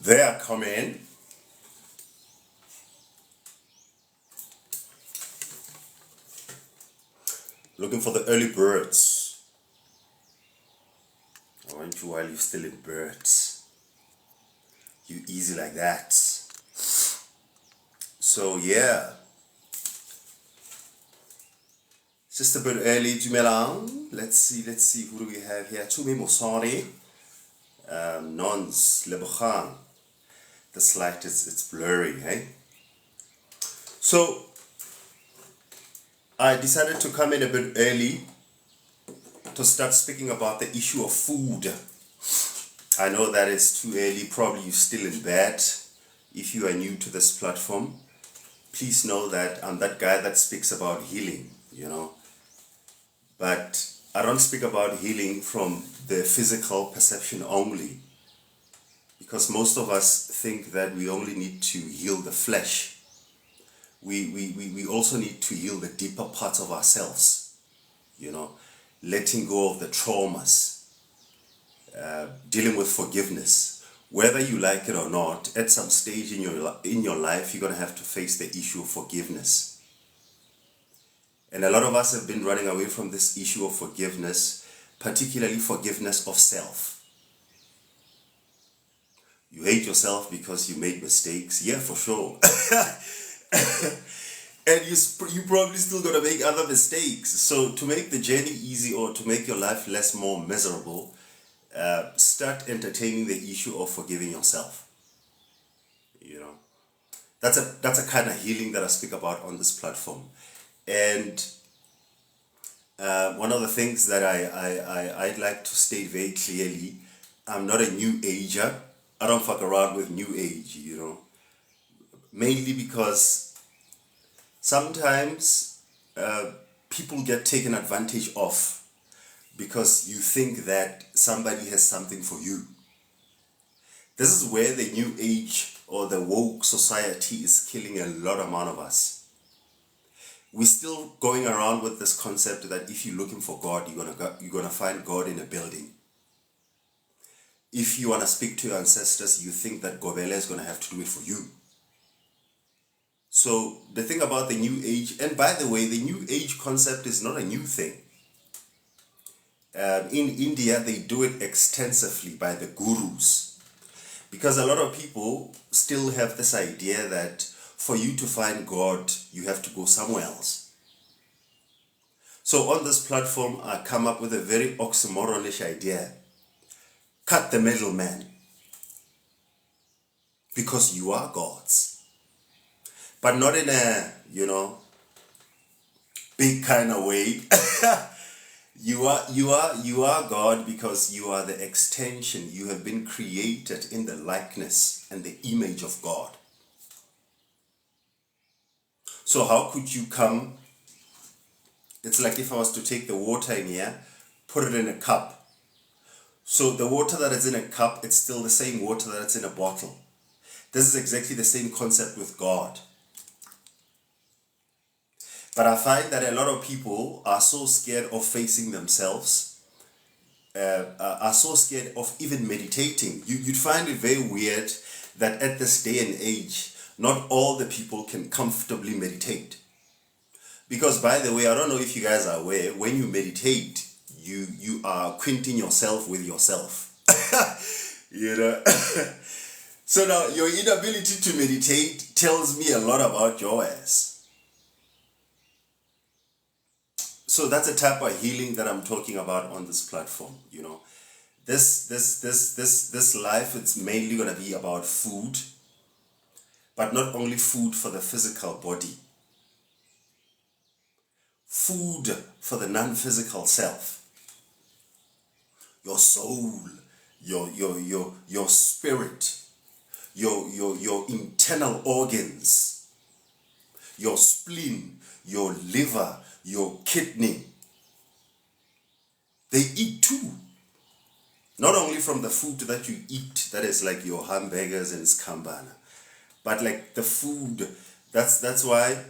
They are coming. Looking for the early birds. I want you while you're still in birds. You easy like that. So yeah. It's just a bit early, Dumelang. Let's see, who do we have here? Tumi Mosari. Nons, Lebogang. The light it's blurry, hey? So I decided to come in a bit early to start speaking about the issue of food. I know that it's too early, probably you're still in bed. If you are new to this platform, please know that I'm that guy that speaks about healing, But I don't speak about healing from the physical perception only, because most of us think that we only need to heal the flesh. We also need to heal the deeper parts of ourselves, letting go of the traumas, dealing with forgiveness. Whether you like it or not, at some stage in your life, you're going to have to face the issue of forgiveness. And a lot of us have been running away from this issue of forgiveness, particularly forgiveness of self. You hate yourself because you made mistakes. Yeah, for sure. And you probably still gonna make other mistakes. So to make the journey easy, or to make your life more miserable, start entertaining the issue of forgiving yourself. That's a kind of healing that I speak about on this platform. And one of the things that I'd like to state very clearly, I'm not a new ager. I don't fuck around with new age, mainly because sometimes people get taken advantage of because you think that somebody has something for you. This is where the new age or the woke society is killing a lot amount of us. We're still going around with this concept that if you're looking for God, you're gonna find God in a building. If you want to speak to your ancestors, you think that Gobele is going to have to do it for you. So the thing about the new age, and by the way, the new age concept is not a new thing. In India, they do it extensively by the gurus. Because a lot of people still have this idea that for you to find God, you have to go somewhere else. So on this platform, I come up with a very oxymoronish idea. Cut the middleman, because you are God's, but not in a big kind of way. you are God because you are the extension. You have been created in the likeness and the image of God. So how could you come? It's like if I was to take the water in here, put it in a cup. So the water that is in a cup, it's still the same water that's in a bottle. This is exactly the same concept with God. But I find that a lot of people are so scared of facing themselves, are so scared of even meditating. You'd find it very weird that at this day and age, not all the people can comfortably meditate. Because by the way, I don't know if you guys are aware, when you meditate, you are acquainting yourself with yourself. So now your inability to meditate tells me a lot about your ass. So that's a type of healing that I'm talking about on this platform. This life, it's mainly gonna be about food, but not only food for the physical body. Food for the non-physical self. Your soul, your spirit, your internal organs, your spleen, your liver, your kidney. They eat too. Not only from the food that you eat, that is like your hamburgers and skambana, but like the food. That's why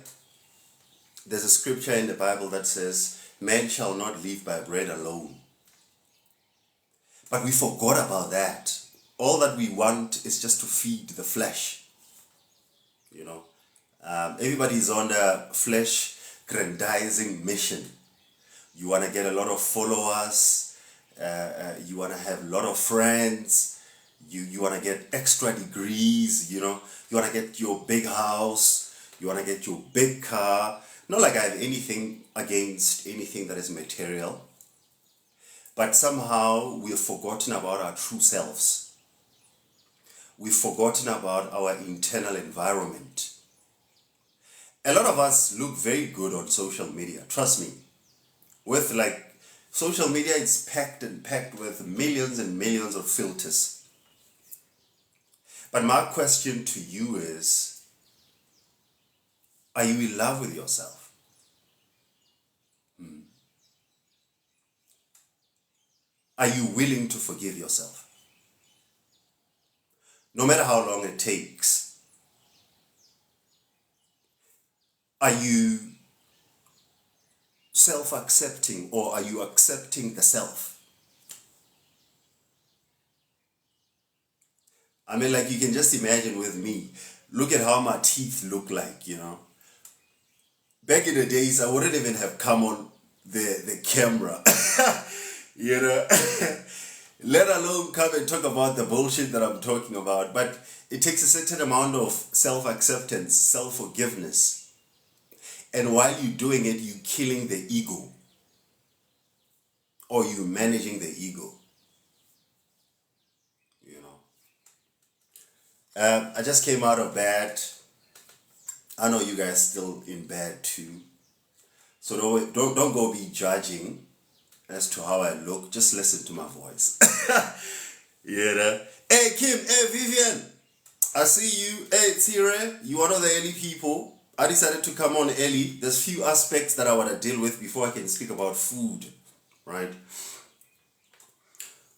there's a scripture in the Bible that says, man shall not live by bread alone, But we forgot about that. All that we want is just to feed the flesh. You know, everybody's on the flesh grandizing mission. You want to get a lot of followers. You want to have a lot of friends. You want to get extra degrees. You know, you want to get your big house. You want to get your big car. Not like I have anything against anything that is material. But somehow we've forgotten about our true selves. We've forgotten about our internal environment. A lot of us look very good on social media, trust me. With like, social media is packed with millions and millions of filters. But my question to you is, are you in love with yourself? Are you willing to forgive yourself? No matter how long it takes. Are you self-accepting, or are you accepting the self? I mean, like, you can just imagine with me, look at how my teeth look like, you know. Back in the days, I wouldn't even have come on the camera, you know, let alone come and talk about the bullshit that I'm talking about. But it takes a certain amount of self-acceptance, self-forgiveness. And while you're doing it, you're killing the ego, or you're managing the ego, you know. I just came out of bed. I know you guys still in bed too. So don't go be judging as to how I look. Just listen to my voice. You know? Hey Kim, hey Vivian, I see you. Hey Tire, you one of the early people. I decided to come on early. There's few aspects that I want to deal with before I can speak about food, right?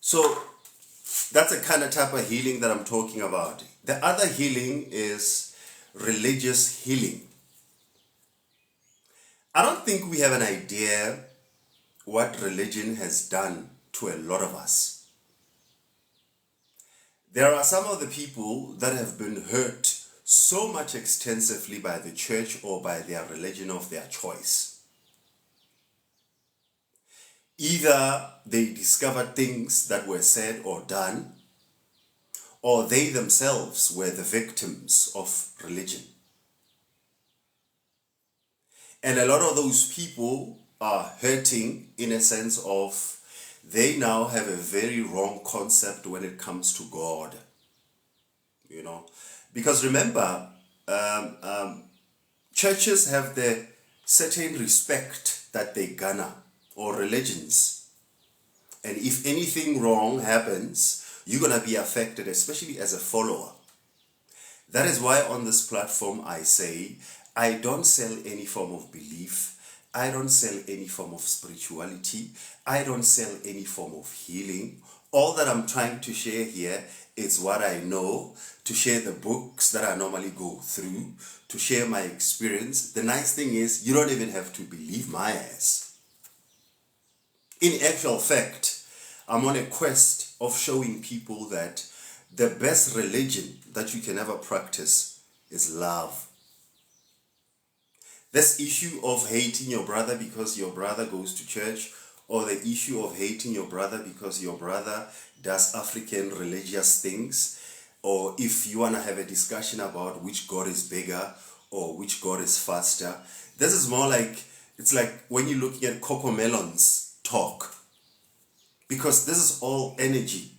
So that's a kind of type of healing that I'm talking about. The other healing is religious healing. I don't think we have an idea what religion has done to a lot of us. There are some of the people that have been hurt so much extensively by the church or by their religion of their choice. Either they discovered things that were said or done, or they themselves were the victims of religion. And a lot of those people are hurting in a sense of they now have a very wrong concept when it comes to God. You know, because remember, churches have the certain respect that they garner, or religions. And if anything wrong happens, you're going to be affected, especially as a follower. That is why on this platform I say, I don't sell any form of belief. I don't sell any form of spirituality. I don't sell any form of healing. All that I'm trying to share here is what I know, to share the books that I normally go through, to share my experience. The nice thing is, you don't even have to believe my ass. In actual fact, I'm on a quest of showing people that the best religion that you can ever practice is love. This issue of hating your brother because your brother goes to church, or the issue of hating your brother because your brother does African religious things, or if you want to have a discussion about which God is bigger or which God is faster, this is more like, it's like when you're looking at Coco Melon's talk, because this is all energy.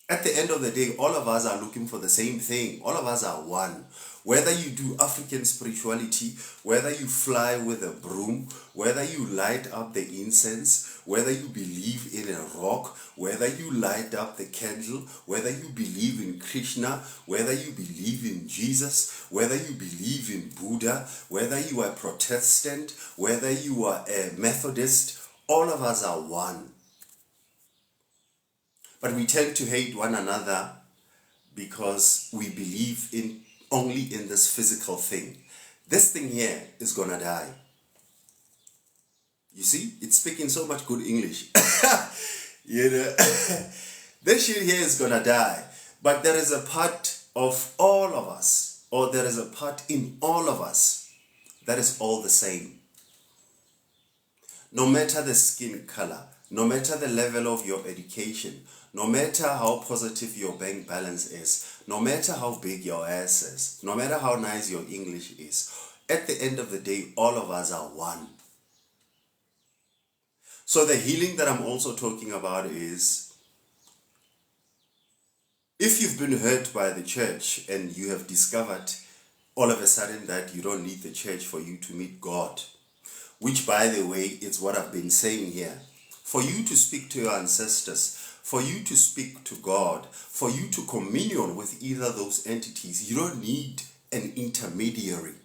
At the end of the day, all of us are looking for the same thing. All of us are one. Whether you do African spirituality, whether you fly with a broom, whether you light up the incense, whether you believe in a rock, whether you light up the candle, whether you believe in Krishna, whether you believe in Jesus, whether you believe in Buddha, whether you are Protestant, whether you are a Methodist, all of us are one. But we tend to hate one another because we believe in only in this physical thing. This thing here is gonna die. You see, it's speaking so much good English. You know, this shit here is gonna die. But there is a part of all of us, or there is a part in all of us that is all the same. No matter the skin color, no matter the level of your education, no matter how positive your bank balance is, no matter how big your ass is, no matter how nice your English is, at the end of the day, all of us are one. So the healing that I'm also talking about is, if you've been hurt by the church and you have discovered all of a sudden that you don't need the church for you to meet God, which, by the way, is what I've been saying here. For you to speak to your ancestors, for you to speak to God, for you to communion with either of those entities, you don't need an intermediary.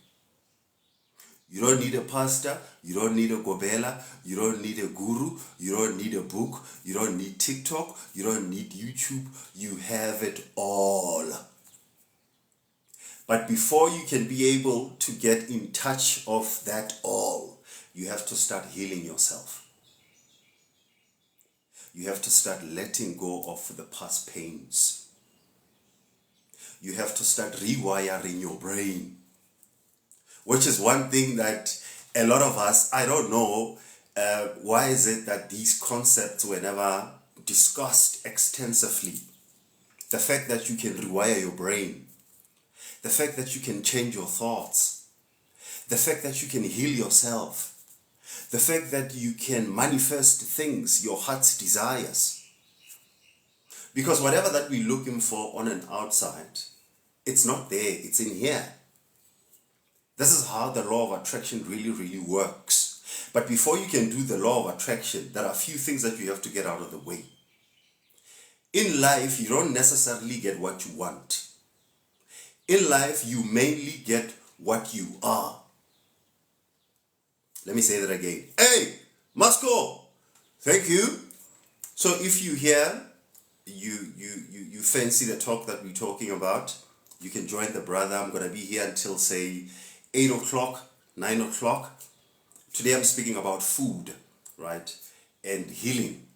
You don't need a pastor, you don't need a gobela, you don't need a guru, you don't need a book, you don't need TikTok, you don't need YouTube, you have it all. But before you can be able to get in touch of that all, you have to start healing yourself. You have to start letting go of the past pains. You have to start rewiring your brain. Which is one thing that a lot of us, I don't know, why is it that these concepts were never discussed extensively? The fact that you can rewire your brain. The fact that you can change your thoughts. The fact that you can heal yourself. The fact that you can manifest things, your heart's desires. Because whatever that we're looking for on an outside, it's not there, it's in here. This is how the law of attraction really works. But before you can do the law of attraction, there are a few things that you have to get out of the way. In life, you don't necessarily get what you want. In life, you mainly get what you are. Let me say that again. Hey, Moscow, thank you. So if you hear, you fancy the talk that we're talking about, you can join the brother. I'm going to be here until, say, 8 o'clock, 9 o'clock. Today I'm speaking about food, right, and healing.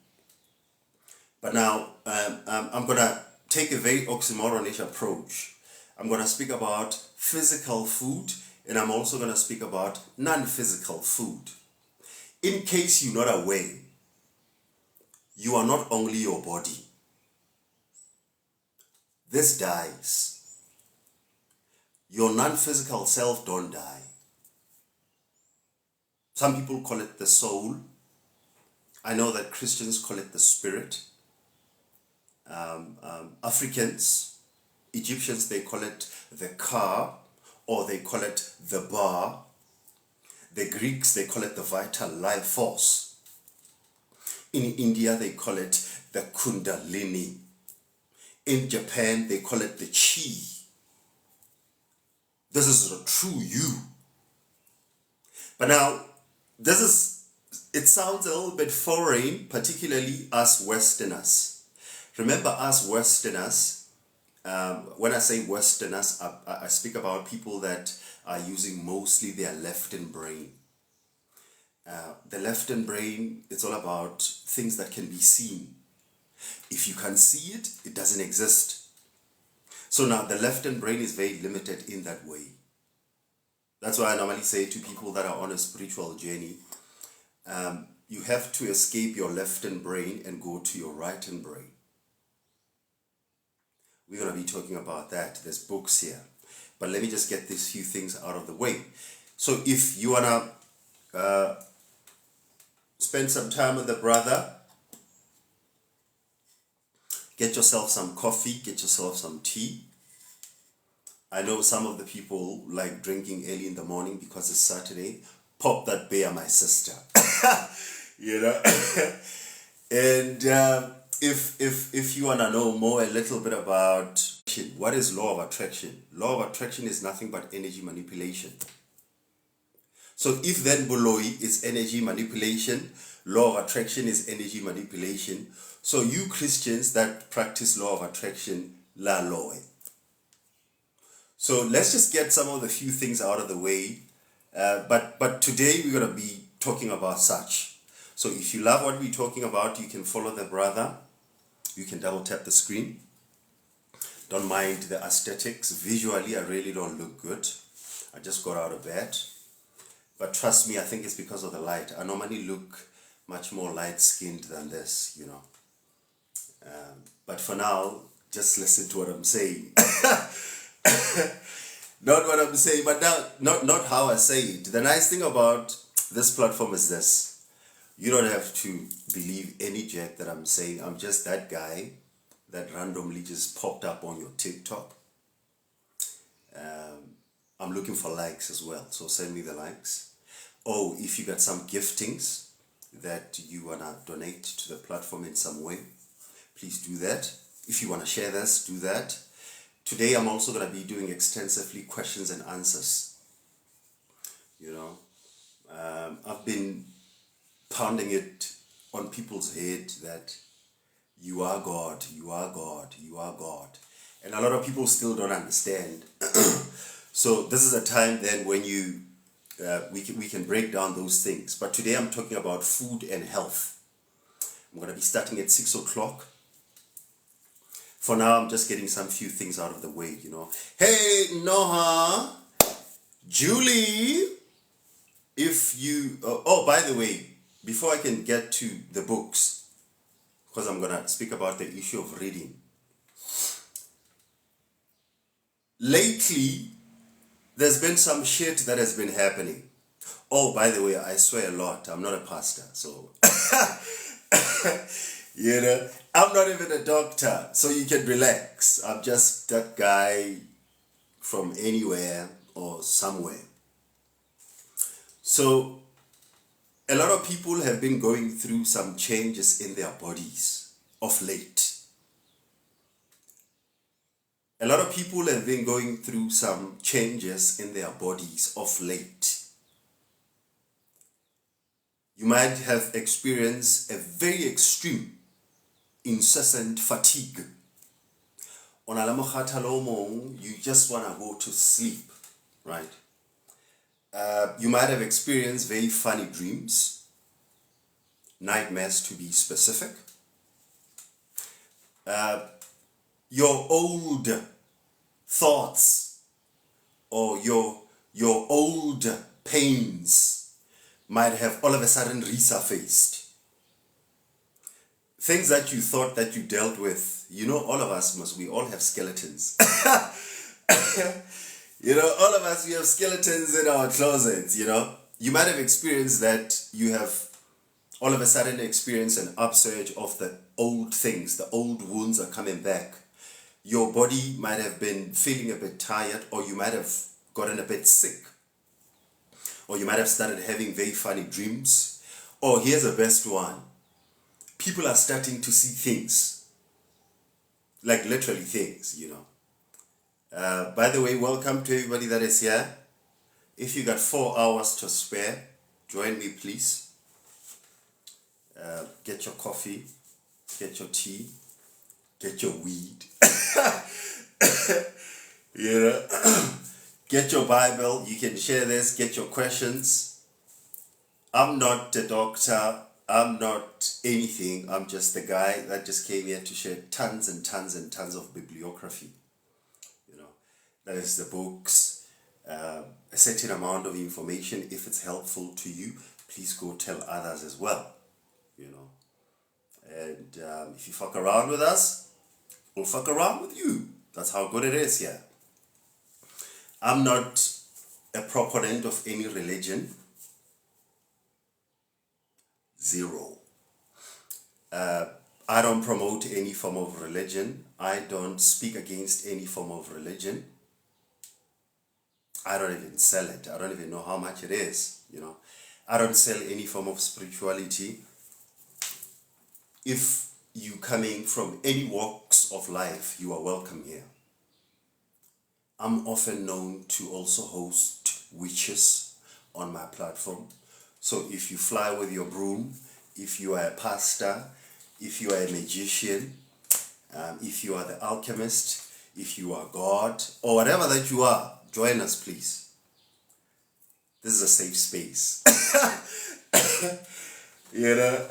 But now I'm going to take a very oxymoronish approach. I'm going to speak about physical food, and I'm also going to speak about non-physical food. In case you're not aware, you are not only your body. This dies. Your non-physical self don't die. Some people call it the soul. I know that Christians call it the spirit. Africans, Egyptians, they call it the ka, or they call it the ba. The Greeks, they call it the vital life force. In India, they call it the kundalini. In Japan, they call it the chi. This is the true you. But now, it sounds a little bit foreign, particularly us Westerners. Remember, us Westerners, when I say Westerners, I speak about people that are using mostly their left-hand brain. The left-hand brain, it's all about things that can be seen. If you can't see it, it doesn't exist. So now the left-hand brain is very limited in that way. That's why I normally say to people that are on a spiritual journey, you have to escape your left-hand brain and go to your right-hand brain. We're going to be talking about that. There's books here. But let me just get these few things out of the way. So if you want to spend some time with the brother, get yourself some coffee, get yourself some tea. I know some of the people like drinking early in the morning because it's Saturday. Pop that beer, my sister. You know? And if you want to know more a little bit about what is law of attraction? Law of attraction is nothing but energy manipulation. So if then Boloi is energy manipulation, law of attraction is energy manipulation. So you Christians that practice law of attraction, la loe. So let's just get some of the few things out of the way. But today we're going to be talking about such. So if you love what we're talking about, you can follow the brother. You can double tap the screen. Don't mind the aesthetics. Visually, I really don't look good. I just got out of bed. But trust me, I think it's because of the light. I normally look much more light-skinned than this, you know. But for now, just listen to what I'm saying. Not what I'm saying, but not how I say it. The nice thing about this platform is this. You don't have to believe any jack that I'm saying. I'm just that guy that randomly just popped up on your TikTok. I'm looking for likes as well, so send me the likes. Oh, if you got some giftings that you want to donate to the platform in some way, please do that. If you want to share this, do that. Today I'm also going to be doing extensively questions and answers. You know, I've been pounding it on people's head that you are God, you are God, you are God. And a lot of people still don't understand. So this is a time then when we can break down those things. But today I'm talking about food and health. I'm going to be starting at 6 o'clock. For now, I'm just getting some few things out of the way, you know. Hey, Noha, Julie, if you... oh, by the way, before I can get to the books, because I'm going to speak about the issue of reading. Lately, there's been some shit that has been happening. Oh, by the way, I swear a lot. I'm not a pastor, so... you know, I'm not even a doctor, so you can relax. I'm just that guy from anywhere or somewhere. So, a lot of people have been going through some changes in their bodies of late. A lot of people have been going through some changes in their bodies of late. You might have experienced a very extreme, incessant fatigue. On you just want to go to sleep, right? You might have experienced very funny dreams, nightmares to be specific. Your old thoughts or your old pains might have all of a sudden resurfaced. Things that you thought that you dealt with, you know, all of us we all have skeletons. You know, all of us, we have skeletons in our closets, you know. You might have experienced that you have all of a sudden experienced an upsurge of the old things, the old wounds are coming back. Your body might have been feeling a bit tired, or you might have gotten a bit sick. Or you might have started having very funny dreams. Or here's the best one. People are starting to see things. Like literally things, you know. By the way, welcome to everybody that is here. If you got 4 hours to spare, join me please. Get your coffee, get your tea, get your weed. You know, get your Bible. You can share this. Get your questions. I'm not a doctor. I'm not anything. I'm just the guy that just came here to share tons and tons and tons of bibliography. You know, that is the books, a certain amount of information. If it's helpful to you, please go tell others as well. You know, and if you fuck around with us, we'll fuck around with you. That's how good it is here. I'm not a proponent of any religion. Zero. I don't promote any form of religion. I don't speak against any form of religion. I don't even sell it. I don't even know how much it is, you know. I don't sell any form of spirituality. If you coming from any walks of life, you are welcome here. I'm often known to also host witches on my platform. So if you fly with your broom, if you are a pastor, if you are a magician, if you are the alchemist, if you are God, or whatever that you are, join us please. This is a safe space. You know,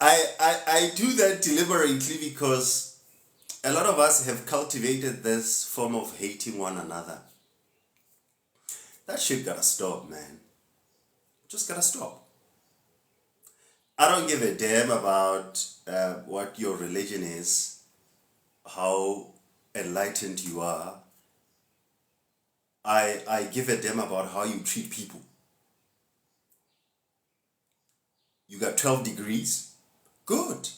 I do that deliberately because a lot of us have cultivated this form of hating one another. That shit gotta stop, man. Just gotta stop. I don't give a damn about what your religion is, how enlightened you are. I give a damn about how you treat people. You got 12 degrees? Good.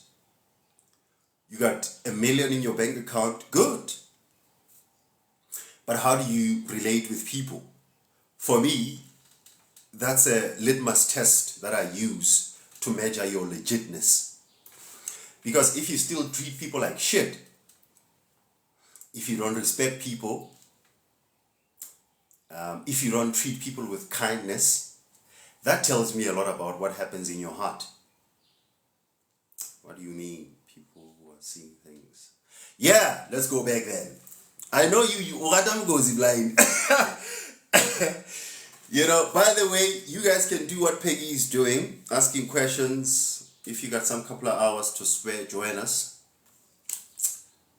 You got $1 million in your bank account? Good. But how do you relate with people? For me, that's a litmus test that I use to measure your legitness. Because if you still treat people like shit, if you don't respect people, if you don't treat people with kindness, that tells me a lot about what happens in your heart. What do you mean, people who are seeing things? Yeah, let's go back then. I know you Adam goes blind. You know, by the way, you guys can do what Peggy is doing, asking questions. If you got some couple of hours to spare, join us.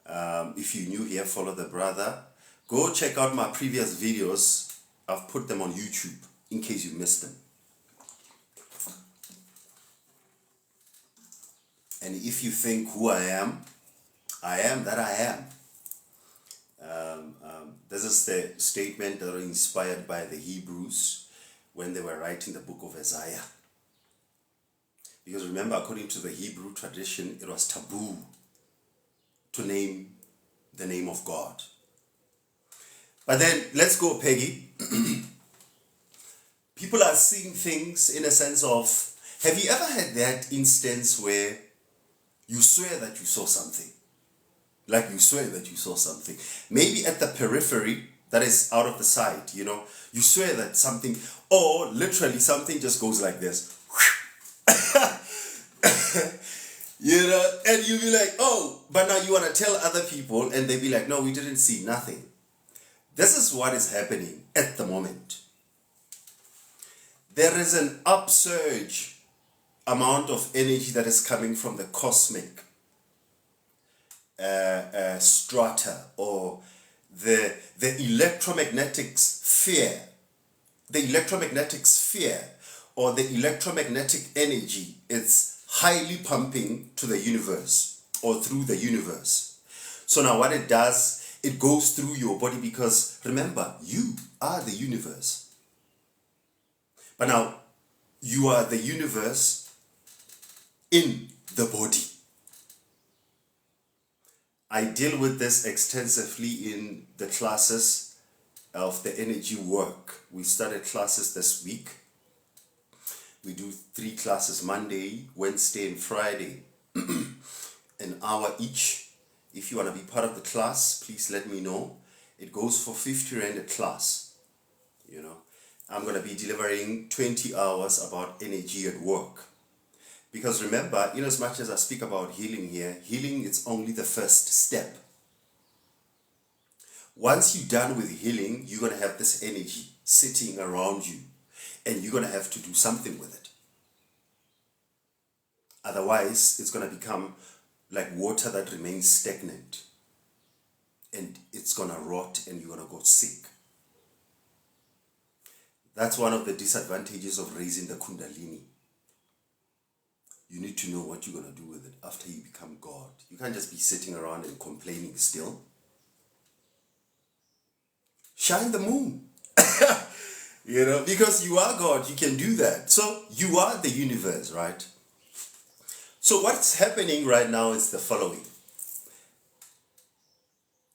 If you're new here, follow the brother. Go check out my previous videos. I've put them on YouTube in case you missed them. And if you think who I am that I am. This is the statement that was inspired by the Hebrews when they were writing the book of Isaiah. Because remember, according to the Hebrew tradition, it was taboo to name the name of God. But then, let's go, Peggy. People are seeing things in a sense of, have you ever had that instance where you swear that you saw something? Like you swear that you saw something. Maybe at the periphery, that is out of the sight, you know. You swear that something, or literally something just goes like this. You know, and you be like, oh, but now you want to tell other people, and they be like, no, we didn't see nothing. This is what is happening at the moment. There is an upsurge amount of energy that is coming from the cosmic strata, or the electromagnetic sphere, or the electromagnetic energy. It's highly pumping to the universe or through the universe. So now what it does, it goes through your body, because remember, you are the universe. But now you are the universe in the body. I deal with this extensively in the classes of the energy work. We started classes this week. We do 3 classes, Monday, Wednesday, and Friday. An hour each. If you want to be part of the class, please let me know. It goes for 50 Rand a class. You know, I'm going to be delivering 20 hours about energy at work. Because remember, in as much as I speak about healing here, healing is only the first step. Once you're done with healing, you're going to have this energy sitting around you, and you're going to have to do something with it. Otherwise, it's going to become like water that remains stagnant, and it's going to rot, and you're going to go sick. That's one of the disadvantages of raising the Kundalini. You need to know what you're going to do with it after you become God. You can't just be sitting around and complaining still. Shine the moon. You know, because you are God, you can do that. So you are the universe, right? So what's happening right now is the following.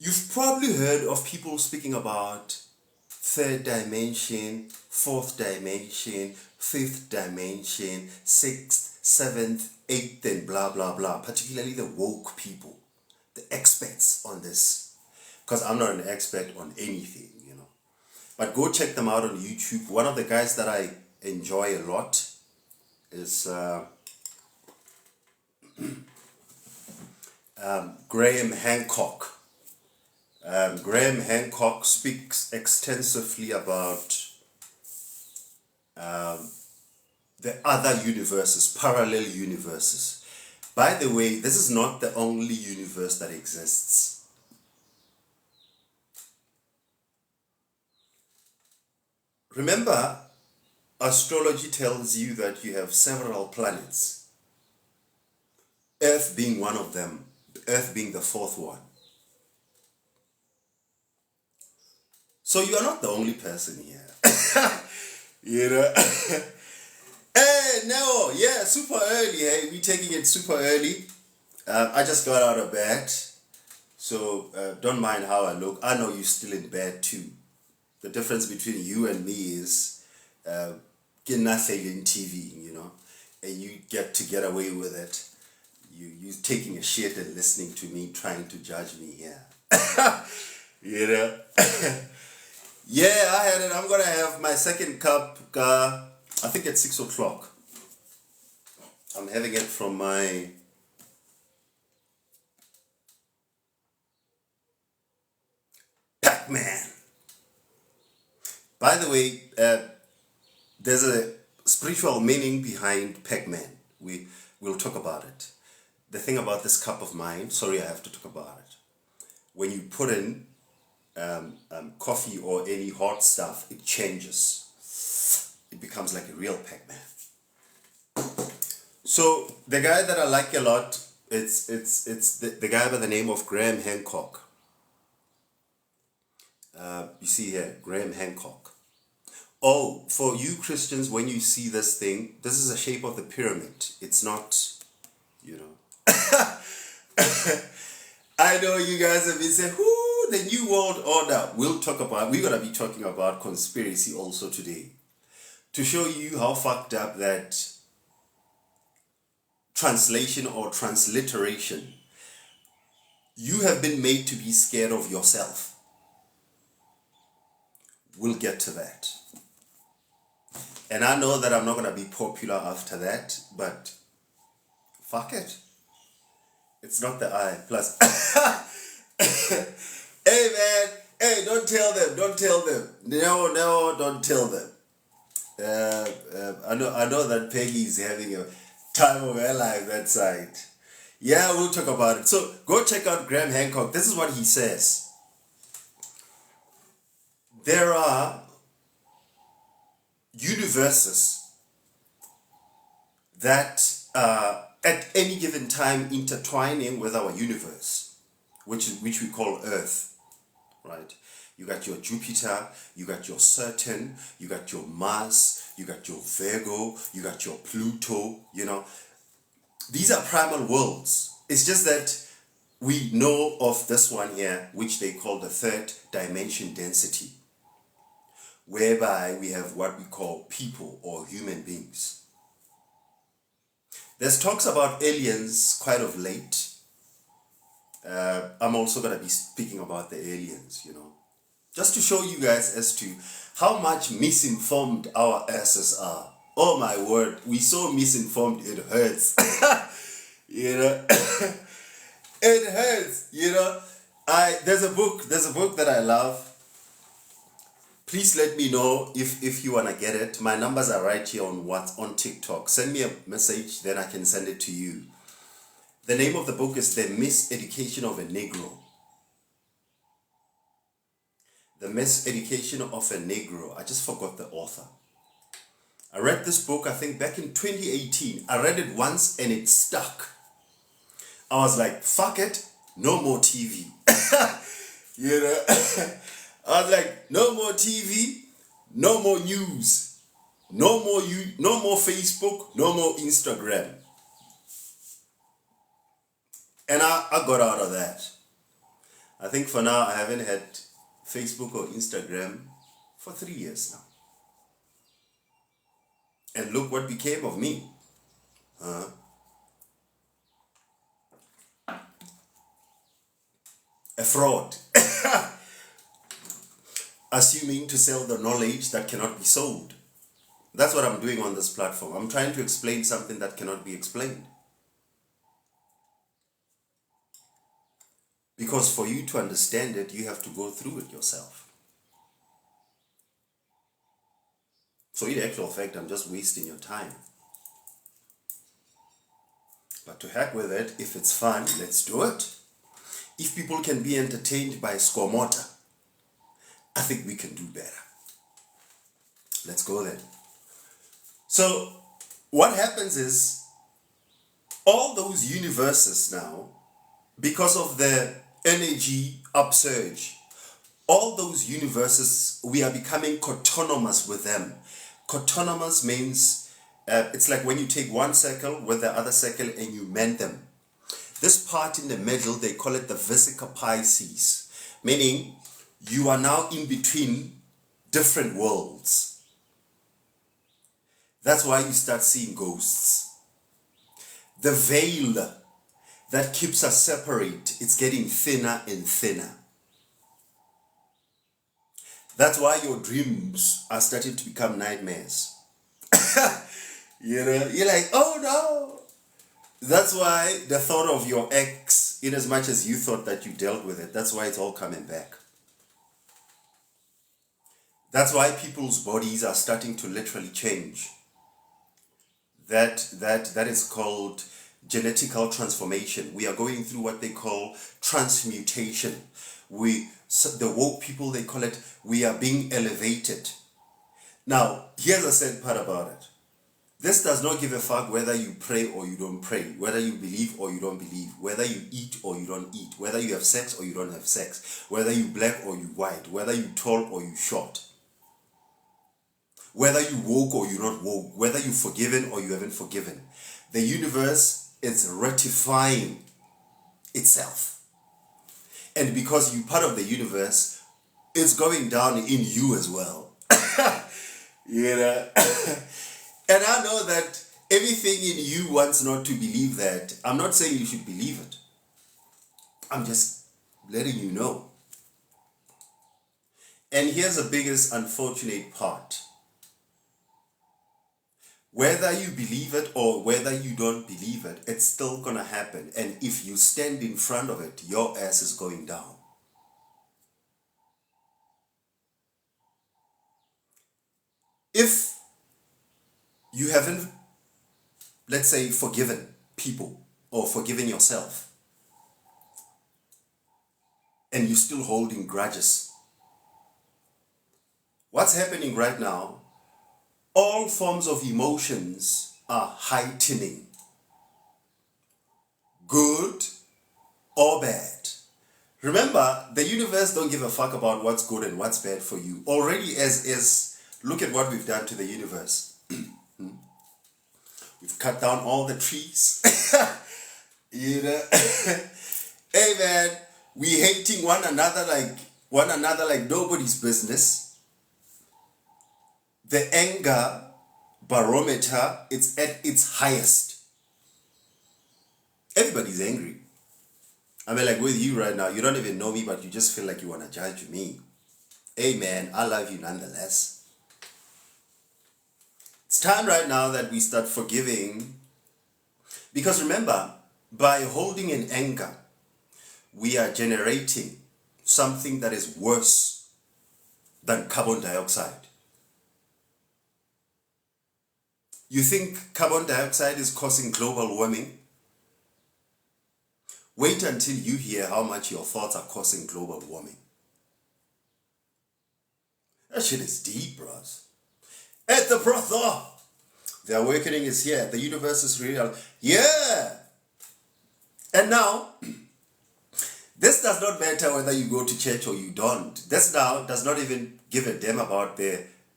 You've probably heard of people speaking about 3rd dimension, 4th dimension, 5th dimension, 6th, 7th, 8th, and blah, blah, blah. Particularly the woke people, the experts on this. Because I'm not an expert on anything, you know. But go check them out on YouTube. One of the guys that I enjoy a lot is Graham Hancock. Graham Hancock speaks extensively about the other universes, parallel universes. By the way, this is not the only universe that exists. Remember, astrology tells you that you have several planets, Earth being one of them, Earth being the fourth one. So you are not the only person here. You know? Hey, no, yeah, super early. Hey, we taking it super early. I just got out of bed, so don't mind how I look. I know you're still in bed too. The difference between you and me is get nothing in TV, you know, and you get away with it. You taking a shit and listening to me trying to judge me here. You know. Yeah, I had it. I'm gonna have my second cup. I think at 6 o'clock. I'm having it from my Pac-Man. By the way, there's a spiritual meaning behind Pac-Man. We'll talk about it. The thing about this cup of mine, sorry, I have to talk about it. When you put in coffee or any hot stuff, it changes. It becomes like a real Pac-Man. So the guy that I like a lot, it's the guy by the name of Graham Hancock. You see here, Graham Hancock. Oh, for you Christians, when you see this thing, this is the shape of the pyramid. It's not, you know. I know you guys have been saying, whoo, the New World Order. We're going to be talking about conspiracy also today. To show you how fucked up that translation or transliteration, you have been made to be scared of yourself. We'll get to that. And I know that I'm not going to be popular after that, but fuck it. It's not the I. Plus, hey man, hey, don't tell them. No, don't tell them. I know that Peggy is having a time of her life that side. Yeah, we'll talk about it. So go check out Graham Hancock. This is what he says. There are universes that are at any given time intertwining with our universe, which we call Earth, right? You got your Jupiter, you got your Saturn, you got your Mars, you got your Virgo, you got your Pluto, you know. These are primal worlds. It's just that we know of this one here, which they call the third dimension density, whereby we have what we call people or human beings. There's talks about aliens quite of late. I'm also going to be speaking about the aliens, you know. Just to show you guys as to how much misinformed our asses are. Oh my word, we so misinformed, it hurts. You know. It hurts, you know. There's a book that I love. Please let me know if you want to get it. My numbers are right here on TikTok. Send me a message, then I can send it to you. The name of the book is The Miseducation of a Negro. The Miseducation of a Negro. I just forgot the author. I read this book, I think, back in 2018. I read it once and it stuck. I was like, fuck it, no more TV. You know? I was like, no more TV, no more news, no more Facebook, no more Instagram. And I got out of that. I think for now I haven't had Facebook or Instagram for 3 years now. And look what became of me. A fraud. Assuming to sell the knowledge that cannot be sold. That's what I'm doing on this platform. I'm trying to explain something that cannot be explained. Because for you to understand it, you have to go through it yourself. So in actual fact, I'm just wasting your time. But to heck with it, if it's fun, let's do it. If people can be entertained by squamota, I think we can do better. Let's go then. So what happens is, all those universes now, because of the energy upsurge, all those universes, we are becoming cotonomous with them. Cotonomous means it's like when you take one circle with the other circle and you mend them. This part in the middle, they call it the Vesica Pisces, meaning you are now in between different worlds. That's why you start seeing ghosts. The veil that keeps us separate, it's getting thinner and thinner. That's why your dreams are starting to become nightmares. You know, you're like, oh no. That's why the thought of your ex, in as much as you thought that you dealt with it, that's why it's all coming back. That's why people's bodies are starting to literally change. That is called genetical transformation. We are going through what they call transmutation. The woke people, they call it, we are being elevated. Now, here's the sad part about it. This does not give a fuck whether you pray or you don't pray, whether you believe or you don't believe, whether you eat or you don't eat, whether you have sex or you don't have sex, whether you black or you white, whether you tall or you short, whether you woke or you're not woke, whether you've forgiven or you haven't forgiven. The universe is ratifying itself. And because you're part of the universe, it's going down in you as well. You know? And I know that everything in you wants not to believe that. I'm not saying you should believe it. I'm just letting you know. And here's the biggest unfortunate part. Whether you believe it or whether you don't believe it, it's still going to happen. And if you stand in front of it, your ass is going down. If you haven't, let's say, forgiven people or forgiven yourself, and you're still holding grudges, what's happening right now? All forms of emotions are heightening, good or bad. Remember, the universe don't give a fuck about what's good and what's bad for you. Already as is, look at what we've done to the universe. We've cut down all the trees. You know, hey man, we hating one another like nobody's business. The anger barometer, it's at its highest. Everybody's angry. I mean, like with you right now, you don't even know me, but you just feel like you want to judge me. Hey man, I love you nonetheless. It's time right now that we start forgiving. Because remember, by holding in anger, we are generating something that is worse than carbon dioxide. You think carbon dioxide is causing global warming? Wait until you hear how much your thoughts are causing global warming. That shit is deep, bros. At the brothel, the awakening is here. The universe is real. Yeah. And now, this does not matter whether you go to church or you don't. This now does not even give a damn about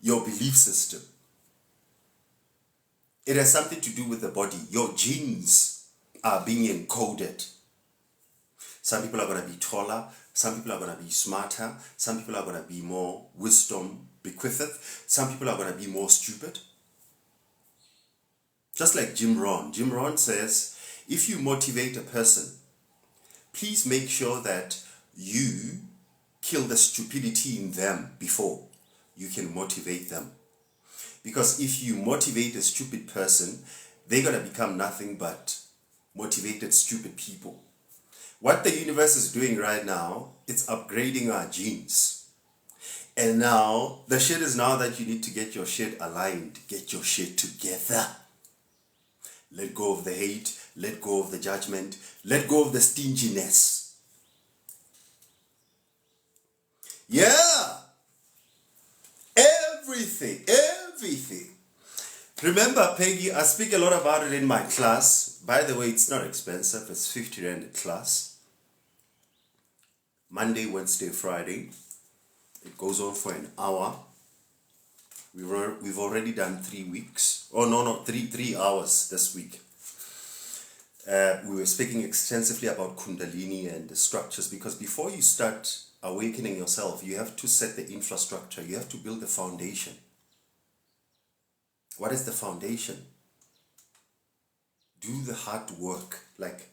your belief system. It has something to do with the body. Your genes are being encoded. Some people are going to be taller. Some people are going to be smarter. Some people are going to be more wisdom bequeathed. Some people are going to be more stupid. Just like Jim Rohn. Jim Rohn says, if you motivate a person, please make sure that you kill the stupidity in them before you can motivate them. Because if you motivate a stupid person, they're going to become nothing but motivated stupid people. What the universe is doing right now, it's upgrading our genes. And now, the shit is now that you need to get your shit aligned, get your shit together. Let go of the hate, let go of the judgment, let go of the stinginess. Yeah, everything. Remember, Peggy, I speak a lot about it in my class. By the way, it's not expensive. It's 50 Rand a class. Monday, Wednesday, Friday. It goes on for an hour. We've already done 3 weeks. Oh, no, 3 hours this week. We were speaking extensively about Kundalini and the structures, because before you start awakening yourself, you have to set the infrastructure. You have to build the foundation. What is the foundation? Do the hard work, like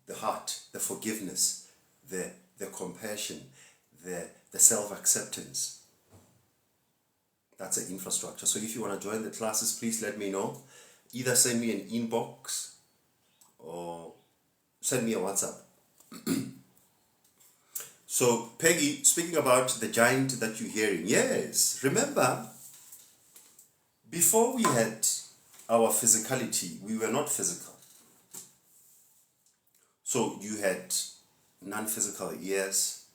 the heart, the forgiveness, the compassion, the self-acceptance. That's the infrastructure. So if you want to join the classes, please let me know. Either send me an inbox or send me a WhatsApp. So Peggy, speaking about the giant that you're hearing, yes, remember, before we had our physicality, we were not physical. So you had non-physical ears.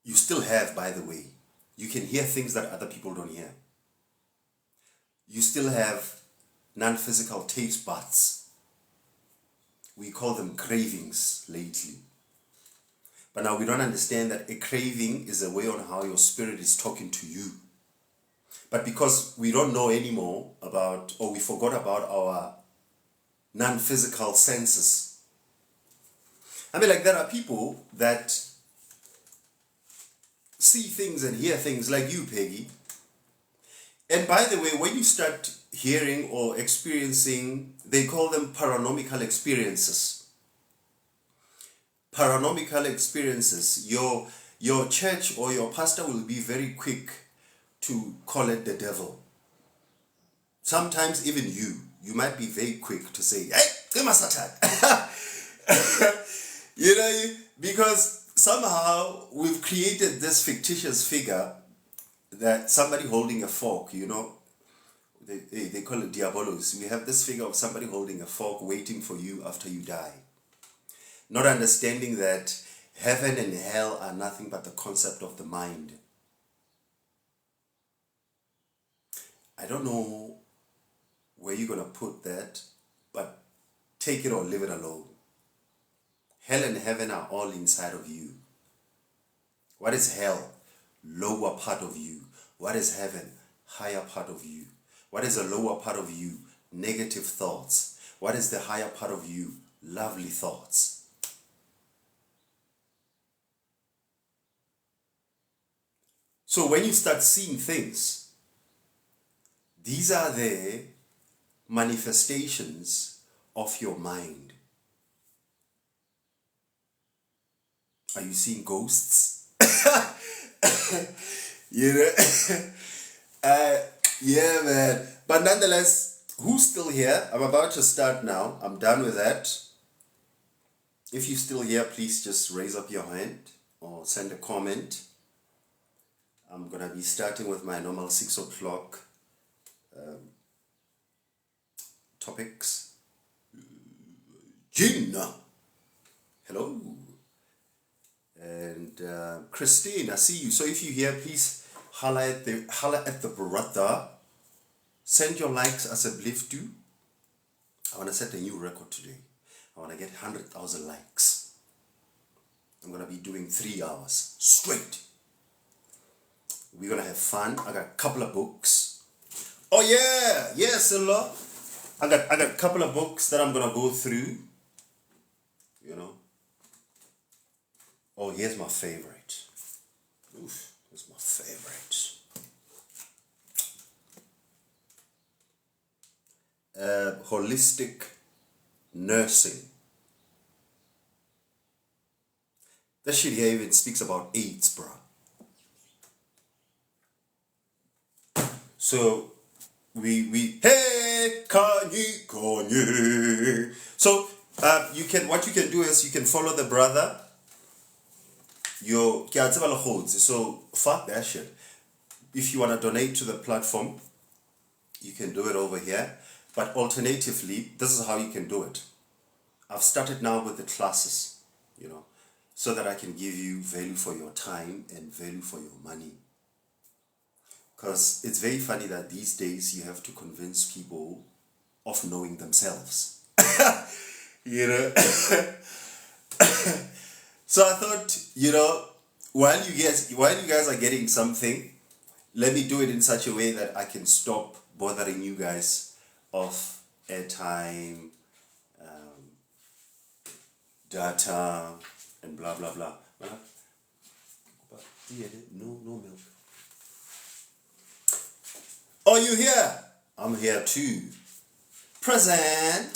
You still have, by the way. You can hear things that other people don't hear. You still have non-physical taste buds. We call them cravings lately. But now we don't understand that a craving is a way on how your spirit is talking to you. But because we don't know anymore about, or we forgot about our non-physical senses. I mean, like, there are people that see things and hear things like you, Peggy. And by the way, when you start hearing or experiencing, they call them paranormal experiences. Paranormal experiences. Your church or your pastor will be very quick to call it the devil. Sometimes even you might be very quick to say, hey, Satan. You know, because somehow we've created this fictitious figure, that somebody holding a fork, you know, they call it diabolos. We have this figure of somebody holding a fork waiting for you after you die. Not understanding that heaven and hell are nothing but the concept of the mind. I don't know where you're going to put that, but take it or leave it alone. Hell and heaven are all inside of you. What is hell? Lower part of you. What is heaven? Higher part of you. What is the lower part of you? Negative thoughts. What is the higher part of you? Lovely thoughts. So when you start seeing things, these are the manifestations of your mind. Are you seeing ghosts? You know? Yeah, man. But nonetheless, who's still here? I'm about to start now. I'm done with that. If you're still here, please just raise up your hand or send a comment. I'm going to be starting with my normal 6 o'clock topics. Gina. Hello. And Christine, I see you. So if you're here, please holler at the brother. Send your likes as a belief do. I want to set a new record today. I want to get 100,000 likes. I'm going to be doing 3 hours straight. We're going to have fun. I got a couple of books. Oh yeah. Yes, Silla. I got a couple of books that I'm going to go through. You know. Oh, here's my favorite. Oof, here's my favorite. Holistic nursing. That shit here even speaks about AIDS, bro. So hey Kanye. So what you can do is you can follow the brother. So fuck that shit. If you want to donate to the platform, you can do it over here. But alternatively, this is how you can do it. I've started now with the classes, so that I can give you value for your time and value for your money. Because it's very funny that these days you have to convince people of knowing themselves. you know. So I thought, while you guys are getting something, let me do it in such a way that I can stop bothering you guys of airtime, data, and blah blah blah. No milk. Are you here? I'm here too. Present.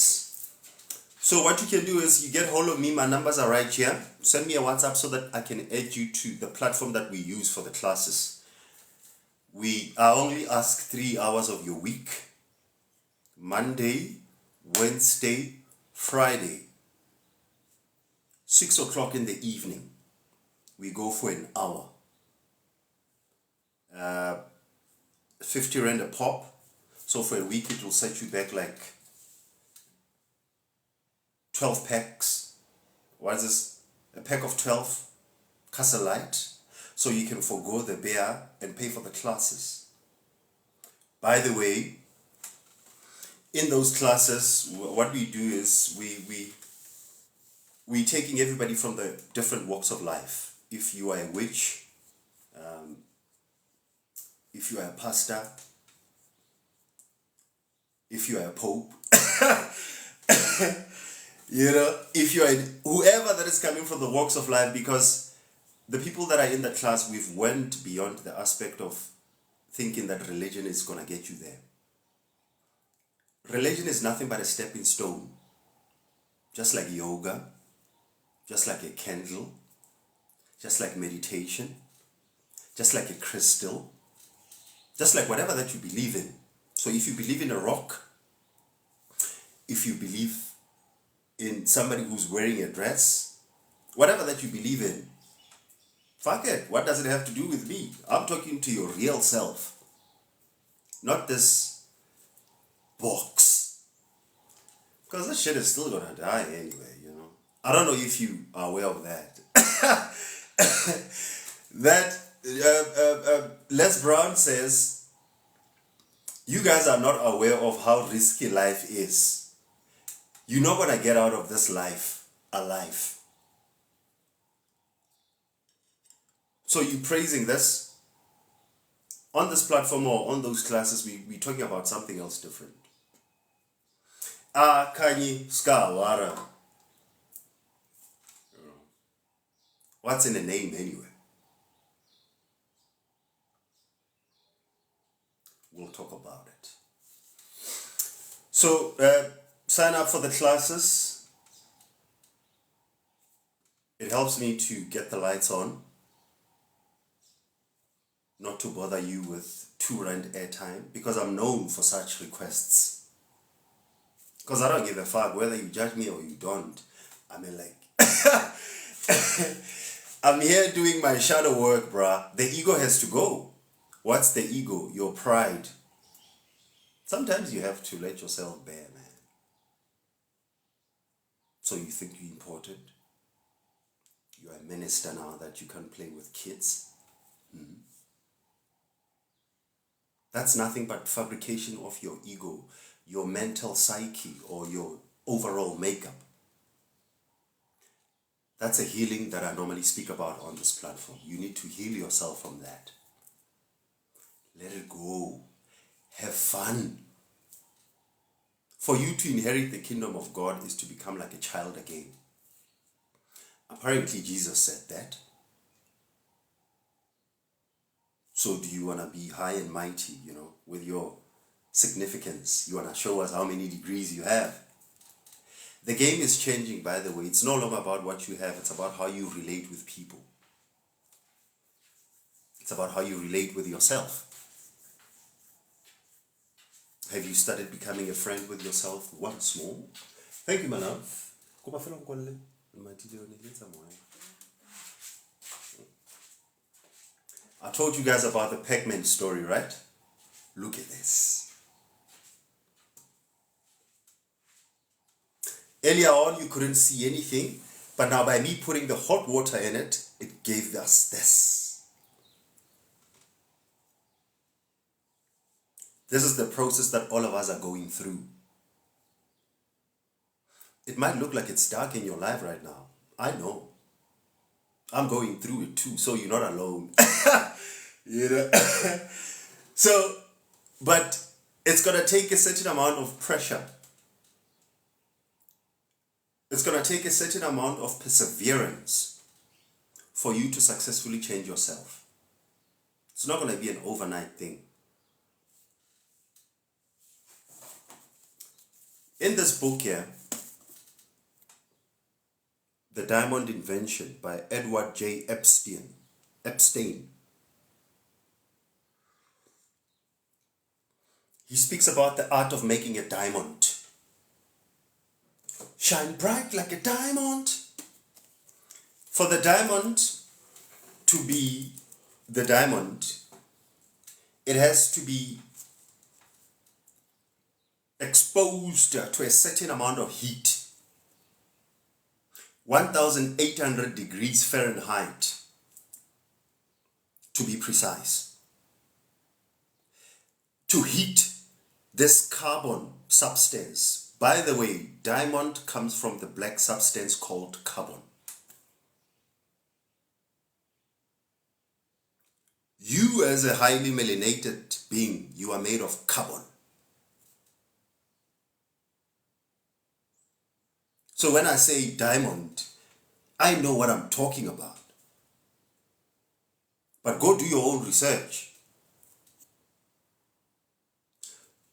So what you can do is you get hold of me. My numbers are right here. Send me a WhatsApp so that I can add you to the platform that we use for the classes. I only ask 3 hours of your week. Monday, Wednesday, Friday. 6 o'clock in the evening. We go for an hour. 50 rand a pop. So for a week it will set you back like 12 packs. What is this? A pack of 12 Casa Light. So you can forgo the beer and pay for the classes. By the way, in those classes, what we do is we're taking everybody from the different walks of life. If you are a witch, if you are a pastor, if you are a pope, if you are whoever that is coming from the walks of life, because the people that are in the class, we've went beyond the aspect of thinking that religion is going to get you there. Religion is nothing but a stepping stone. Just like yoga, just like a candle, just like meditation, just like a crystal, just like whatever that you believe in. So if you believe in a rock, if you believe in somebody who's wearing a dress, whatever that you believe in, fuck it, what does it have to do with me? I'm talking to your real self, not this box. Because this shit is still gonna die anyway, I don't know if you are aware of that. Les Brown says, you guys are not aware of how risky life is. You're not gonna get out of this life alive. So you praising this? On this platform or on those classes, we're talking about something else different. Kanyi Skawara. What's in the name anyway? We'll talk about it. So, sign up for the classes. It helps me to get the lights on. Not to bother you with 2 rand airtime, because I'm known for such requests. Because I don't give a fuck whether you judge me or you don't. I mean, like, I'm here doing my shadow work, bruh. The ego has to go. What's the ego? Your pride. Sometimes you have to let yourself bare, man. So you think you're important? You're a minister now that you can play with kids? That's nothing but fabrication of your ego, your mental psyche, or your overall makeup. That's a healing that I normally speak about on this platform. You need to heal yourself from that. Let it go. Have fun. For you to inherit the kingdom of God is to become like a child again. Apparently Jesus said that. So do you want to be high and mighty, with your significance? You want to show us how many degrees you have? The game is changing, by the way. It's no longer about what you have. It's about how you relate with people. It's about how you relate with yourself. Have you started becoming a friend with yourself once more? Thank you, my love. I told you guys about the Pac-Man story, right? Look at this. Earlier on, you couldn't see anything, but now by me putting the hot water in it, it gave us this. This is the process that all of us are going through. It might look like it's dark in your life right now. I know. I'm going through it too, so you're not alone. You know? So, but it's going to take a certain amount of pressure. It's going to take a certain amount of perseverance for you to successfully change yourself. It's not going to be an overnight thing. In this book here, The Diamond Invention by Edward J. Epstein, he speaks about the art of making a diamond. Shine bright like a diamond. For the diamond to be the diamond, it has to be exposed to a certain amount of heat. 1,800 degrees Fahrenheit, to be precise. To heat this carbon substance. By the way, diamond comes from the black substance called carbon. You as a highly melanated being, you are made of carbon. So when I say diamond, I know what I'm talking about. But go do your own research.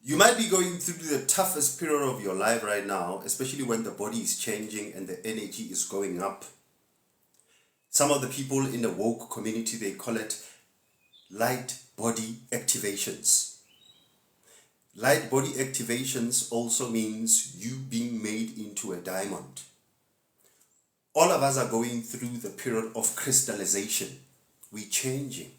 You might be going through the toughest period of your life right now, especially when the body is changing and the energy is going up. Some of the people in the woke community, they call it light body activations. Light body activations also means you being made into a diamond. All of us are going through the period of crystallization. We're changing.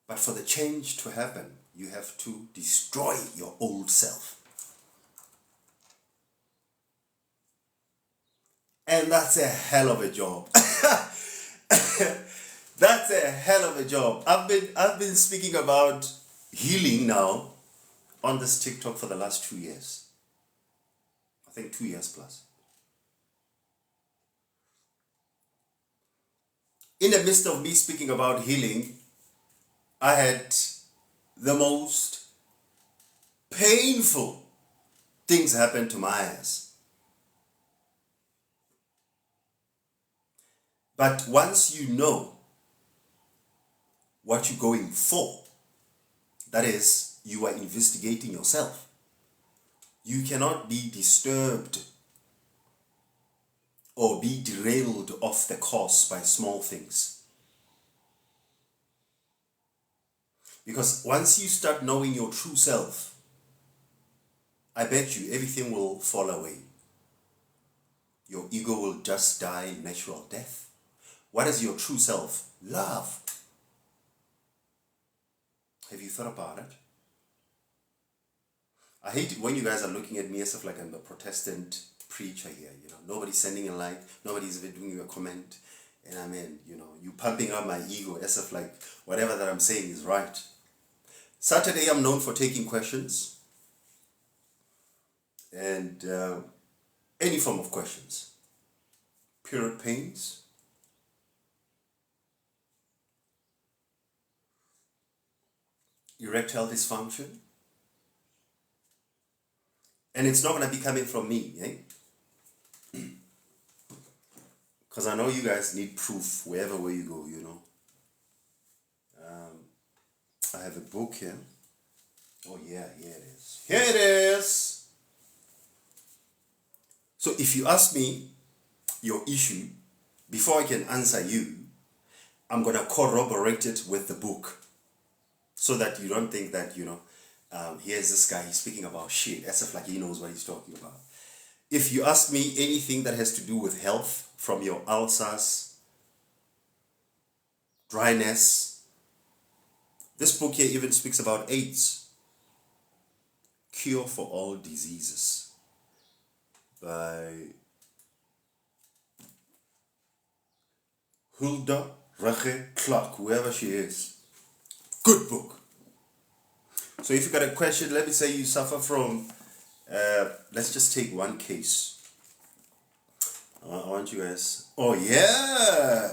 But for the change to happen, you have to destroy your old self. And that's a hell of a job. That's a hell of a job. I've been speaking about healing now on this TikTok for the last 2 years. I think 2 years plus. In the midst of me speaking about healing, I had the most painful things happen to my eyes. But once you know what you're going for, that is, you are investigating yourself, you cannot be disturbed or be derailed off the course by small things. Because once you start knowing your true self, I bet you everything will fall away. Your ego will just die natural death. What is your true self? Love. Have you thought about it? I hate it when you guys are looking at me as if like I'm a Protestant preacher here, you know. Nobody's sending a like, nobody's even doing you a comment. And I mean, you know, you pumping up my ego as if like whatever that I'm saying is right. Saturday, I'm known for taking questions. And any form of questions. Period pains. Erectile dysfunction. And it's not going to be coming from me, eh? Because I know you guys need proof wherever way you go, you know. I have a book here. Oh yeah, here it is. Here it is! So if you ask me your issue, before I can answer you, I'm going to corroborate it with the book. So that you don't think that, you know, here's this guy, he's speaking about shit, as if like he knows what he's talking about. If you ask me anything that has to do with health, from your ulcers, dryness, this book here even speaks about AIDS, Cure for All Diseases by Hulda Rache Clark, whoever she is. Good book. So if you got a question, let me say you suffer from, let's just take one case. I want you guys, oh yeah.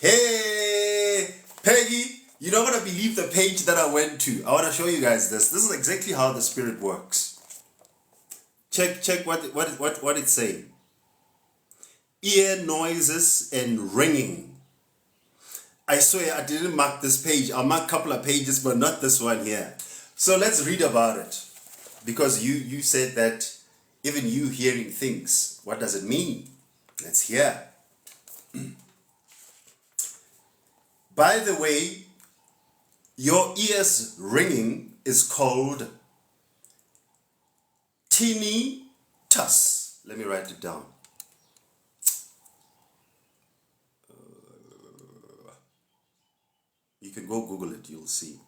Hey, Peggy, you're not going to believe the page that I went to. I want to show you guys this. This is exactly how the spirit works. Check what it's saying. Ear noises and ringing. I swear I didn't mark this page. I marked a couple of pages, but not this one here. So let's read about it. Because you said that even you hearing things, what does it mean? Let's hear. By the way, your ears ringing is called tinnitus. Let me write it down. You can go Google it, you'll see.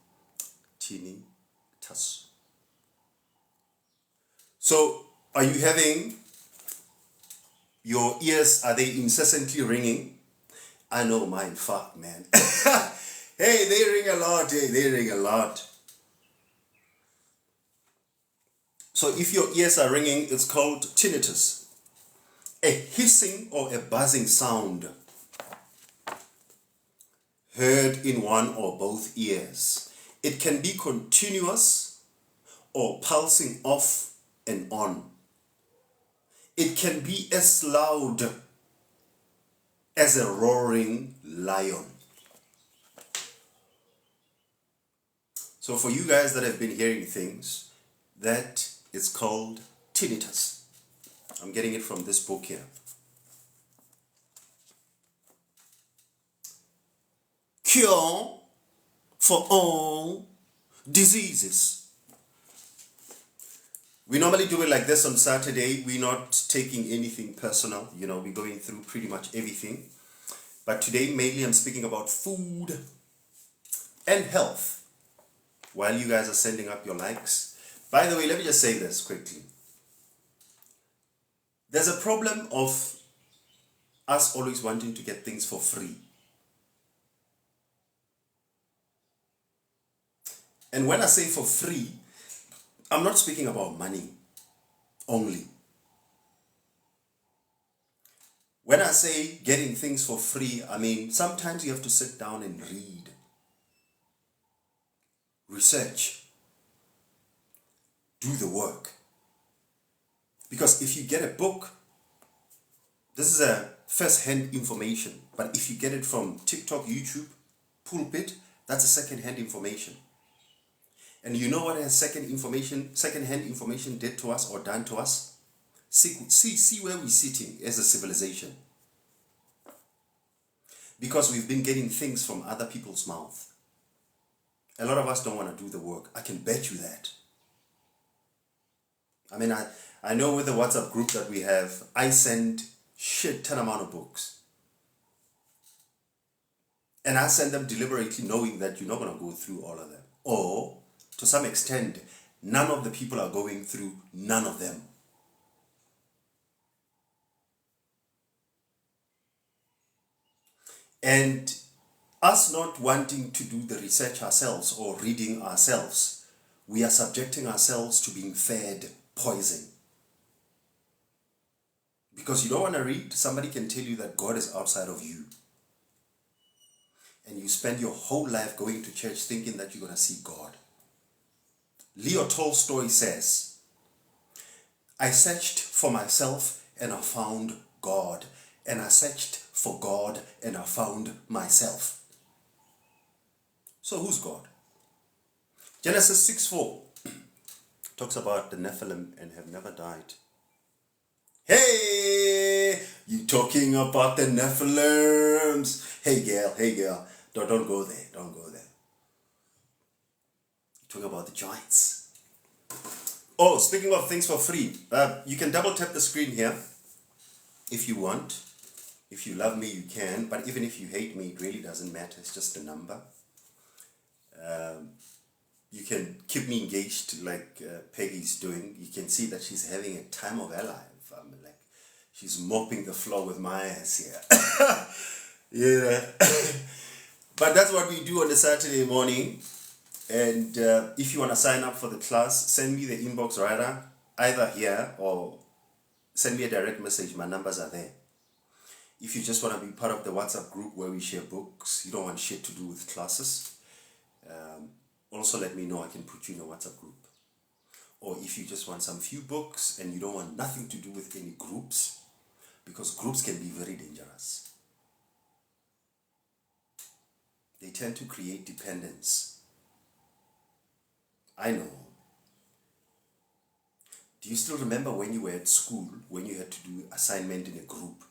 Tinnitus. So, are you having your ears, are they incessantly ringing? I know mine, fuck, man. Hey, they ring a lot. Hey, they ring a lot. So if your ears are ringing, it's called tinnitus. A hissing or a buzzing sound heard in one or both ears. It can be continuous or pulsing off and on. It can be as loud as a roaring lion. So for you guys that have been hearing things, that is called tinnitus. I'm getting it from this book here. Cure for all diseases. We normally do it like this on Saturday. We're not taking anything personal. You know, we're going through pretty much everything. But today, mainly I'm speaking about food and health. While you guys are sending up your likes. By the way, let me just say this quickly. There's a problem of us always wanting to get things for free. And when I say for free, I'm not speaking about money only. When I say getting things for free, I mean sometimes you have to sit down and read, research, do the work. Because if you get a book, this is a first-hand information. But if you get it from TikTok, YouTube, pulpit, that's a second-hand information. And you know what a second-hand information did to us or done to us? See where we're sitting as a civilization. Because we've been getting things from other people's mouth. A lot of us don't want to do the work. I can bet you that. I mean, I know with the WhatsApp group that we have, I send shit ton amount of books. And I send them deliberately knowing that you're not going to go through all of them. Or, to some extent, none of the people are going through none of them. And us not wanting to do the research ourselves or reading ourselves, we are subjecting ourselves to being fed poison. Because you don't want to read, somebody can tell you that God is outside of you. And you spend your whole life going to church thinking that you're going to see God. Leo Tolstoy says, I searched for myself and I found God. And I searched for God and I found myself. So who's God? Genesis 6:4 talks about the Nephilim and have never died. Hey, you talking about the Nephilims? Hey girl, don't go there, don't go there. Talk about the giants. Oh, speaking of things for free, you can double tap the screen here if you want. If you love me, you can, but even if you hate me, it really doesn't matter. It's just a number. you can keep me engaged like Peggy's doing. You can see that she's having a time of her life. Like she's mopping the floor with my ass here. Yeah. But that's what we do on a Saturday morning. And if you want to sign up for the class, send me the inbox either here or send me a direct message. My numbers are there. If you just want to be part of the WhatsApp group where we share books, you don't want shit to do with classes, also let me know. I can put you in a WhatsApp group. Or if you just want some few books and you don't want nothing to do with any groups, because groups can be very dangerous. They tend to create dependence. I know. Do you still remember when you were at school, when you had to do assignment in a group?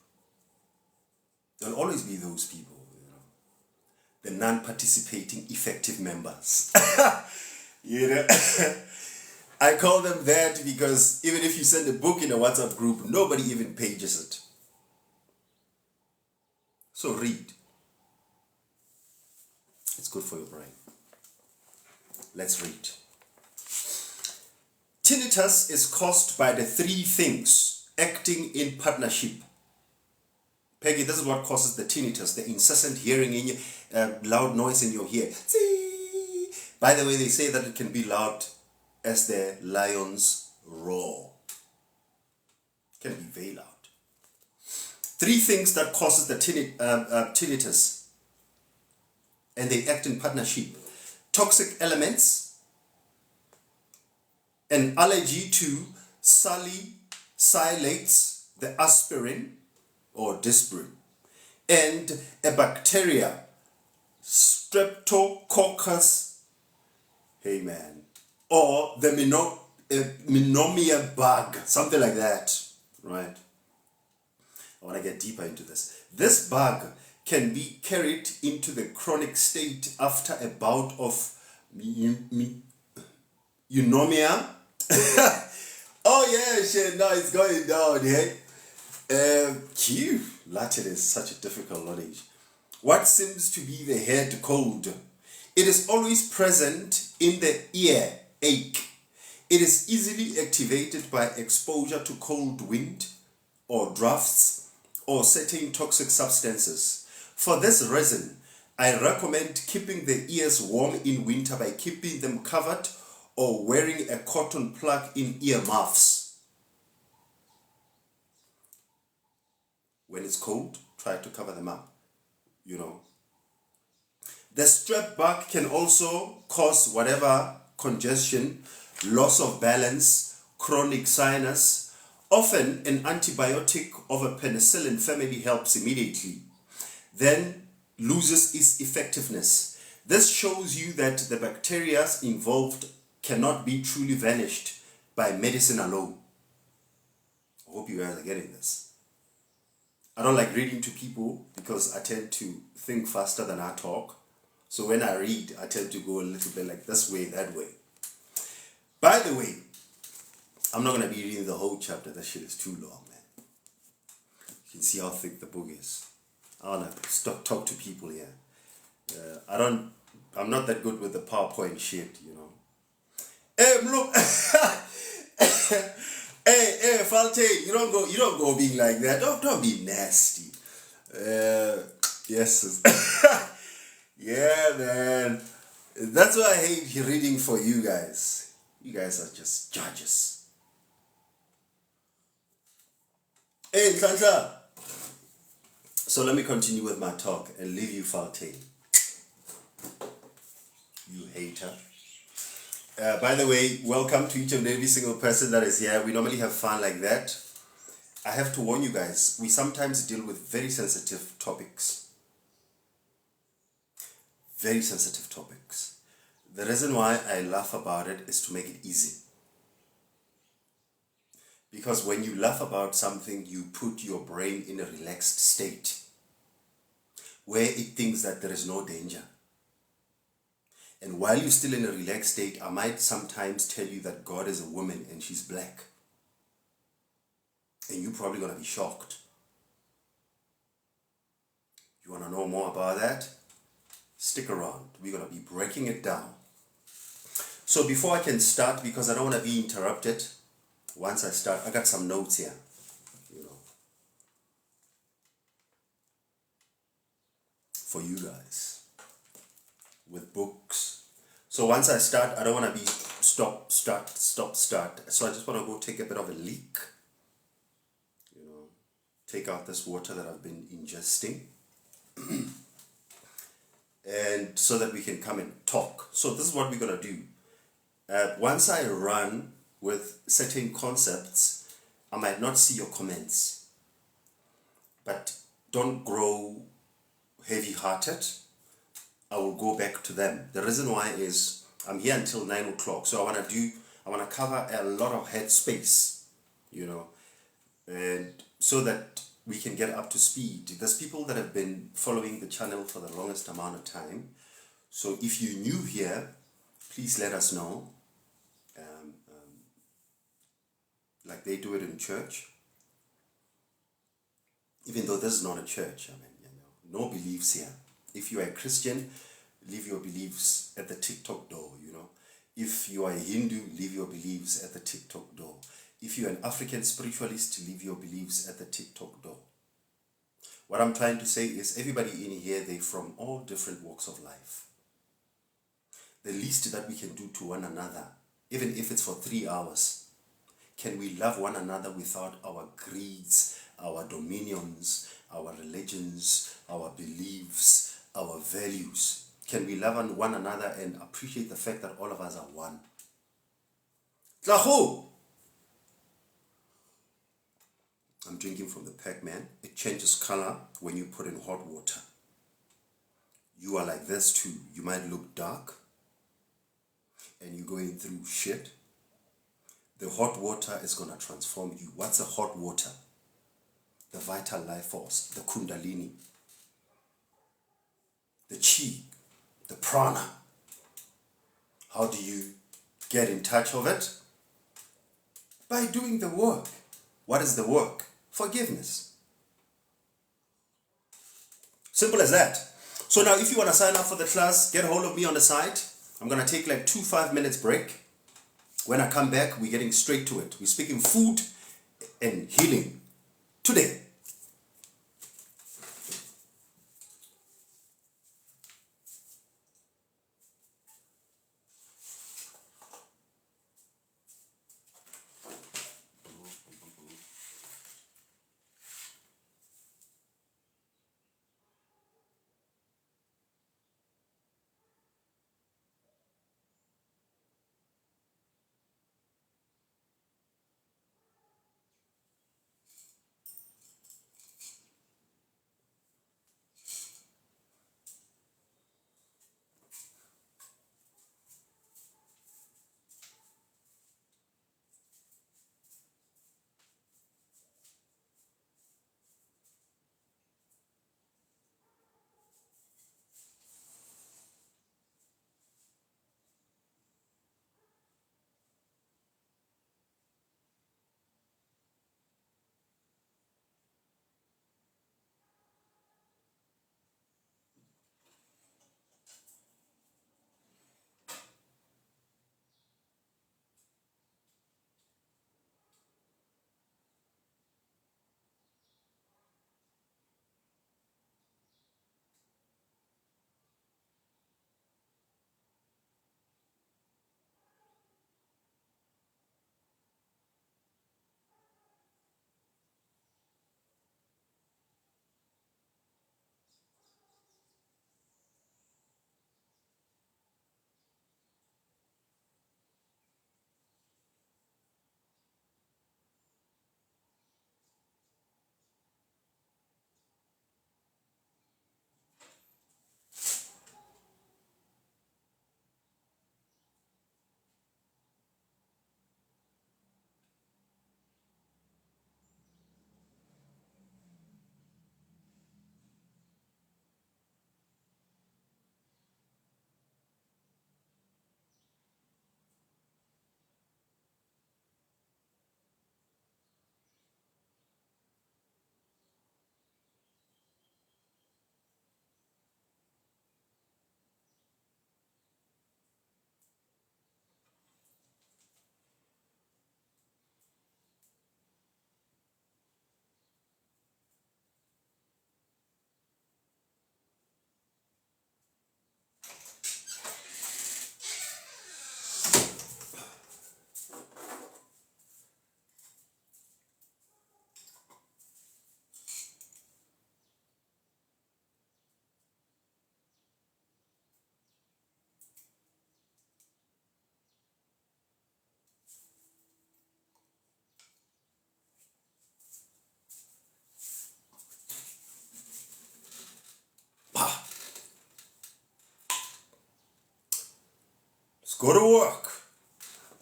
There'll always be those people, the non-participating effective members. I call them that because even if you send a book in a WhatsApp group, nobody even pages it. So read. It's good for your brain. Let's read. Tinnitus is caused by the three things acting in partnership. Peggy, this is what causes the tinnitus, the incessant hearing in your, loud noise in your ear. By the way, they say that it can be loud as the lion's roar. It can be very loud. Three things that causes the tinnitus, and they act in partnership. Toxic elements, an allergy to salicylates, the aspirin or dispirin, and a bacteria, Streptococcus, hey man, or the Menomia bug, something like that, right? I want to get deeper into this. This bug can be carried into the chronic state after a bout of pneumonia. Oh yeah, shit, now it's going down, yeah? Latin is such a difficult knowledge. What seems to be the head cold? It is always present in the ear ache. It is easily activated by exposure to cold wind or drafts or certain toxic substances. For this reason, I recommend keeping the ears warm in winter by keeping them covered or wearing a cotton plug in ear muffs. When it's cold, try to cover them up, The strep bug can also cause whatever congestion, loss of balance, chronic sinus. Often an antibiotic of a penicillin family helps immediately, then loses its effectiveness. This shows you that the bacteria involved cannot be truly vanished by medicine alone. I hope you guys are getting this. I don't like reading to people because I tend to think faster than I talk. So when I read, I tend to go a little bit like this way, that way. By the way, I'm not going to be reading the whole chapter. That shit is too long, man. You can see how thick the book is. I want to talk to people here. I'm not that good with the PowerPoint shit, Hey, look. Hey, Falte, you don't go being like that. Don't be nasty. Yes. Yeah, man. That's why I hate reading for you guys. You guys are just judges. Hey, Santa. So let me continue with my talk and leave you, Falte. You hater. By the way, welcome to each and every single person that is here. We normally have fun like that. I have to warn you guys, we sometimes deal with very sensitive topics. Very sensitive topics. The reason why I laugh about it is to make it easy. Because when you laugh about something, you put your brain in a relaxed state where it thinks that there is no danger. And while you're still in a relaxed state, I might sometimes tell you that God is a woman and she's black. And you're probably going to be shocked. You want to know more about that? Stick around. We're going to be breaking it down. So before I can start, because I don't want to be interrupted, once I start, I got some notes here, you know, for you guys with books. So once I start, I don't want to be stop, start, stop, start. So I just want to go take a bit of a leak, you know, take out this water that I've been ingesting, and so that we can come and talk. So this is what we're going to do. Once I run with certain concepts, I might not see your comments, but don't grow heavy-hearted. I will go back to them. The reason why is I'm here until 9 o'clock, so I want to cover a lot of head space, you know, and so that we can get up to speed. There's people that have been following the channel for the longest amount of time, so if you're new here, please let us know. Like they do it in church, even though this is not a church. I mean, you know, no beliefs here. If you are a Christian, leave your beliefs at the TikTok door, you know. If you are a Hindu, leave your beliefs at the TikTok door. If you're an African spiritualist, leave your beliefs at the TikTok door. What I'm trying to say is everybody in here, they're from all different walks of life. The least that we can do to one another, even if it's for 3 hours, can we love one another without our greeds, our dominions, our religions, our beliefs, our values? Can we love one another and appreciate the fact that all of us are one? Tlaho! I'm drinking from the Pac-Man. It changes color when you put in hot water. You are like this too. You might look dark and you're going through shit. The hot water is going to transform you. What's a hot water? The vital life force, the kundalini, the chi, the prana. How do you get in touch of it? By doing the work. What is the work? Forgiveness. Simple as that. So now if you want to sign up for the class, get hold of me on the site. I'm going to take like 2-5 minutes break. When I come back, we're getting straight to it. We're speaking food and healing today. go to work.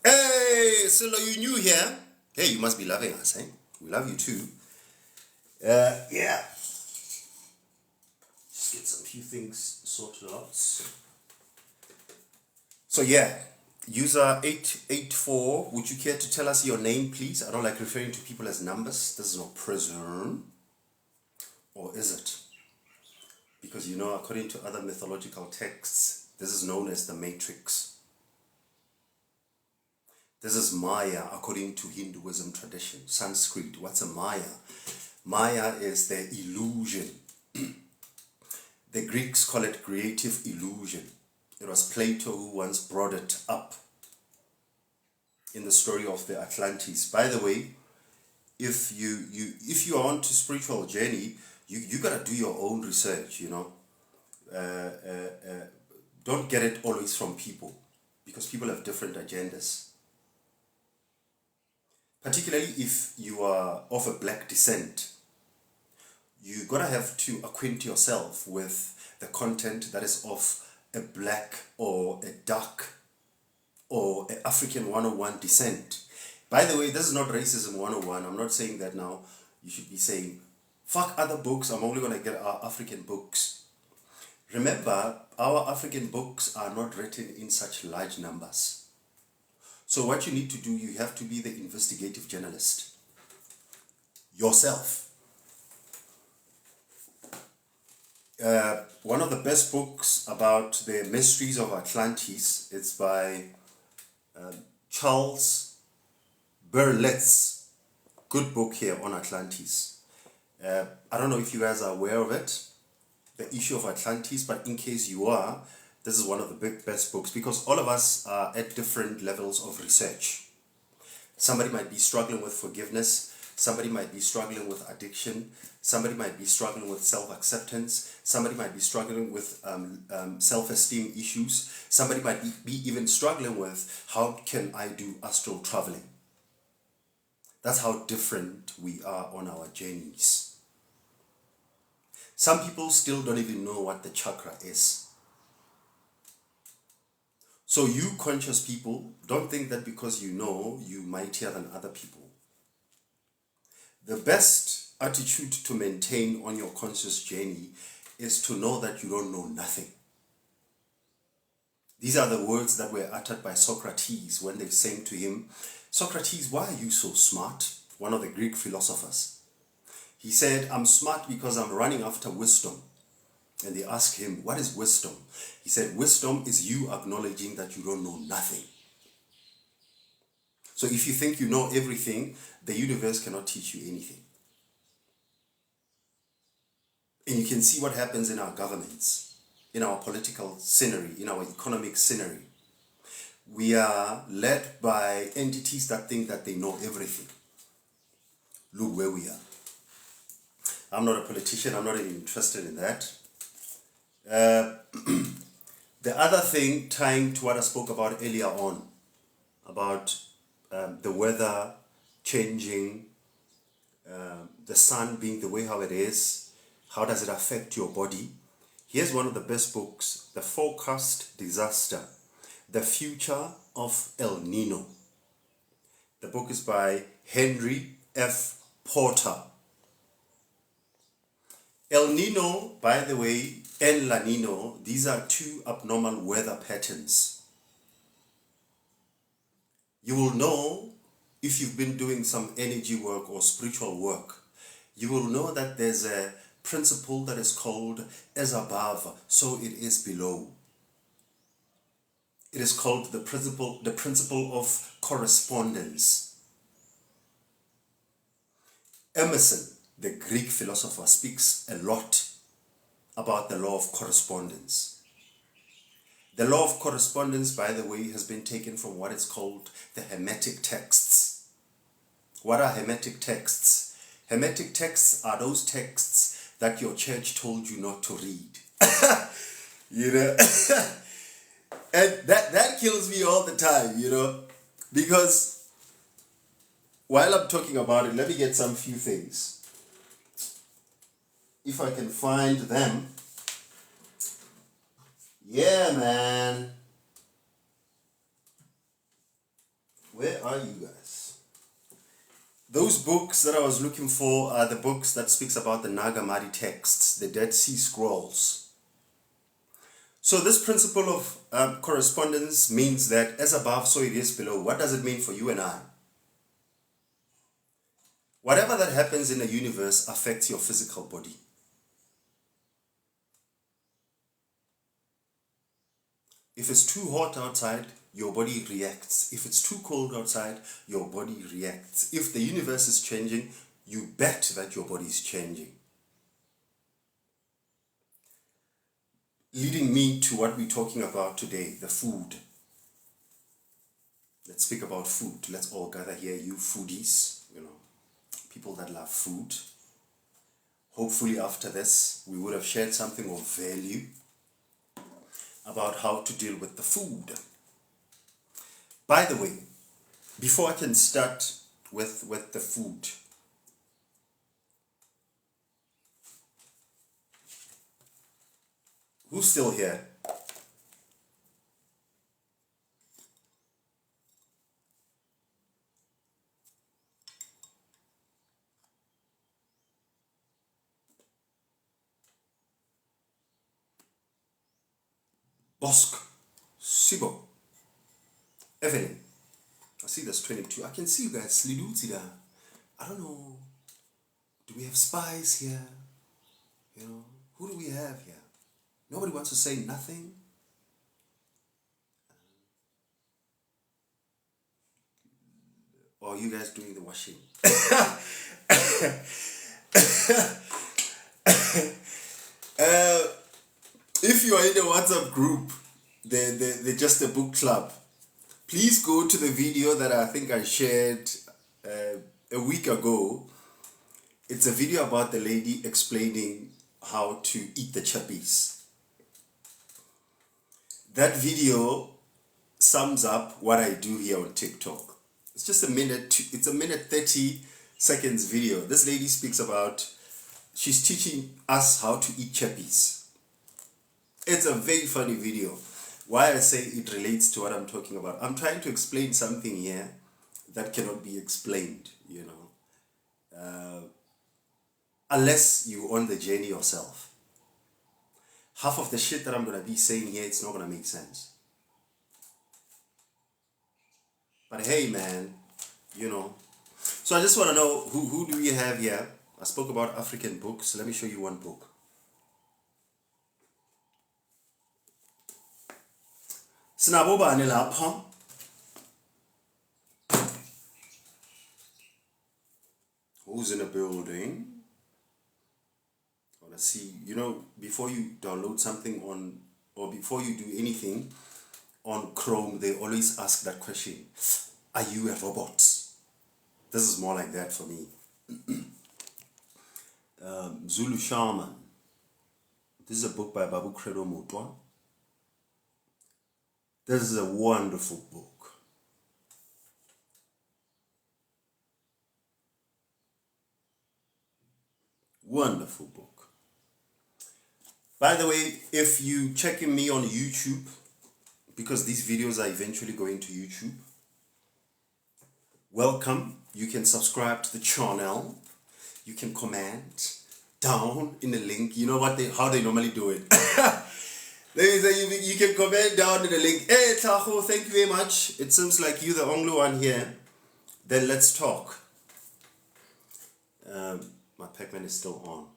Hey, Silla, you new here? Hey, you must be loving us, eh? We love you too. Yeah. Just get some few things sorted out. So yeah, user 884, would you care to tell us your name, please? I don't like referring to people as numbers. This is no prison. Or is it? Because you know, according to other mythological texts, this is known as the Matrix. This is Maya, according to Hinduism tradition. Sanskrit, what's a Maya? Maya is the illusion. The Greeks call it creative illusion. It was Plato who once brought it up in the story of the Atlantis. By the way, if you are on to spiritual journey, you gotta do your own research, you know. Don't get it always from people, because people have different agendas. Particularly if you are of a black descent, you gotta have to acquaint yourself with the content that is of a black or a dark or an African 101 descent. By the way, this is not racism 101. I'm not saying that now. You should be saying, fuck other books, I'm only gonna get our African books. Remember, our African books are not written in such large numbers. So what you need to do, you have to be the investigative journalist yourself. One of the best books about the mysteries of Atlantis, it's by Charles Berlitz. Good book here on Atlantis. I don't know if you guys are aware of it, the issue of Atlantis, but in case you are, this is one of the best books, because all of us are at different levels of research. Somebody might be struggling with forgiveness. Somebody might be struggling with addiction. Somebody might be struggling with self-acceptance. Somebody might be struggling with self-esteem issues. Somebody might be even struggling with, how can I do astral traveling? That's how different we are on our journeys. Some people still don't even know what the chakra is. So you conscious people, don't think that because you know, you're mightier than other people. The best attitude to maintain on your conscious journey is to know that you don't know nothing. These are the words that were uttered by Socrates when they sang to him, Socrates, why are you so smart? One of the Greek philosophers. He said, I'm smart because I'm running after wisdom. And they asked him, what is wisdom? He said, wisdom is you acknowledging that you don't know nothing. So if you think you know everything, the universe cannot teach you anything. And you can see what happens in our governments, in our political scenery, in our economic scenery. We are led by entities that think that they know everything. Look where we are. I'm not a politician, I'm not even interested in that. The other thing, tying to what I spoke about earlier on, about the weather changing, the sun being the way how it is, how does it affect your body? Here's one of the best books, The Forecast Disaster, The Future of El Nino. The book is by Henry F. Porter. El Nino, by the way, and La Nino, these are two abnormal weather patterns. You will know, if you've been doing some energy work or spiritual work, you will know that there's a principle that is called as above, so it is below. It is called the principle of correspondence. Emerson, the Greek philosopher, speaks a lot about the law of correspondence. The law of correspondence, by the way, has been taken from what is called the Hermetic texts. What are Hermetic texts? Hermetic texts are those texts that your church told you not to read. You know? And that kills me all the time, you know? Because while I'm talking about it, let me get some few things. If I can find them. Yeah, man. Where are you guys? Those books that I was looking for are the books that speaks about the Nag Hammadi texts, the Dead Sea Scrolls. So this principle of correspondence means that as above, so it is below. What does it mean for you and I? Whatever that happens in the universe affects your physical body. If it's too hot outside, your body reacts. If it's too cold outside, your body reacts. If the universe is changing, you bet that your body is changing. Leading me to what we're talking about today, the food. Let's speak about food. Let's all gather here, you foodies, people that love food. Hopefully after this, we would have shared something of value about how to deal with the food. By the way, before I can start with the food, who's still here? Bosk, Sibo, Evelyn. I see there's 22. I can see you guys. Slidutida. I don't know. Do we have spies here? Who do we have here? Nobody wants to say nothing. Or are you guys doing the washing? If you are in the WhatsApp group, the Just a Book Club, please go to the video that I think I shared a week ago. It's a video about the lady explaining how to eat the chappies. That video sums up what I do here on TikTok. It's just a minute, it's a minute 30 seconds video. This lady speaks about, she's teaching us how to eat chappies. It's a very funny video. Why I say it relates to what I'm talking about. I'm trying to explain something here that cannot be explained, unless you own the journey yourself. Half of the shit that I'm going to be saying here, it's not going to make sense. But hey, man, So I just want to know, who do we have here? I spoke about African books. Let me show you one book. Sinabobani lapha. Who's in a building? I want to see, before you download something or before you do anything on Chrome, they always ask that question. Are you a robot? This is more like that for me. Zulu Shaman. This is a book by Babu Credo Mutwa. This is a wonderful book. Wonderful book. By the way, if you checking me on YouTube, because these videos are eventually going to YouTube, welcome. You can subscribe to the channel. You can comment down in the link. You know how they normally do it. You can comment down in the link. Hey, Tahoe, thank you very much. It seems like you're the only one here. Then let's talk. My Pac-Man is still on.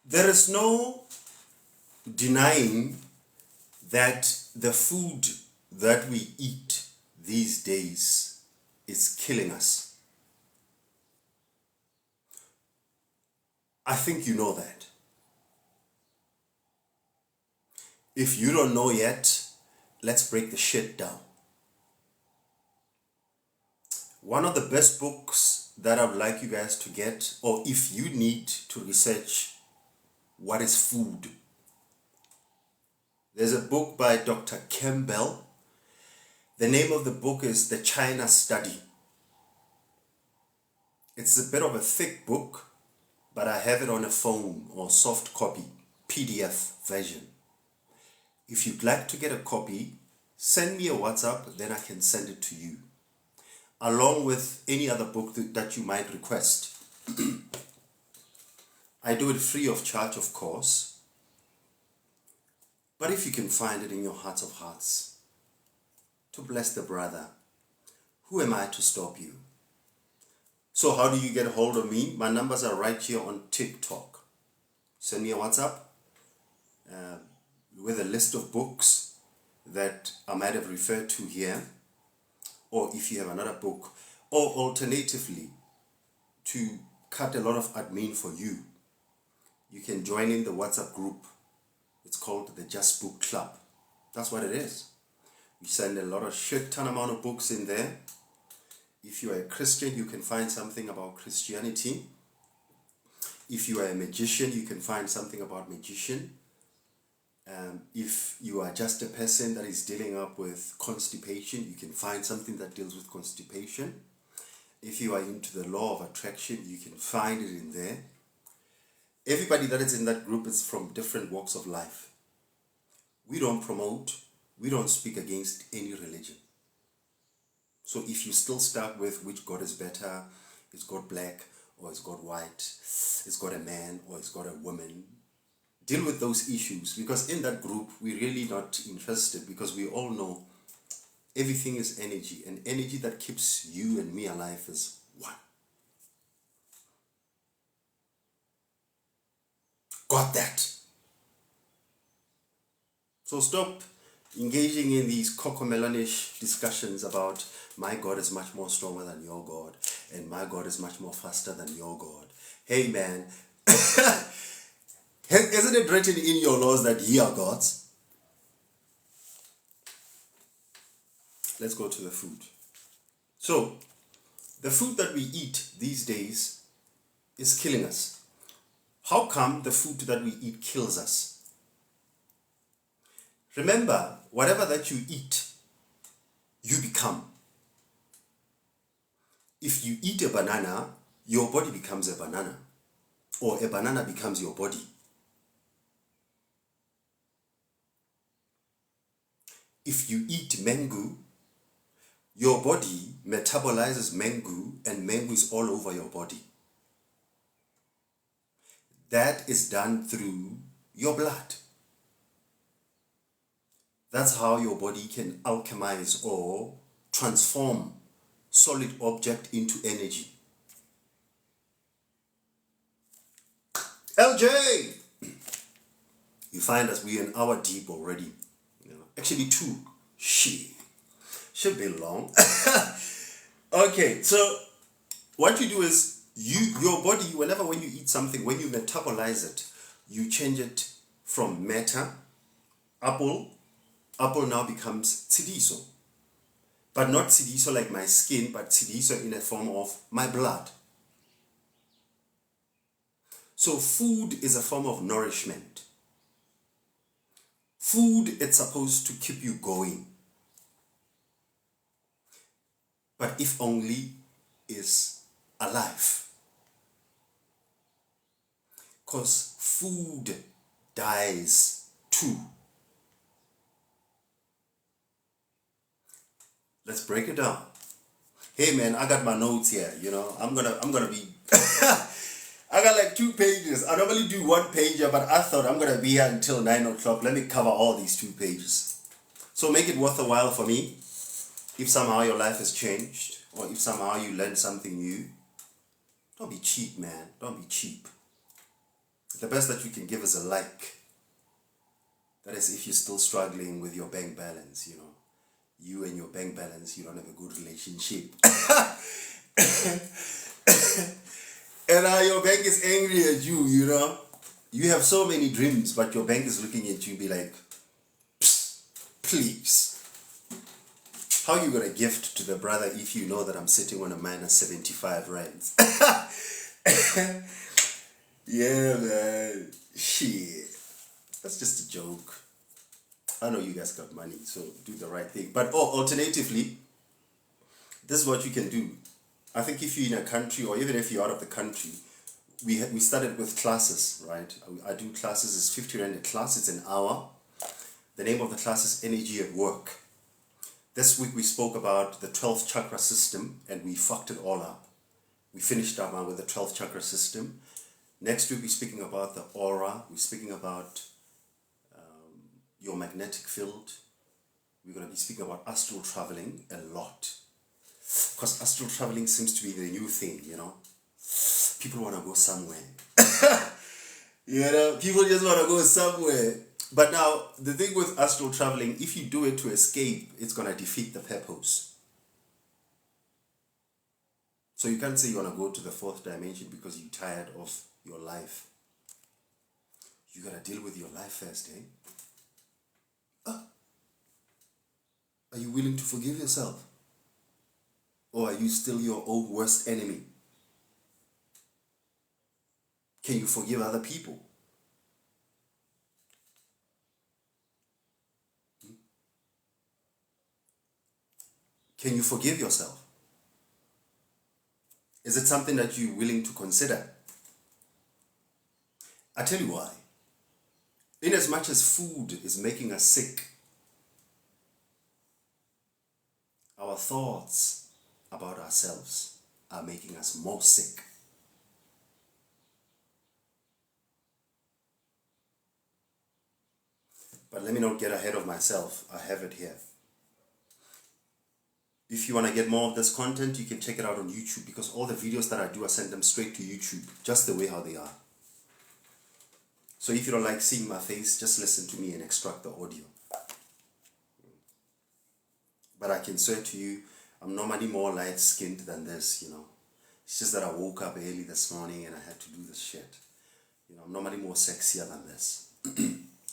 There is no denying that the food that we eat these days is killing us. I think you know that. If you don't know yet, let's break the shit down. One of the best books that I would like you guys to get, or if you need to research what is food, there's a book by Dr. Campbell. The name of the book is The China Study. It's a bit of a thick book, but I have it on a phone or soft copy, PDF version. If you'd like to get a copy, send me a WhatsApp, then I can send it to you, along with any other book that you might request. I do it free of charge, of course. But if you can find it in your heart of hearts to bless the brother, who am I to stop you? So how do you get a hold of me? My numbers are right here on TikTok. Send me a WhatsApp with a list of books that I might have referred to here, or if you have another book, or alternatively, to cut a lot of admin for you, you can join in the WhatsApp group. It's called the Just Book Club. That's what it is. We send a lot of shit ton amount of books in there. If you are a Christian, you can find something about Christianity. If you are a magician, you can find something about magician. If you are just a person that is dealing up with constipation, you can find something that deals with constipation. If you are into the law of attraction, you can find it in there. Everybody that is in that group is from different walks of life. We don't promote, we don't speak against any religion. So if you're still stuck with which God is better, is God black or is God white, is God a man or is God a woman, deal with those issues, because in that group we're really not interested, because we all know everything is energy, and energy that keeps you and me alive is one. Got that? So stop engaging in these cocomelonish discussions about my God is much more stronger than your God, and my God is much more faster than your God. Hey man, isn't it written in your laws that ye are gods? Let's go to the food. So, the food that we eat these days is killing us. How come the food that we eat kills us? Remember, whatever that you eat, you become. If you eat a banana, your body becomes a banana, or a banana becomes your body. If you eat mango, your body metabolizes mango, and mango is all over your body. That is done through your blood. That's how your body can alchemize or transform solid object into energy. LJ! You find us, we're an hour deep already. Actually 2. Shit. Should be long. Okay, so what you do is your body, whenever when you eat something, when you metabolize it, you change it from matter, apple now becomes tsidiso. But not tsidiso like my skin, but tsidiso in a form of my blood. So food is a form of nourishment. Food, it's supposed to keep you going. But if only is alive. Because food dies too. Let's break it down. Hey man, I got my notes here, I'm gonna be I got like 2 pages. I normally do 1 pager, but I thought I'm gonna be here until 9 o'clock. Let me cover all these 2 pages. So make it worth a while for me. If somehow your life has changed, or if somehow you learned something new, don't be cheap, man. Don't be cheap. The best that you can give is a like. That is if you're still struggling with your bank balance, You and your bank balance, you don't have a good relationship. And your bank is angry at you, You have so many dreams, but your bank is looking at you and be like, please. How are you going to gift to the brother if you know that I'm sitting on a minus 75 rands? Yeah, man. Shit. That's just a joke. I know you guys got money, so do the right thing. But alternatively, this is what you can do. I think if you're in a country, or even if you're out of the country, we started with classes, right? I do classes, it's 50 rand a class, it's an hour. The name of the class is Energy at Work. This week we spoke about the 12th chakra system and we fucked it all up. We finished up with the 12th chakra system. Next week we're speaking about the aura. We're speaking about your magnetic field. We're going to be speaking about astral traveling a lot. Because astral traveling seems to be the new thing, you know. People want to go somewhere. You know, people just want to go somewhere. But now, the thing with astral traveling, if you do it to escape, it's going to defeat the purpose. So you can't say you want to go to the fourth dimension because you're tired of your life. You got to deal with your life first, eh? Are you willing to forgive yourself? Or are you still your own worst enemy? Can you forgive other people? Can you forgive yourself? Is it something that you're willing to consider? I tell you why. In as much as food is making us sick, our thoughts about ourselves are making us more sick. But let me not get ahead of myself. I have it here. If you want to get more of this content, you can check it out on YouTube because all the videos that I do, I send them straight to YouTube, just the way how they are. So if you don't like seeing my face, just listen to me and extract the audio. But I can swear to you, I'm normally more light-skinned than this, you know. It's just that I woke up early this morning and I had to do this shit. You know, I'm normally more sexier than this.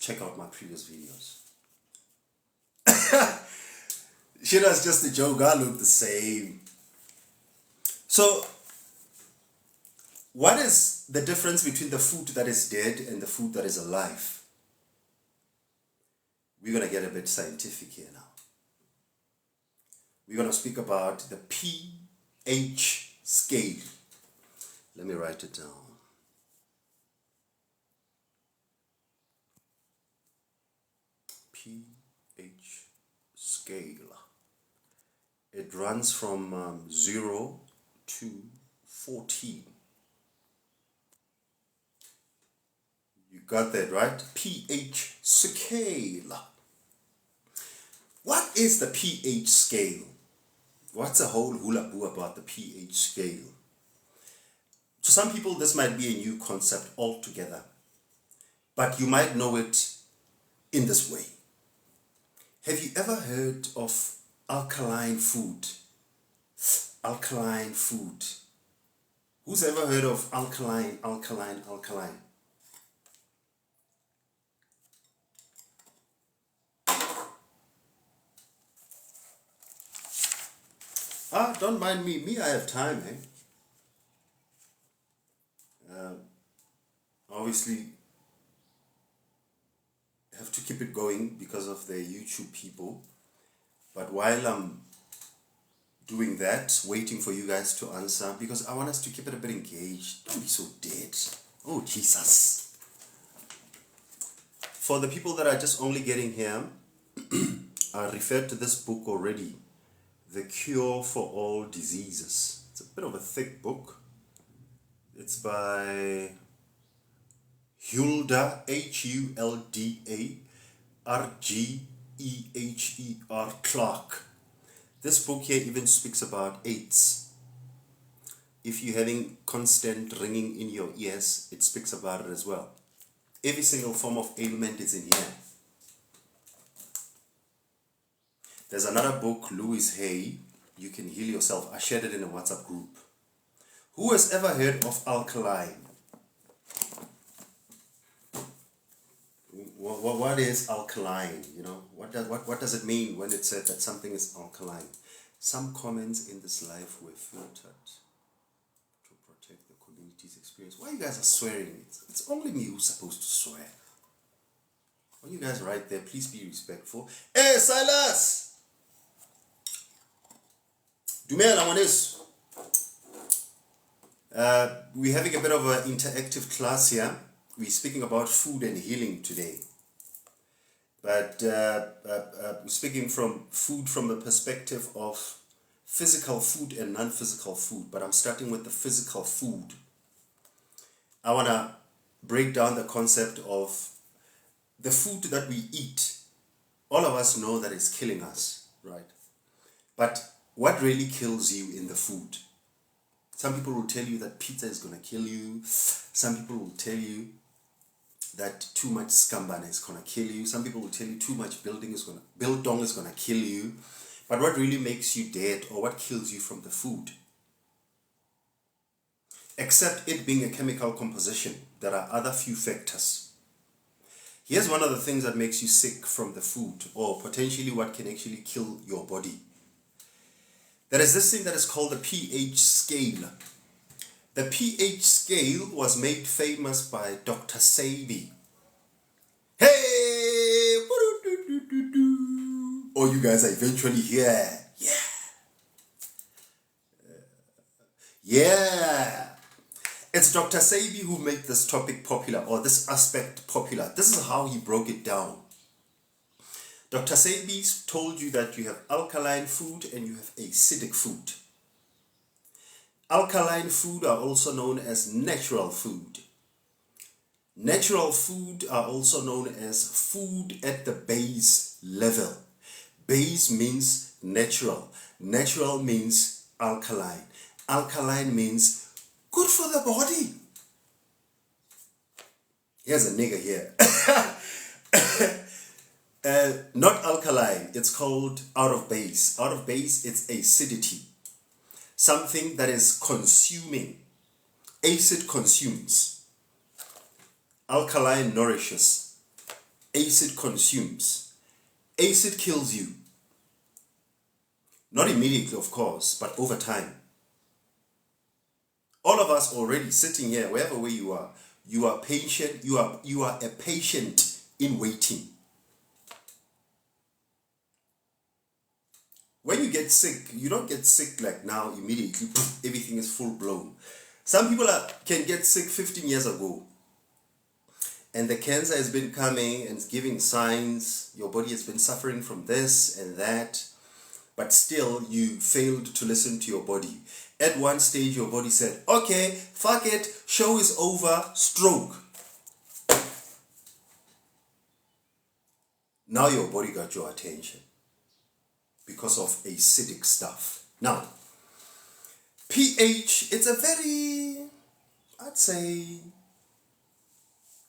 Check out my previous videos. Shit, that's just a joke. I look the same. So, what is the difference between the food that is dead and the food that is alive? We're going to get a bit scientific here now. We're going to speak about the pH scale. Let me write it down. pH scale. It runs from 0 to 14. You got that right? pH scale. What is the pH scale? What's a whole hula boo about the pH scale? To some people, this might be a new concept altogether. But you might know it in this way. Have you ever heard of alkaline food? Alkaline food. Who's ever heard of alkaline? Don't mind me. Me, I have time, eh? Obviously, I have to keep it going because of the YouTube people. But while I'm doing that, waiting for you guys to answer, because I want us to keep it a bit engaged. Don't be so dead. Oh, Jesus. For the people that are just only getting here, I referred to this book already, The Cure for All Diseases. It's a bit of a thick book. It's by Hulda, Hulda, Rgeher Clark. This book here even speaks about AIDS. If you're having constant ringing in your ears, it speaks about it as well. Every single form of ailment is in here. There's another book, Louise Hay, You Can Heal Yourself. I shared it in a WhatsApp group. Who has ever heard of alkaline? What is alkaline? You know, what does it mean when it said that something is alkaline? Some comments in this life were filtered to protect the community's experience. Why you guys are swearing? It's only me who's supposed to swear. When you guys write there, please be respectful. Hey, Silas! Dumela ngwaneso. We're having a bit of an interactive class here. We're speaking about food and healing today. But speaking from food from the perspective of physical food and non-physical food, but I'm starting with the physical food. I want to break down the concept of the food that we eat. All of us know that it's killing us, right? But what really kills you in the food? Some people will tell you that pizza is going to kill you. Some people will tell you that too much skambana is going to kill you. Some people will tell you too much biltong is going to kill you. But what really makes you dead, or what kills you from the food? Except it being a chemical composition, there are other few factors. Here's one of the things that makes you sick from the food, or potentially what can actually kill your body. There is this thing that is called the pH scale. The pH scale was made famous by Dr. Sebi. Hey! Oh, you guys are eventually here. Yeah. It's Dr. Sebi who made this topic popular, or this aspect popular. This is how he broke it down. Dr. Sebi told you that you have alkaline food and you have acidic food. Alkaline food are also known as natural food. Natural food are also known as food at the base level. Base means natural. Natural means alkaline. Alkaline means good for the body. Here's a nigga here. Not alkaline, it's called out of base. Out of base, it's acidity. Something that is consuming. Acid consumes. Alkaline nourishes. Acid consumes. Acid kills you. Not immediately, of course, but over time. All of us already sitting here, wherever way you are patient, you are a patient in waiting. When you get sick, you don't get sick like now immediately, everything is full blown. Some people can get sick 15 years ago. And the cancer has been coming and giving signs. Your body has been suffering from this and that. But still, you failed to listen to your body. At one stage, your body said, okay, fuck it, show is over, stroke. Now your body got your attention because of acidic stuff. Now, pH, it's a very, I'd say,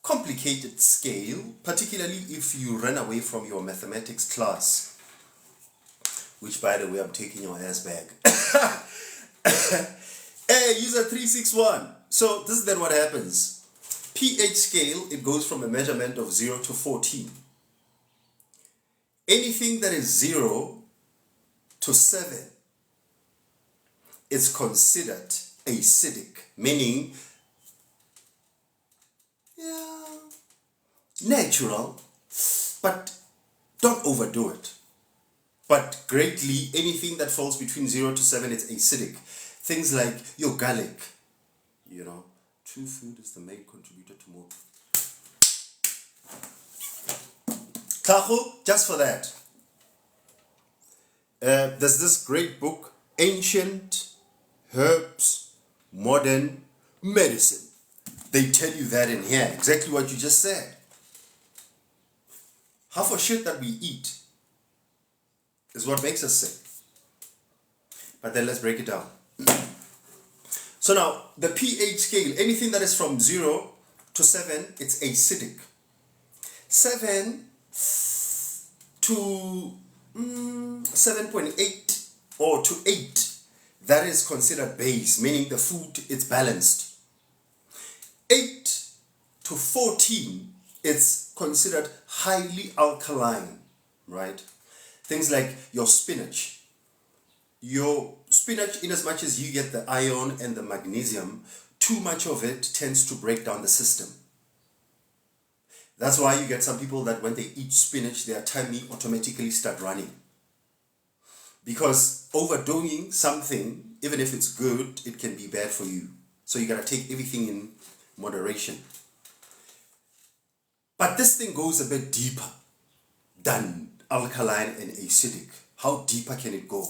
complicated scale, particularly if you run away from your mathematics class, which, by the way, I'm taking your ass back. Hey, user 361. So this is then what happens. pH scale, it goes from a measurement of 0 to 14. Anything that is 0 to 7 is considered acidic, meaning natural, but don't overdo it. But greatly, anything that falls between 0 to 7 is acidic. Things like your garlic, true food is the main contributor to more. Tahu, just for that. There's this great book, Ancient Herbs, Modern Medicine. They tell you that in here, exactly what you just said. Half of shit that we eat is what makes us sick. But then let's break it down. So now, the pH scale, anything that is from 0 to 7, it's acidic. 7 to 7.8 or to 8, that is considered base, meaning the food is balanced. 8 to 14, it's considered highly alkaline, right? Things like your spinach. Your spinach, in as much as you get the iron and the magnesium, too much of it tends to break down the system. That's why you get some people that when they eat spinach, their tummy automatically start running. Because overdoing something, even if it's good, it can be bad for you. So you gotta take everything in moderation. But this thing goes a bit deeper. than alkaline and acidic? How deeper can it go?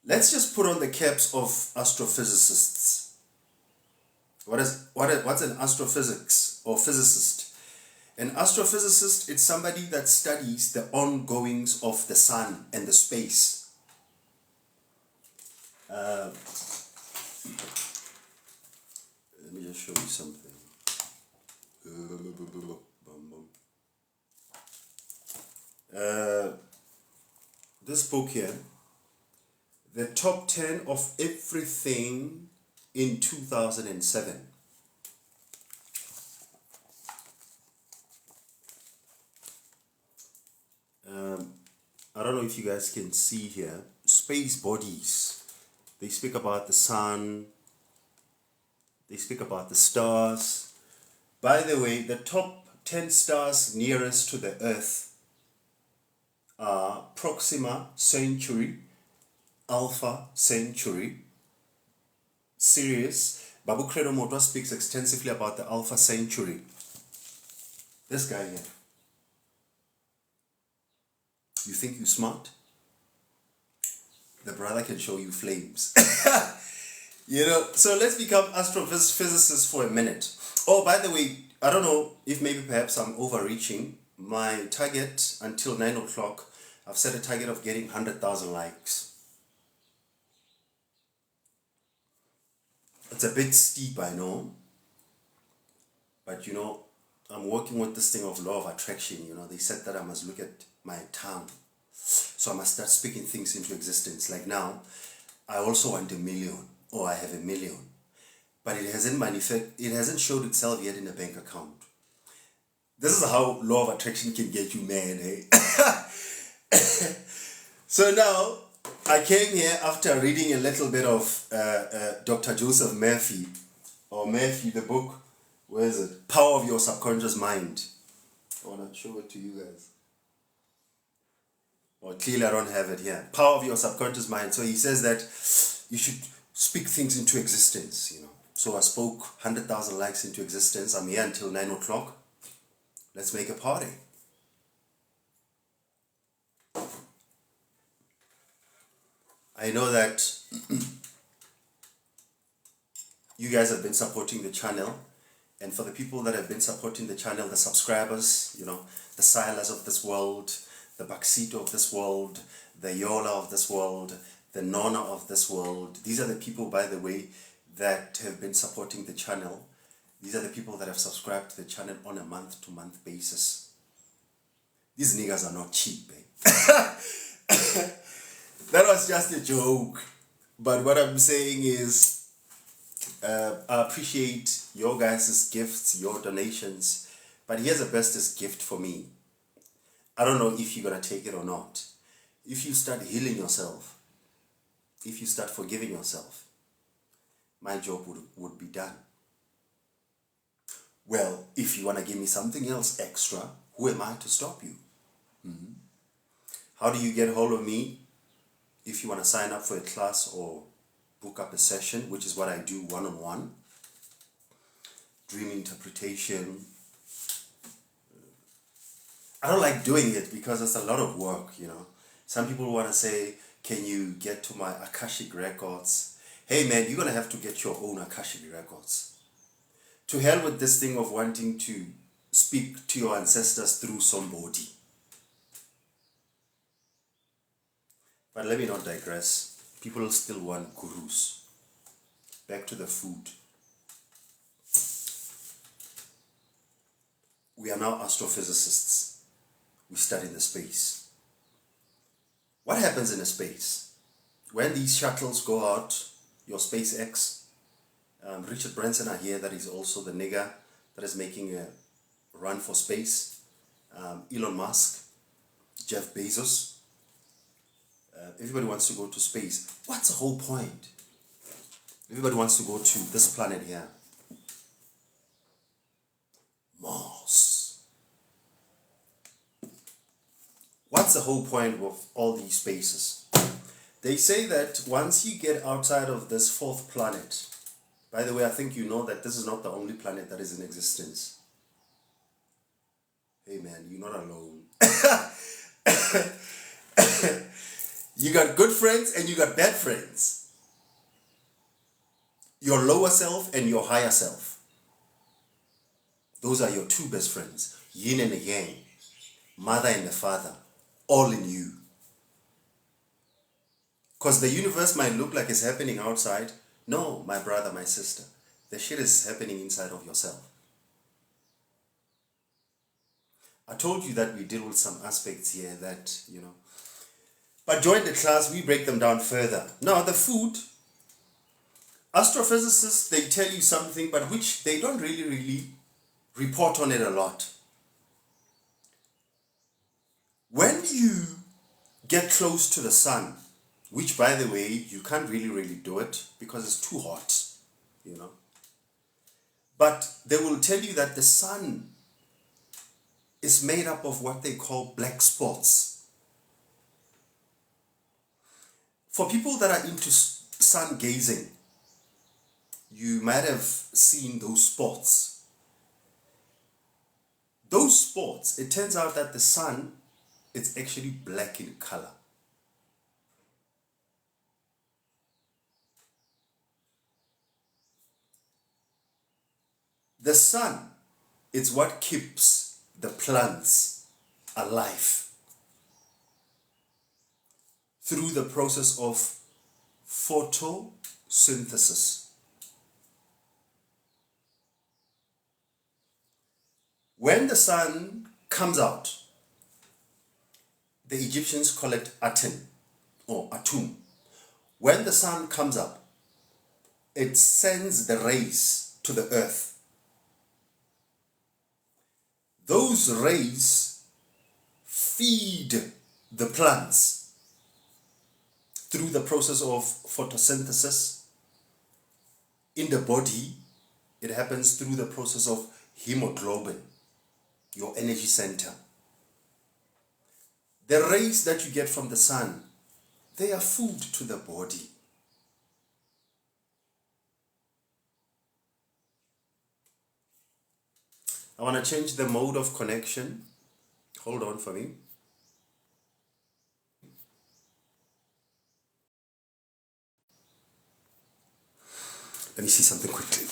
Let's just put on the caps of astrophysicists. What's an astrophysics or physicist? An astrophysicist is somebody that studies the ongoings of the sun and the space. Let me just show you something. This book here, the top 10 of everything in 2007. I don't know if you guys can see here, space bodies. They speak about the sun, they speak about the stars. By the way, the top 10 stars nearest to the Earth are Proxima Centauri, Alpha Centauri, Sirius. Babu Credo Motwa speaks extensively about the Alpha Centauri. This guy here. You think you're smart? The brother can show you flames. You know, so let's become astrophysicists for a minute. Oh, by the way, I don't know if maybe perhaps I'm overreaching. My target until 9 o'clock, I've set a target of getting 100,000 likes. It's a bit steep, I know. But you know, I'm working with this thing of law of attraction. You know, they said that I must look at my tongue. So I must start speaking things into existence. Like now, I also want 1 million, or I have 1 million. But it hasn't showed itself yet in a bank account. This is how law of attraction can get you mad, eh? So now, I came here after reading a little bit of Dr. Joseph Murphy, or Murphy, the book, where is it? Power of Your Subconscious Mind. I want to show it to you guys. Or clearly I don't have it here. Power of Your Subconscious Mind. So he says that you should speak things into existence, you know. So I spoke 100,000 likes into existence. I'm here until 9 o'clock. Let's make a party. I know that you guys have been supporting the channel. And for the people that have been supporting the channel, the subscribers, you know, the Silas of this world, the Baxito of this world, the Yola of this world, the Nona of this world. These are the people, by the way, that have been supporting the channel. These are the people that have subscribed to the channel on a month-to-month basis. These niggas are not cheap, eh? That was just a joke. But what I'm saying is, I appreciate your guys' gifts, your donations. But here's the bestest gift for me. I don't know if you're going to take it or not. If you start healing yourself, if you start forgiving yourself, my job would be done. Well, if you want to give me something else extra, who am I to stop you? Mm-hmm. How do you get hold of me? If you want to sign up for a class or book up a session, which is what I do one-on-one, dream interpretation. I don't like doing it because it's a lot of work, you know. Some people want to say, can you get to my Akashic records? Hey man, you're going to have to get your own Akashic records. To hell with this thing of wanting to speak to your ancestors through somebody. But let me not digress. People still want gurus. Back to the food. We are now astrophysicists. We study the space. What happens in a space? When these shuttles go out, your SpaceX, Richard Branson are here, that is also the nigger that is making a run for space. Elon Musk, Jeff Bezos. Everybody wants to go to space. What's the whole point? Everybody wants to go to this planet here. Mars. What's the whole point of all these spaces? They say that once you get outside of this fourth planet, by the way, I think you know that this is not the only planet that is in existence. Hey man, you're not alone. You got good friends and you got bad friends. Your lower self and your higher self. Those are your two best friends. Yin and the yang. Mother and the father. All in you. Because the universe might look like it's happening outside. No, my brother, my sister. The shit is happening inside of yourself. I told you that we deal with some aspects here that, But join the class, we break them down further. Now, the food, astrophysicists, they tell you something, but which they don't really report on it a lot. When you get close to the sun, which, by the way, you can't really do it because it's too hot, But they will tell you that the sun is made up of what they call black spots. For people that are into sun gazing, you might have seen those spots. Those spots, it turns out that the sun, it's actually black in color. The sun is what keeps the plants alive through the process of photosynthesis. When the sun comes out, the Egyptians call it aten or atum. When the sun comes up, it sends the rays to the earth. Those rays feed the plants through the process of photosynthesis. In the body, it happens through the process of hemoglobin, your energy center. The rays that you get from the sun, they are food to the body. I want to change the mode of connection. Hold on for me. Let me see something quickly.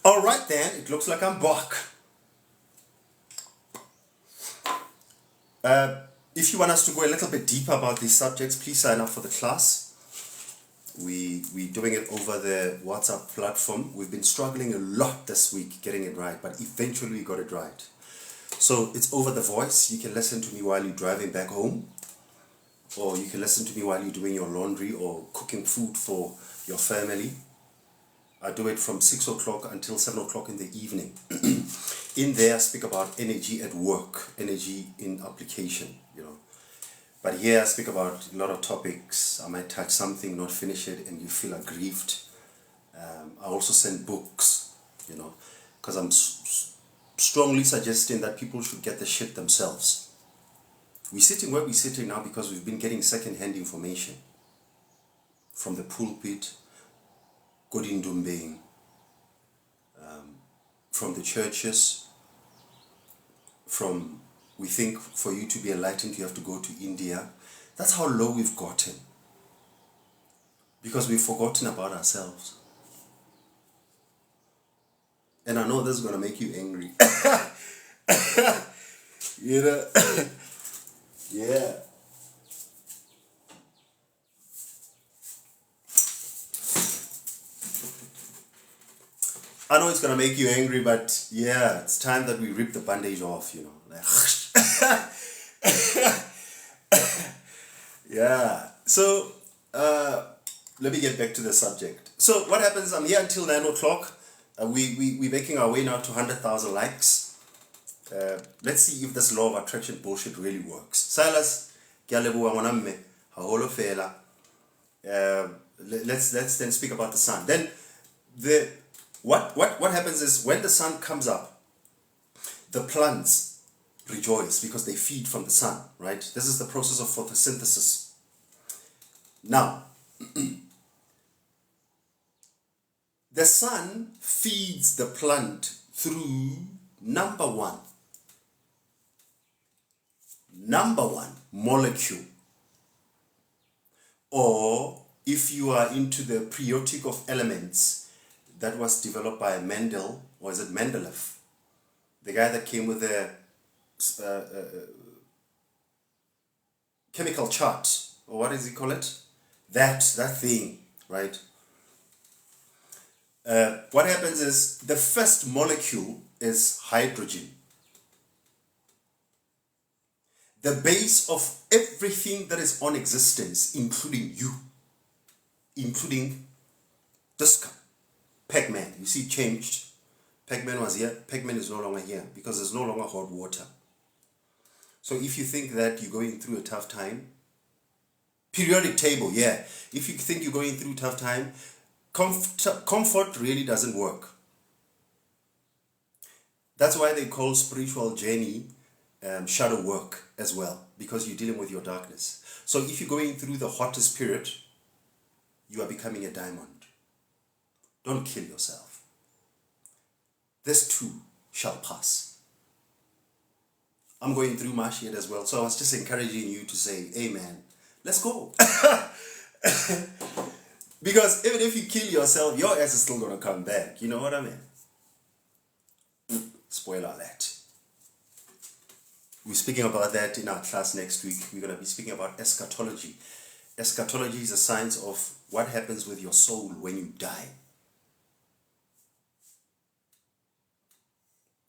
All right then, it looks like I'm back. If you want us to go a little bit deeper about these subjects, please sign up for the class. We're doing it over the WhatsApp platform. We've been struggling a lot this week getting it right, but eventually we got it right. So it's over the voice. You can listen to me while you're driving back home, or you can listen to me while you're doing your laundry or cooking food for your family. I do it from 6 o'clock until 7 o'clock in the evening. In there, I speak about energy at work, energy in application, But here I speak about a lot of topics. I might touch something, not finish it, and you feel aggrieved. I also send books, because I'm strongly suggesting that people should get the shit themselves. We're sitting where we're sitting now because we've been getting second-hand information from the pulpit, Godindumbeng, from the churches, we think for you to be enlightened you have to go to India. That's how low we've gotten. Because we've forgotten about ourselves. And I know this is going to make you angry. Yeah. I know it's going to make you angry, but yeah, it's time that we rip the bandage off, Like, yeah. So, let me get back to the subject. So what happens? I'm here until 9 o'clock. We're making our way now to 100,000 likes. Let's see if this law of attraction bullshit really works. Silas, let's then speak about the sun. Then what happens is when the sun comes up, the plants rejoice because they feed from the sun, right? This is the process of photosynthesis. Now, the sun feeds the plant through number one molecule, or if you are into the periodic of elements that was developed by Mendel, or is it Mendeleev, the guy that came with the chemical chart, or what does he call it? That thing, right? What happens is the first molecule is hydrogen. The base of everything that is on existence, including you, including this guy, Pac-Man. You see, changed. Pac-Man was here. Pac-Man is no longer here because there's no longer hot water. So if you think that you're going through a tough time, periodic table, yeah. If you think you're going through a tough time, comfort really doesn't work. That's why they call spiritual journey shadow work as well, because you're dealing with your darkness. So if you're going through the hottest period, you are becoming a diamond. Don't kill yourself. This too shall pass. I'm going through my shit as well, so I was just encouraging you to say, hey man, let's go. Because even if you kill yourself, your ass is still going to come back. You know what I mean? Spoiler alert. We're speaking about that in our class next week. We're going to be speaking about eschatology. Eschatology is a science of what happens with your soul when you die.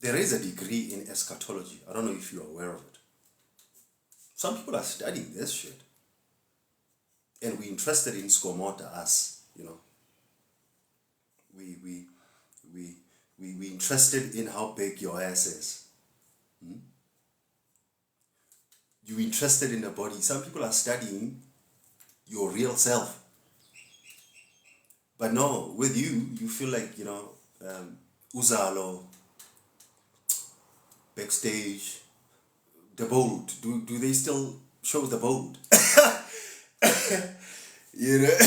There is a degree in eschatology. I don't know if you're aware of it. Some people are studying this shit. And we're interested in Skomota, us, you know. We're interested in how big your ass is. You're interested in the body. Some people are studying your real self. But no, with you, you feel like, you know, Uzalo, backstage, the bold. Do they still show the bold? You know?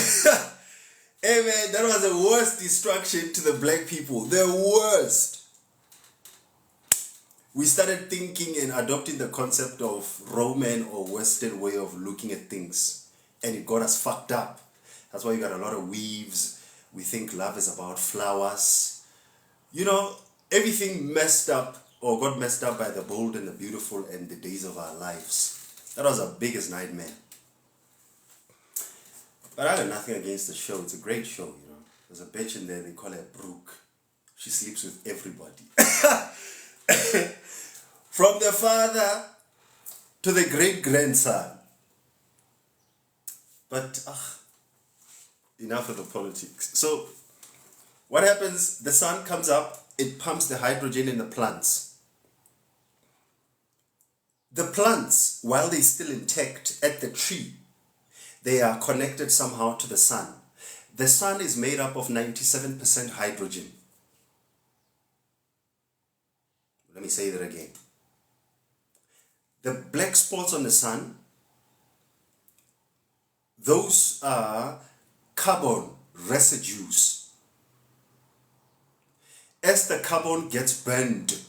Hey man, that was the worst distraction to the black people. The worst. We started thinking and adopting the concept of Roman or Western way of looking at things. And it got us fucked up. That's why you got a lot of weaves. We think love is about flowers. You know, everything messed up or got messed up by the bold and the beautiful and the days of our lives. That was our biggest nightmare. But I got nothing against the show. It's a great show, you know. There's a bitch in there, they call her Brooke. She sleeps with everybody. From the father to the great-grandson. But, enough of the politics. So, what happens? The sun comes up, it pumps the hydrogen in the plants. The plants, while they're still intact at the tree, they are connected somehow to the sun. The sun is made up of 97% hydrogen. Let me say that again. The black spots on the sun, those are carbon residues. As the carbon gets burned,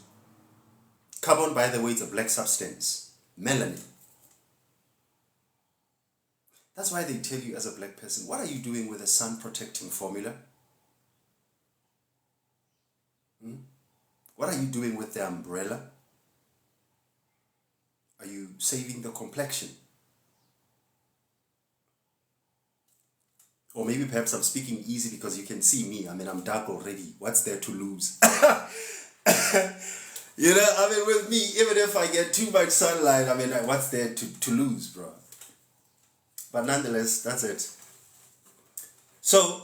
carbon, by the way, is a black substance, melanin. That's why they tell you as a black person, what are you doing with a sun protecting formula? What are you doing with the umbrella? Are you saving the complexion? Or maybe perhaps I'm speaking easy because you can see me. I mean, I'm dark already. What's there to lose? You know, I mean, with me, even if I get too much sunlight, I mean, what's there to lose, bro? But nonetheless, that's it. So,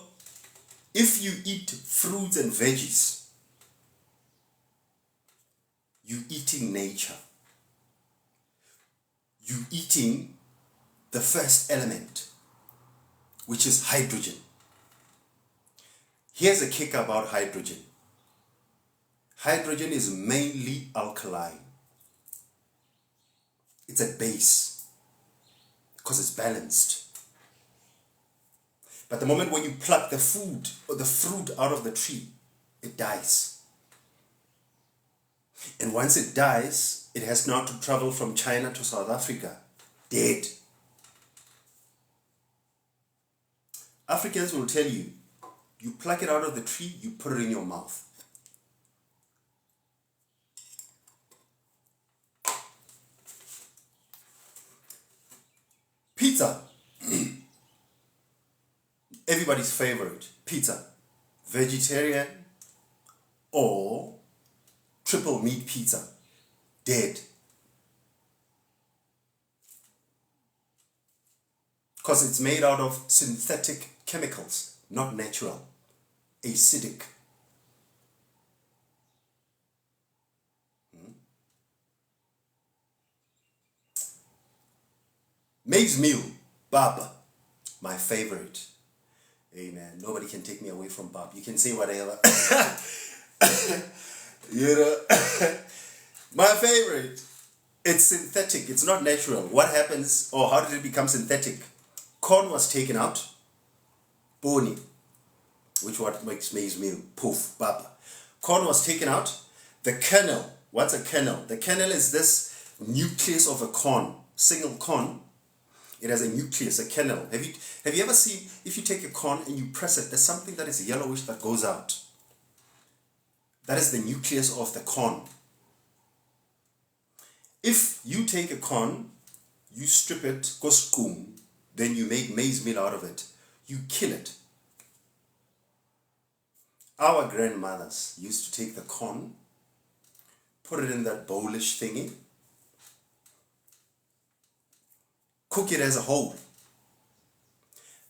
if you eat fruits and veggies, you're eating nature. You're eating the first element, which is hydrogen. Here's a kick about hydrogen. Hydrogen is mainly alkaline. It's a base because it's balanced. But the moment when you pluck the food or the fruit out of the tree, it dies. And once it dies, it has now to travel from China to South Africa, dead. Africans will tell you, you pluck it out of the tree, you put it in your mouth. Pizza. Everybody's favorite. Pizza. Vegetarian or triple meat pizza. Dead. Because it's made out of synthetic chemicals, not natural. Acidic. Maize meal, baba, my favorite. Amen. Nobody can take me away from bab. You can say whatever. You know, my favorite. It's synthetic. It's not natural. What happens, or how did it become synthetic? Corn was taken out. Boni, which what makes maize meal. Poof, baba. Corn was taken out. The kernel. What's a kernel? The kernel is this nucleus of a corn, single corn. It has a nucleus, a kernel. Have you ever seen, if you take a corn and you press it, there's something that is yellowish that goes out. That is the nucleus of the corn. If you take a corn, you strip it, koskum, then you make maize meal out of it. You kill it. Our grandmothers used to take the corn, put it in that bowlish thingy, cook it as a whole.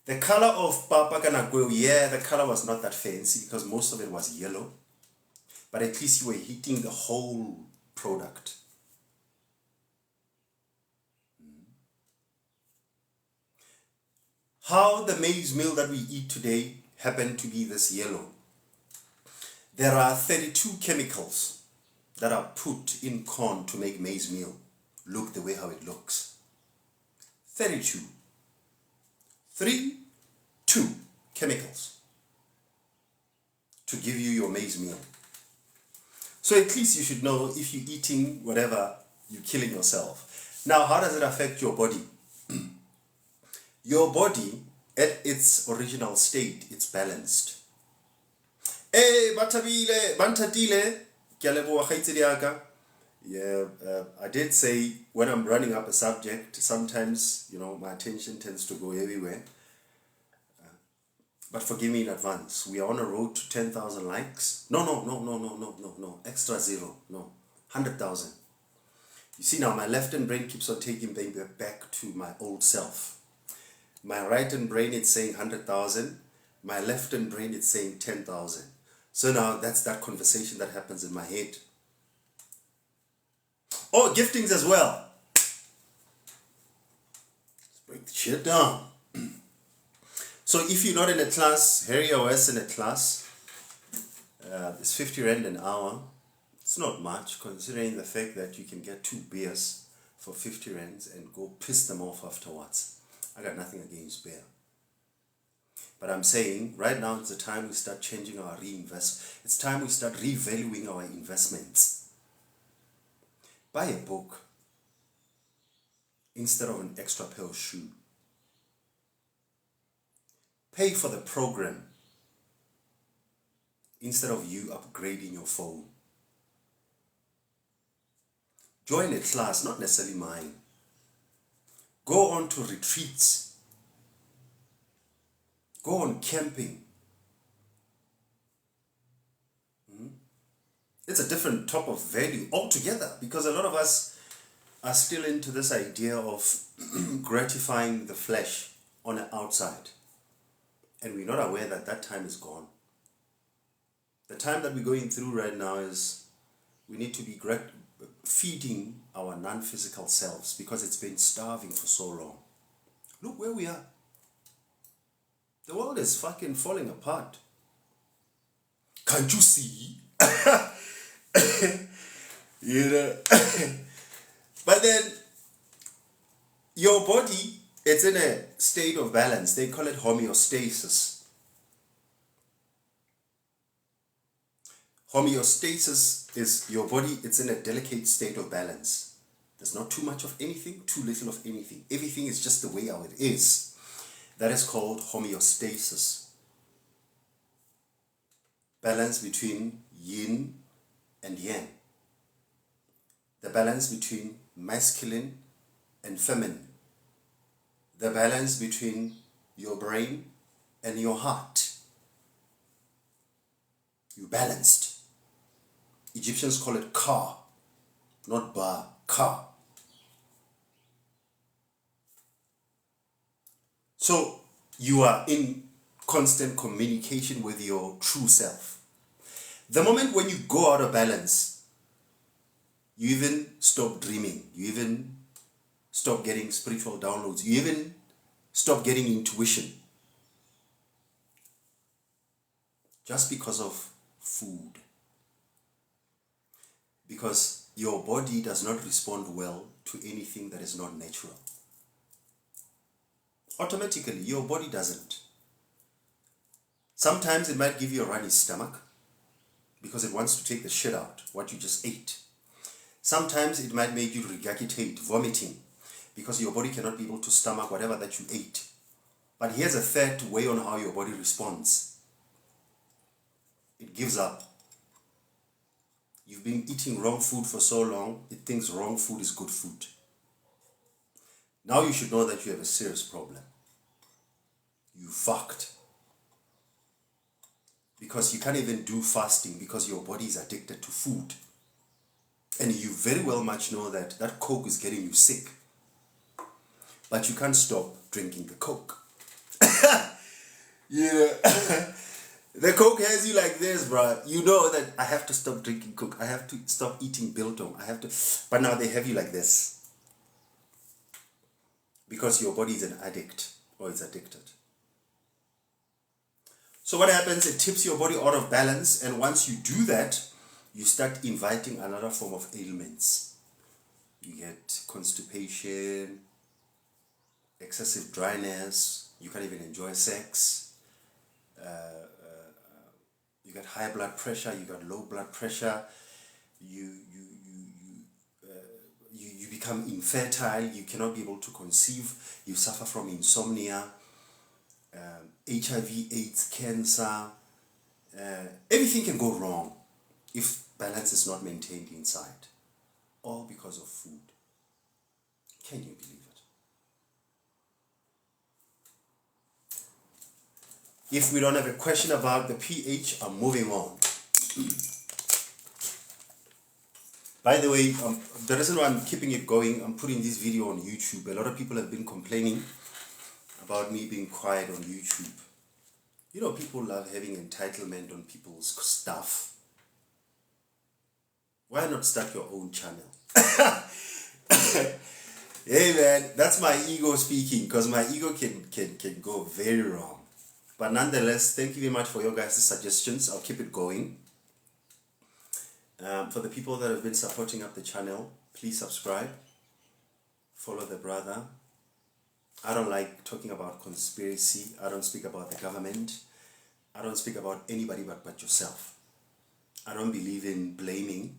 The color of papa kanagweo, yeah, the color was not that fancy because most of it was yellow. But at least you were eating the whole product. How the maize meal that we eat today happened to be this yellow. There are 32 chemicals that are put in corn to make maize meal look the way how it looks. 32. 2 chemicals to give you your maize meal. So at least you should know if you're eating whatever, you're killing yourself. Now, how does it affect your body? Your body, at its original state, it's balanced. Hey, batabile, bantatile, kyaleboa khaitsediaka. Yeah, I did say when I'm running up a subject, sometimes, my attention tends to go everywhere. But forgive me in advance. We are on a road to 10,000 likes. No. Extra 0. No. 100,000. You see now, my left-hand brain keeps on taking me back to my old self. My right-hand brain is saying 100,000. My left-hand brain is saying 10,000. So now that's that conversation that happens in my head. Oh, giftings as well. Let's break the shit down. So if you're not in a class, Harry or S in a class, it's 50 Rand an hour. It's not much considering the fact that you can get 2 beers for 50 Rands and go piss them off afterwards. I got nothing against beer. But I'm saying right now it's the time we start changing our reinvest. It's time we start revaluing our investments. Buy a book instead of an extra pair of shoes. Pay for the program instead of you upgrading your phone. Join a class, not necessarily mine. Go on to retreats. Go on camping. It's a different type of value altogether because a lot of us are still into this idea of gratifying the flesh on the outside. And we're not aware that that time is gone. The time that we're going through right now is we need to be feeding our non-physical selves because it's been starving for so long. Look where we are. The world is fucking falling apart. Can't you see? You know. But then your body, it's in a state of balance. They call it homeostasis. Homeostasis is your body, it's in a delicate state of balance. There's not too much of anything, too little of anything. Everything is just the way how it is. That is called homeostasis. Balance between yin and yang. The balance between masculine and feminine. The balance between your brain and your heart. You balanced. Egyptians call it ka, not ba, ka. So you are in constant communication with your true self. The moment when you go out of balance, you even stop dreaming. You even stop getting spiritual downloads. You even stop getting intuition. Just because of food. Because your body does not respond well to anything that is not natural. Automatically, your body doesn't. Sometimes it might give you a runny stomach because it wants to take the shit out, what you just ate. Sometimes it might make you regurgitate, vomiting, because your body cannot be able to stomach whatever that you ate. But here's a third way on how your body responds. It gives up. You've been eating wrong food for so long, it thinks wrong food is good food. Now you should know that you have a serious problem. You fucked. Because you can't even do fasting because your body is addicted to food. And you very well much know that that Coke is getting you sick. But you can't stop drinking the Coke. Yeah. The Coke has you like this, bro. You know that I have to stop drinking Coke. I have to stop eating biltong. I have to. But now they have you like this. Because your body is an addict or it's addicted. So what happens? It tips your body out of balance. And once you do that, you start inviting another form of ailments. You get constipation, excessive dryness. You can't even enjoy sex. You got high blood pressure, you got low blood pressure, you become infertile, you cannot be able to conceive, you suffer from insomnia, HIV, AIDS, cancer, everything can go wrong if balance is not maintained inside, all because of food. Can you believe it? If we don't have a question about the pH, I'm moving on. By the way, the reason why I'm keeping it going, I'm putting this video on YouTube. A lot of people have been complaining about me being quiet on YouTube. You know, people love having entitlement on people's stuff. Why not start your own channel? Hey man, that's my ego speaking, because my ego can go very wrong. But nonetheless, thank you very much for your guys' suggestions. I'll keep it going. For the people that have been supporting up the channel, please subscribe. Follow the brother. I don't like talking about conspiracy. I don't speak about the government. I don't speak about anybody but yourself. I don't believe in blaming.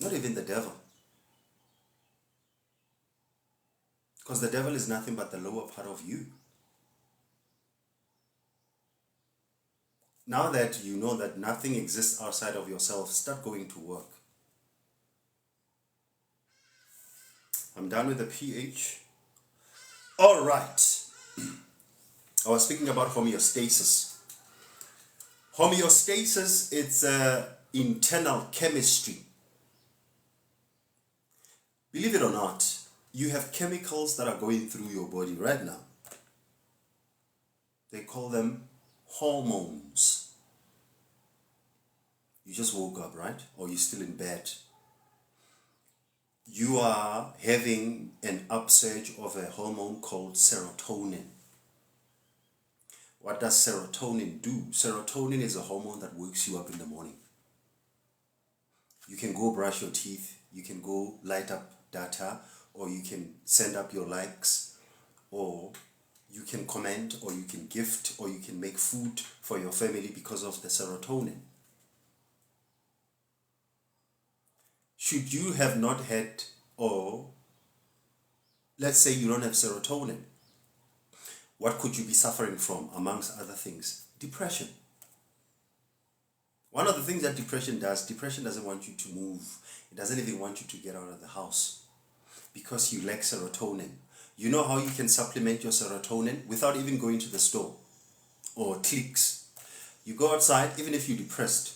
Not even the devil. Because the devil is nothing but the lower part of you. Now that you know that nothing exists outside of yourself, start going to work. I'm done with the pH. All right. I was speaking about homeostasis. Homeostasis, it's internal chemistry. Believe it or not, you have chemicals that are going through your body right now. They call them hormones. You just woke up, right? Or you're still in bed. You are having an upsurge of a hormone called serotonin. What does serotonin do? Serotonin is a hormone that wakes you up in the morning. You can go brush your teeth, you can go light up data, or you can send up your likes, or you can comment, or you can gift, or you can make food for your family because of the serotonin. Should you have not had, or let's say you don't have serotonin, what could you be suffering from amongst other things? Depression. One of the things that depression doesn't want you to move. It doesn't even want you to get out of the house because you lack serotonin. You know how you can supplement your serotonin without even going to the store or clicks? You go outside, even if you're depressed.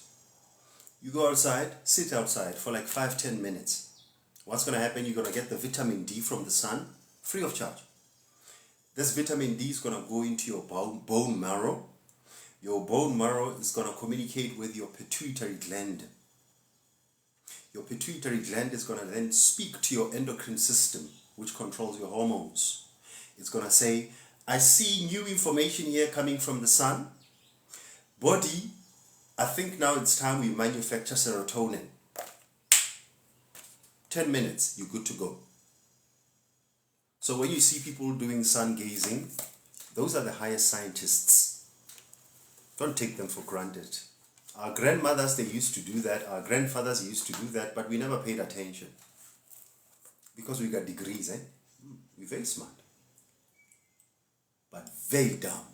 You go outside, sit outside for like 5-10 minutes. What's going to happen? You're going to get the vitamin D from the sun free of charge. This vitamin D is going to go into your bone marrow. Your bone marrow is going to communicate with your pituitary gland. Your pituitary gland is going to then speak to your endocrine system, which controls your hormones. It's going to say, I see new information here coming from the sun. Body, I think now it's time we manufacture serotonin. 10 minutes, you're good to go. So when you see people doing sun gazing, those are the highest scientists. Don't take them for granted. Our grandmothers, they used to do that. Our grandfathers used to do that, but we never paid attention. Because we got degrees, eh? We're very smart. But very dumb.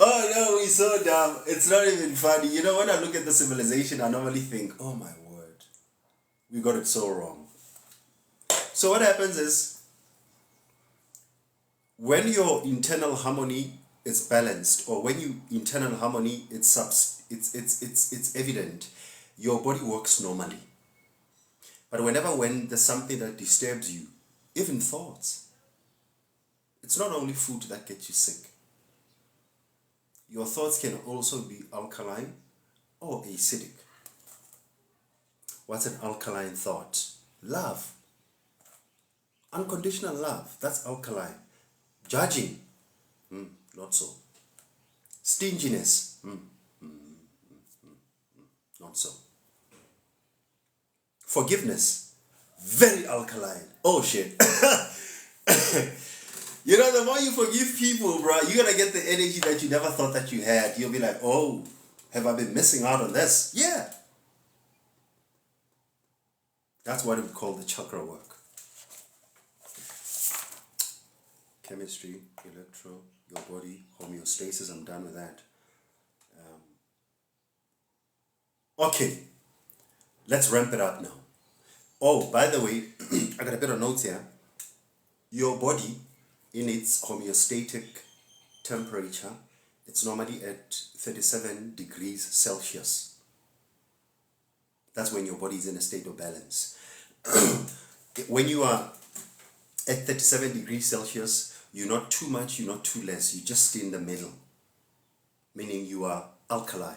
Oh no, we're so dumb. It's not even funny. You know, when I look at the civilization, I normally think, oh my word, we got it so wrong. So what happens is, when your internal harmony is balanced, or when your internal harmony it's evident, your body works normally. But when there's something that disturbs you, even thoughts, it's not only food that gets you sick. Your thoughts can also be alkaline or acidic. What's an alkaline thought? Love. Unconditional love, that's alkaline. Judging, not so. Stinginess, not so. Forgiveness, very alkaline. Oh shit. You know, the more you forgive people, bro, you're gonna get the energy that you never thought that you had. You'll be like, oh, have I been missing out on this? Yeah. That's what we call the chakra work. Chemistry, electro, your body, homeostasis, I'm done with that. Okay, let's ramp it up now. Oh, by the way, I got a bit of notes here. Your body, in its homeostatic temperature, it's normally at 37 degrees Celsius. That's when your body is in a state of balance. When you are at 37 degrees Celsius, you're not too much, you're not too less, you're just in the middle. Meaning you are alkaline.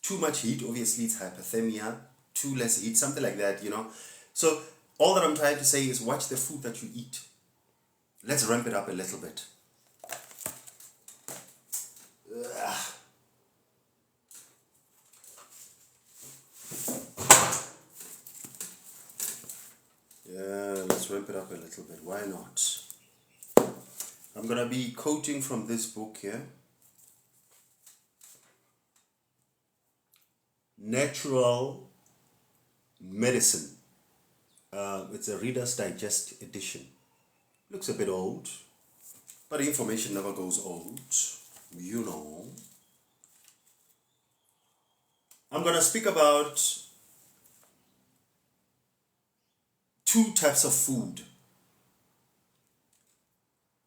Too much heat, obviously it's hypothermia. Too less heat, something like that, you know. So all that I'm trying to say is watch the food that you eat. Let's ramp it up a little bit. Yeah, let's ramp it up a little bit. Why not? I'm going to be quoting from this book here. Natural Medicine. It's a Reader's Digest edition. Looks a bit old, but information never goes old, you know. I'm going to speak about 2 types of food.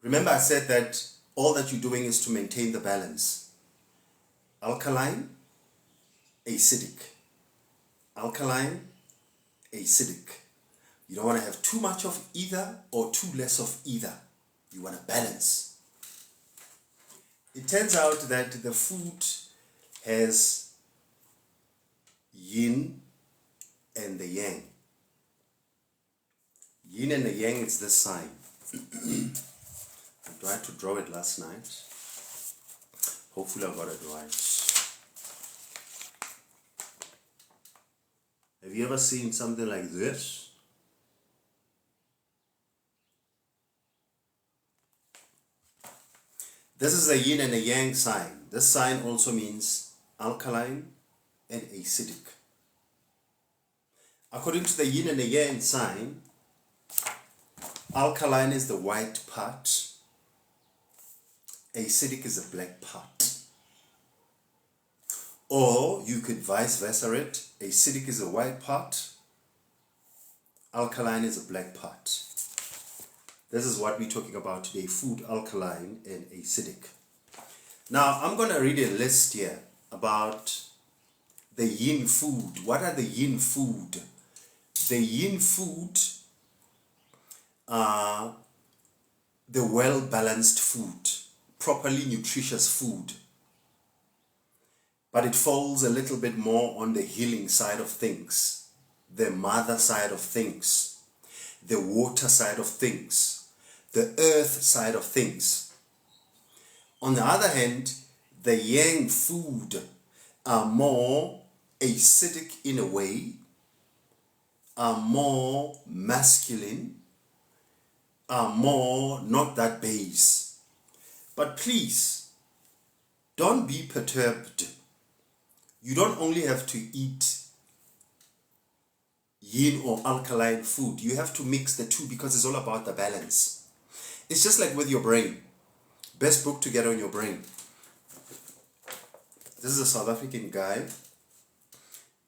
Remember I said that all that you're doing is to maintain the balance. Alkaline, acidic. Alkaline, acidic. You don't want to have too much of either or too less of either. You want to balance. It turns out that the food has yin and the yang. Yin and the yang, it's this sign. I tried to draw it last night. Hopefully I got it right. Have you ever seen something like this? This is the yin and the yang sign. This sign also means alkaline and acidic. According to the yin and the yang sign, alkaline is the white part, acidic is the black part. Or you could vice versa it, acidic is the white part, alkaline is the black part. This is what we're talking about today, food, alkaline and acidic. Now, I'm going to read a list here about the yin food. What are the yin food? The yin food are the well-balanced food, properly nutritious food. But it falls a little bit more on the healing side of things, the mother side of things, the water side of things, the earth side of things. On the other hand, the yang food are more acidic in a way, are more masculine, are more not that base. But please, don't be perturbed. You don't only have to eat yin or alkaline food. You have to mix the two because it's all about the balance. It's just like with your brain. Best book to get on your brain. This is a South African guy,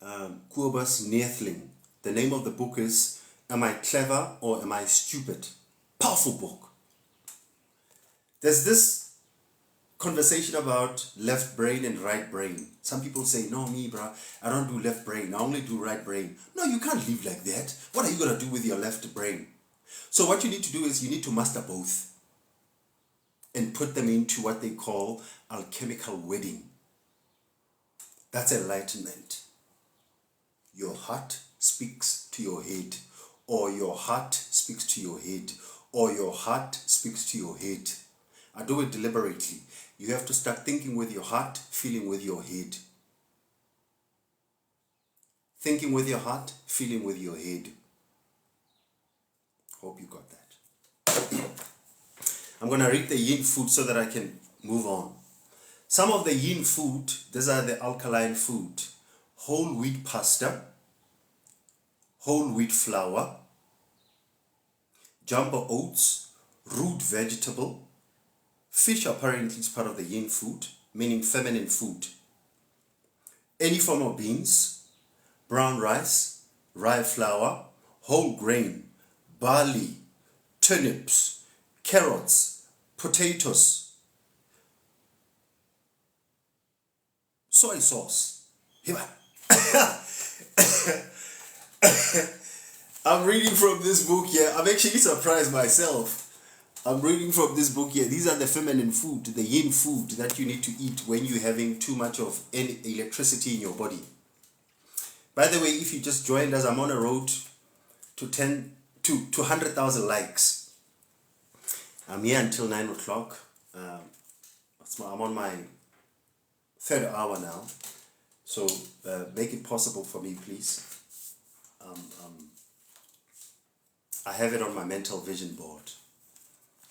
Kobus Neethling. The name of the book is Am I Clever or Am I Stupid? Powerful book. There's this conversation about left brain and right brain. Some people say, no, me, bro, I don't do left brain. I only do right brain. No, you can't live like that. What are you going to do with your left brain? So what you need to do is you need to master both and put them into what they call alchemical wedding. That's enlightenment. Your heart speaks to your head, or your heart speaks to your head, or your heart speaks to your head. I do it deliberately. You have to start thinking with your heart, feeling with your head. Thinking with your heart, feeling with your head. Hope you got that. I'm going to read the yin food so that I can move on. Some of the yin food, these are the alkaline food. Whole wheat pasta, whole wheat flour, jumbo oats, root vegetable. Fish apparently is part of the yin food, meaning feminine food. Any form of beans, brown rice, rye flour, whole grain, barley, turnips, carrots, potatoes, soy sauce. I'm reading from this book here. I'm actually surprised myself. I'm reading from this book here. These are the feminine food, the yin food that you need to eat when you're having too much of any electricity in your body. By the way, if you just joined us, I'm on a road to 100,000 likes. I'm here until 9 o'clock. I'm on my third hour now. So make it possible for me, please. I have it on my mental vision board.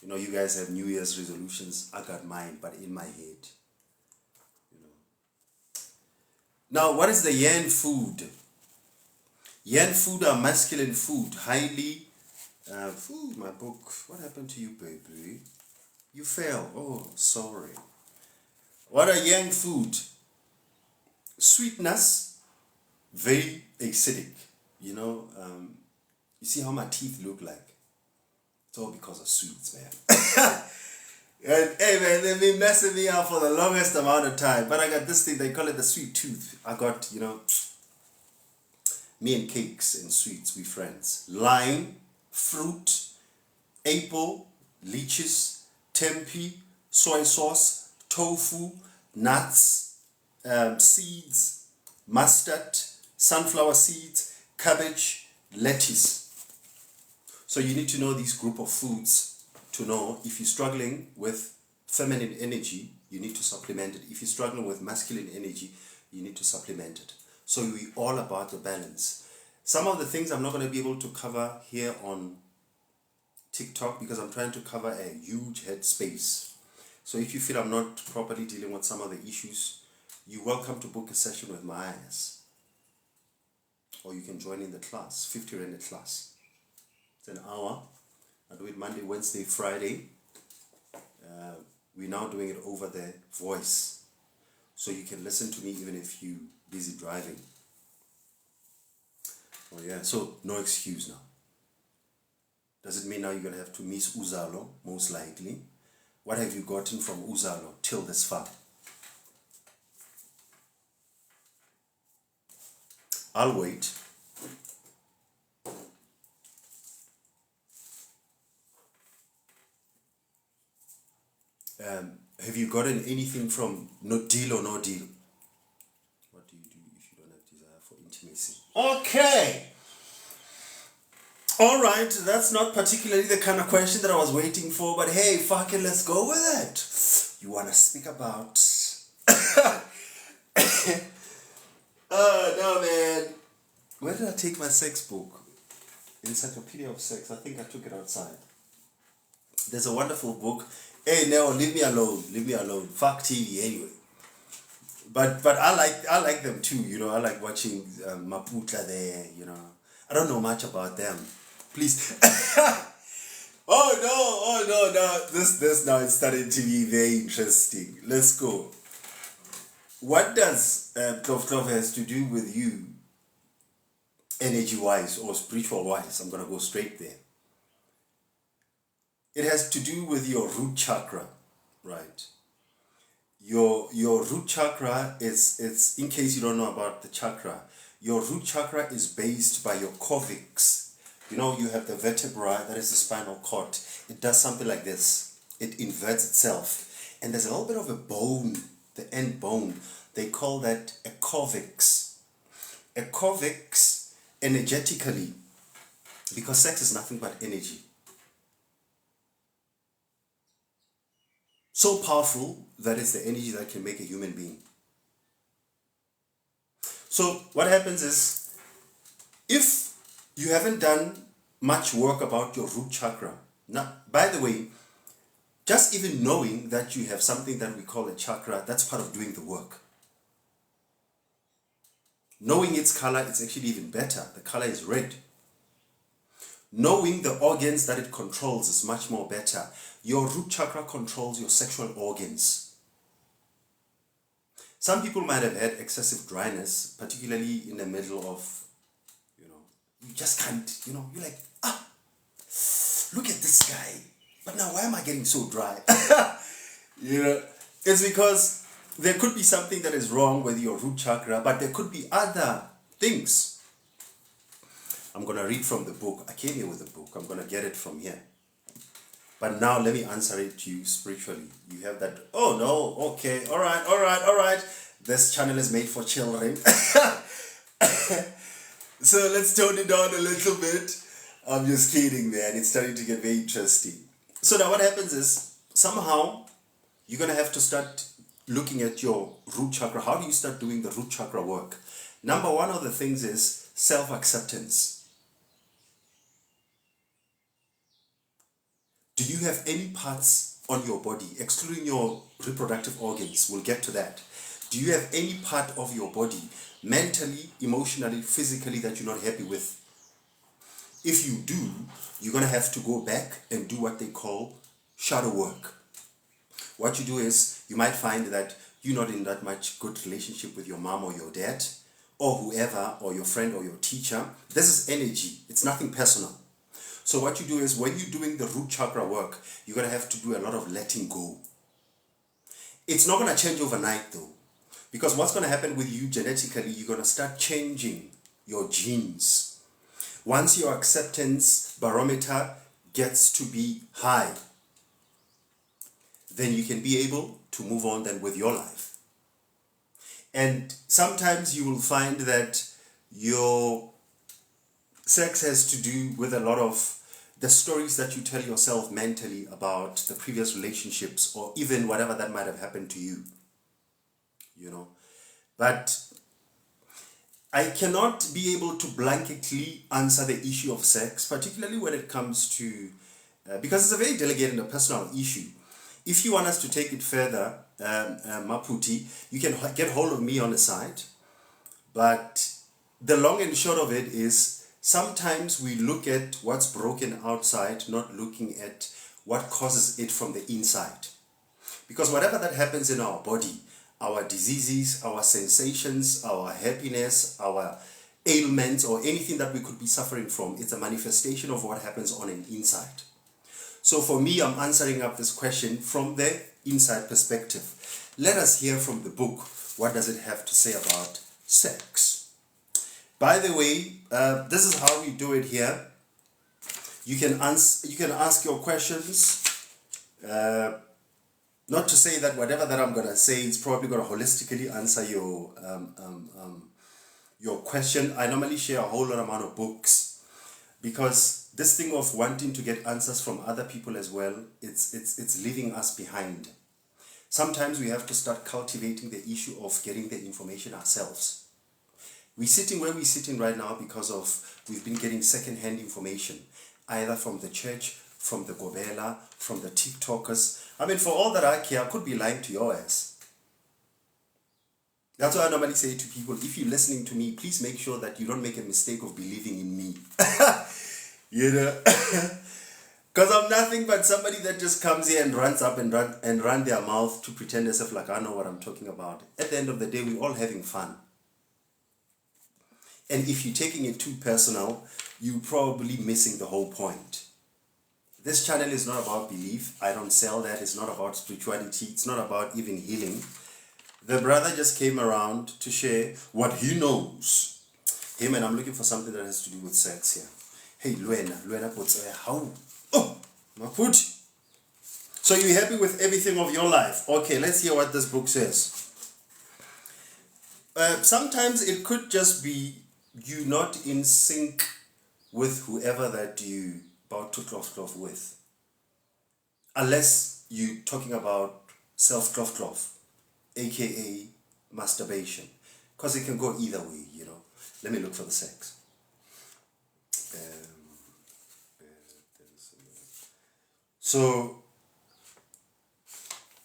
You know, you guys have New Year's resolutions. I got mine, but in my head. You know. Now, what is the yang food? Yang food are masculine food, highly. My book. What happened to you, baby? You fell. Oh, sorry. What are yang food? Sweetness, very acidic. You know, you see how my teeth look like? It's all because of sweets, man. And hey, man, they've been messing me up for the longest amount of time. But I got this thing, they call it the sweet tooth. I got, you know, me and cakes and sweets, we friends. Lime, fruit, apple, leeches, tempeh, soy sauce, tofu, nuts, seeds, mustard, sunflower seeds, cabbage, lettuce. So you need to know these group of foods to know if you're struggling with feminine energy, you need to supplement it. If you're struggling with masculine energy, you need to supplement it. So we're all about the balance. Some of the things I'm not going to be able to cover here on TikTok because I'm trying to cover a huge head space. So if you feel I'm not properly dealing with some of the issues, you're welcome to book a session with my ass. Or you can join in the class, 50 Rand a class. It's an hour. I do it Monday, Wednesday, Friday. We're now doing it over the voice. So you can listen to me even if you're busy driving. Oh yeah, so no excuse now. Does it mean now you're going to have to miss Uzalo? Most likely. What have you gotten from Uzalo till this far? I'll wait. Have you gotten anything from no deal or no deal? What do you do if you don't have desire for intimacy? Okay. All right, that's not particularly the kind of question that I was waiting for, but hey, fucking let's go with it. You want to speak about... Oh, no, man. Where did I take my sex book? Encyclopedia of Sex. I think I took it outside. There's a wonderful book. Hey, no, leave me alone. Leave me alone. Fuck TV anyway. But I like them too, you know. I like watching Maputla there, you know. I don't know much about them. Please. Oh no. This now is starting to be very interesting. Let's go. What does Klov has to do with you energy-wise or spiritual-wise? I'm going to go straight there. It has to do with your root chakra, right? Your root chakra it's in case you don't know about the chakra, your root chakra is based by your cervix. You know, you have the vertebra, that is the spinal cord. It does something like this. It inverts itself. And there's a little bit of a bone, the end bone. They call that a cervix. A cervix, energetically, because sex is nothing but energy. So powerful that it's the energy that can make a human being. So what happens is, if you haven't done much work about your root chakra, now, by the way, just even knowing that you have something that we call a chakra, that's part of doing the work. Knowing its color, it's actually even better. The color is red. Knowing the organs that it controls is much more better. Your root chakra controls your sexual organs. Some people might have had excessive dryness, particularly in the middle of, you know, you just can't, you know, you're like, look at this guy. But now why am I getting so dry? You know, it's because there could be something that is wrong with your root chakra, but there could be other things. I'm going to read from the book. I came here with a book. I'm going to get it from here. But now let me answer it to you spiritually. You have that, oh no, okay, all right. This channel is made for children. So let's tone it down a little bit. I'm just kidding, man. It's starting to get very interesting. So now what happens is, somehow, you're going to have to start looking at your root chakra. How do you start doing the root chakra work? Number one of the things is self-acceptance. Do you have any parts on your body, excluding your reproductive organs? We'll get to that. Do you have any part of your body, mentally, emotionally, physically, that you're not happy with? If you do, you're going to have to go back and do what they call shadow work. What you do is, you might find that you're not in that much good relationship with your mom or your dad, or whoever, or your friend or your teacher. This is energy. It's nothing personal. So what you do is, when you're doing the root chakra work, you're going to have to do a lot of letting go. It's not going to change overnight though. Because what's going to happen with you genetically, you're going to start changing your genes. Once your acceptance barometer gets to be high, then you can be able to move on then with your life. And sometimes you will find that your sex has to do with a lot of the stories that you tell yourself mentally about the previous relationships or even whatever that might have happened to you, you know. But I cannot be able to blanketly answer the issue of sex, particularly when it comes to, because it's a very delicate and a personal issue. If you want us to take it further, Maputi, you can get hold of me on the side. But the long and short of it is, sometimes we look at what's broken outside, not looking at what causes it from the inside. Because whatever that happens in our body, our diseases, our sensations, our happiness, our ailments, or anything that we could be suffering from, it's a manifestation of what happens on an inside. So for me, I'm answering up this question from the inside perspective. Let us hear from the book. What does it have to say about sex? By the way, this is how we do it here. You can ask your questions. Not to say that whatever that I'm going to say is probably going to holistically answer your question. I normally share a whole lot amount of books because this thing of wanting to get answers from other people as well, it's leaving us behind. Sometimes we have to start cultivating the issue of getting the information ourselves. We're sitting where we're sitting right now because we've been getting second-hand information, either from the church, from the Gobela, from the TikTokers. I mean, for all that I care, I could be lying to your ass. That's why I normally say to people, if you're listening to me, please make sure that you don't make a mistake of believing in me. You know? Because I'm nothing but somebody that just comes here and runs up and run their mouth to pretend as if like I know what I'm talking about. At the end of the day, we're all having fun. And if you're taking it too personal, you're probably missing the whole point. This channel is not about belief. I don't sell that. It's not about spirituality. It's not about even healing. The brother just came around to share what he knows. Hey man, I'm looking for something that has to do with sex here. Hey, Luena puts how? Oh, Maputi. So you're happy with everything of your life? Okay, let's hear what this book says. Sometimes it could just be you not in sync with whoever that you about to cloth with. Unless you're talking about self-cloth, aka masturbation. Because it can go either way, you know. Let me look for the sex. So,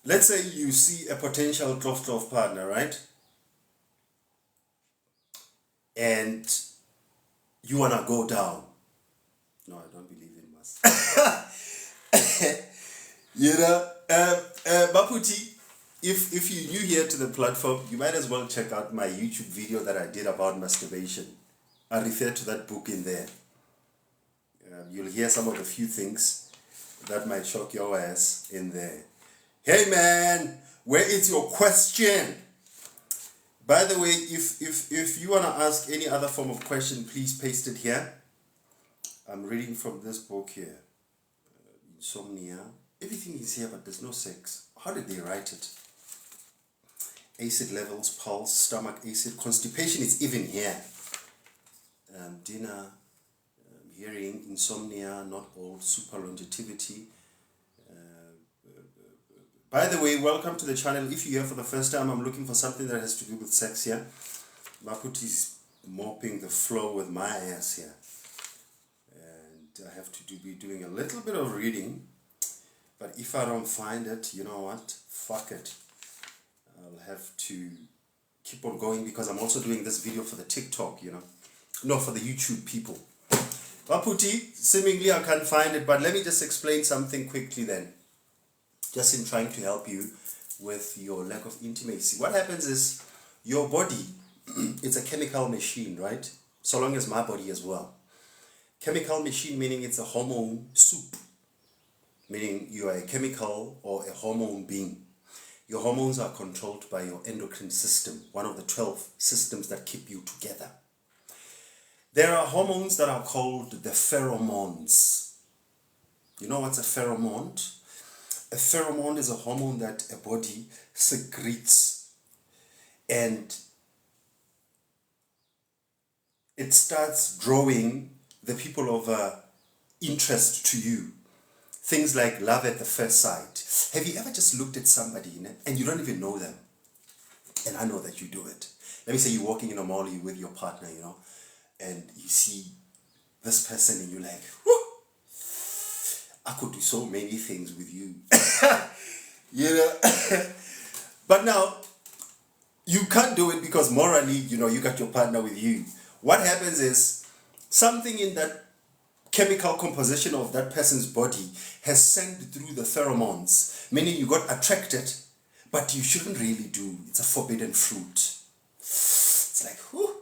let's say you see a potential cloth partner, right? And you want to go down. No, I don't believe in mass. You know, Maputi, if you're new here to the platform, you might as well check out my YouTube video that I did about masturbation. I refer to that book in there. You'll hear some of the few things that might shock your ass in there. Hey man, where is your question? By the way, if you want to ask any other form of question, please paste it here. I'm reading from this book here. Insomnia. Everything is here, but there's no sex. How did they write it? Acid levels, pulse, stomach acid, constipation is even here. Dinner, hearing, insomnia, not old, super longevity. By the way, welcome to the channel. If you're here for the first time, I'm looking for something that has to do with sex here. Maputi's mopping the floor with my ass here. And I have to be doing a little bit of reading. But if I don't find it, you know what? Fuck it. I'll have to keep on going because I'm also doing this video for the TikTok, you know. No, for the YouTube people. Maputi, seemingly I can't find it, but let me just explain something quickly then. Just in trying to help you with your lack of intimacy. What happens is your body, it's a chemical machine, right? So long as my body as well. Chemical machine meaning it's a hormone soup. Meaning you are a chemical or a hormone being. Your hormones are controlled by your endocrine system, one of the 12 systems that keep you together. There are hormones that are called the pheromones. You know what's a pheromone? A pheromone is a hormone that a body secretes, and it starts drawing the people of interest to you. Things like love at the first sight. Have you ever just looked at somebody and you don't even know them? And I know that you do it. Let me say you're walking in a mall, you're with your partner, and you see this person and you're like, whoo, I could do so many things with you. But now, you can't do it because morally, you got your partner with you. What happens is something in that chemical composition of that person's body has sent through the pheromones, meaning you got attracted, but you shouldn't really do. It's a forbidden fruit. It's like, whew.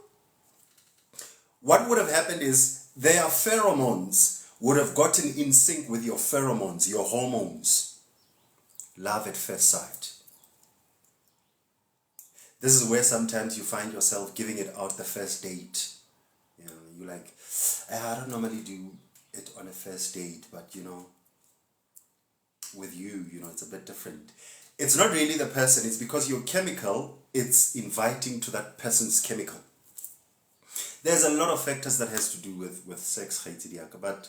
What would have happened is their pheromones would have gotten in sync with your pheromones, your hormones. Love at first sight. This is where sometimes you find yourself giving it out the first date. You're like, I don't normally do it on a first date, but with you, it's a bit different. It's not really the person, it's because your chemical, it's inviting to that person's chemical. There's a lot of factors that has to do with sex, but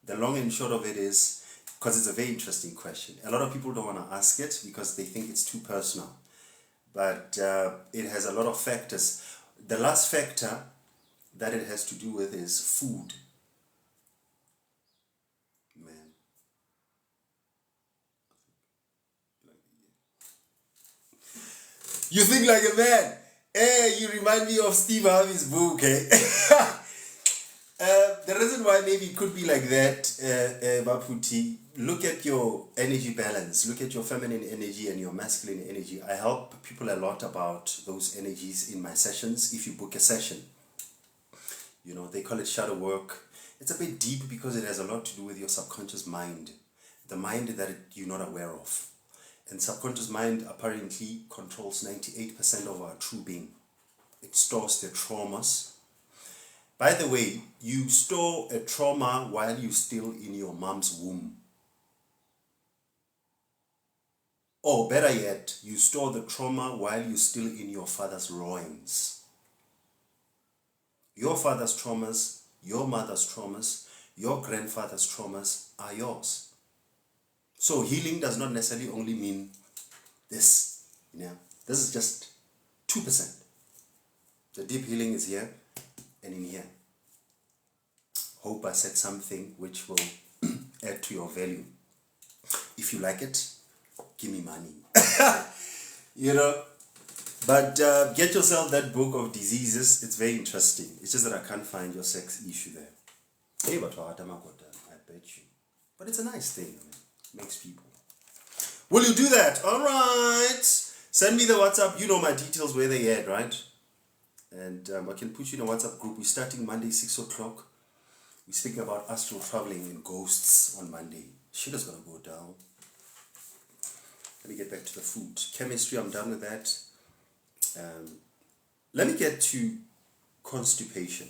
the long and short of it is, because it's a very interesting question. A lot of people don't want to ask it because they think it's too personal. But it has a lot of factors. The last factor that it has to do with is food. Man. You think like a man. Hey, you remind me of Steve Harvey's book, eh? The reason why maybe it could be like that, Baputi, look at your energy balance. Look at your feminine energy and your masculine energy. I help people a lot about those energies in my sessions. If you book a session, they call it shadow work. It's a bit deep because it has a lot to do with your subconscious mind, the mind that you're not aware of. And subconscious mind apparently controls 98% of our true being. It stores the traumas. By the way, you store a trauma while you're still in your mom's womb. Or better yet, you store the trauma while you're still in your father's loins. Your father's traumas, your mother's traumas, your grandfather's traumas are yours. So healing does not necessarily only mean this. This is just 2%. The deep healing is here and in here. Hope I said something which will add to your value. If you like it, give me money. But get yourself that book of diseases. It's very interesting. It's just that I can't find your sex issue there. Hey, but I bet you. But it's a nice thing. Makes people. Will you do that? All right. Send me the WhatsApp. You know my details where they at, right? And I can put you in a WhatsApp group. We're starting Monday, 6 o'clock. We're speaking about astral traveling and ghosts on Monday. Shit is going to go down. Let me get back to the food. Chemistry, I'm done with that. Let me get to constipation.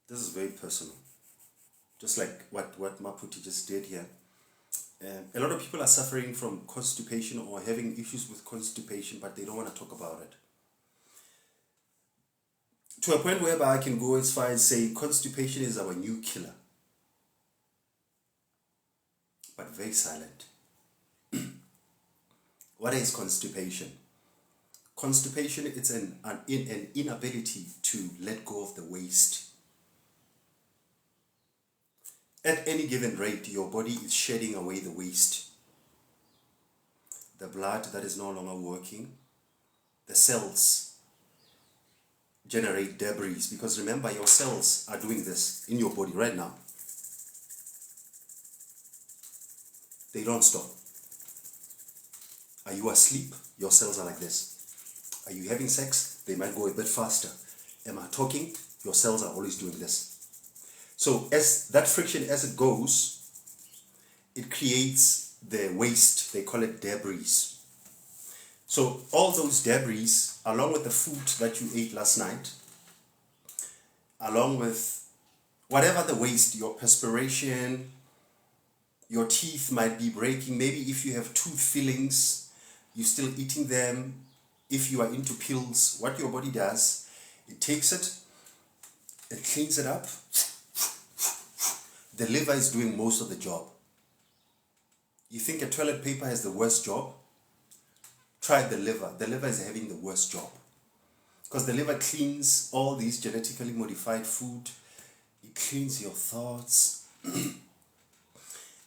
This is very personal. Just like what Maputi just did here. A lot of people are suffering from constipation or having issues with constipation, but they don't want to talk about it. To a point whereby I can go as far as say constipation is our new killer. But very silent. What is constipation? Constipation is an inability to let go of the waste. At any given rate, your body is shedding away the waste. The blood that is no longer working, the cells generate debris, because remember, your cells are doing this in your body right now. They don't stop. Are you asleep? Your cells are like this. Are you having sex? They might go a bit faster. Am I talking? Your cells are always doing this. So as that friction, as it goes, it creates the waste. They call it debris. So all those debris, along with the food that you ate last night, along with whatever the waste, your perspiration, Your teeth might be breaking. Maybe if you have tooth fillings, you're still eating them. If you are into pills, what your body does, it takes it, it cleans it up. The liver is doing most of the job. You think a toilet paper has the worst job? Try the liver. The liver is having the worst job. Because the liver cleans all these genetically modified food. It cleans your thoughts.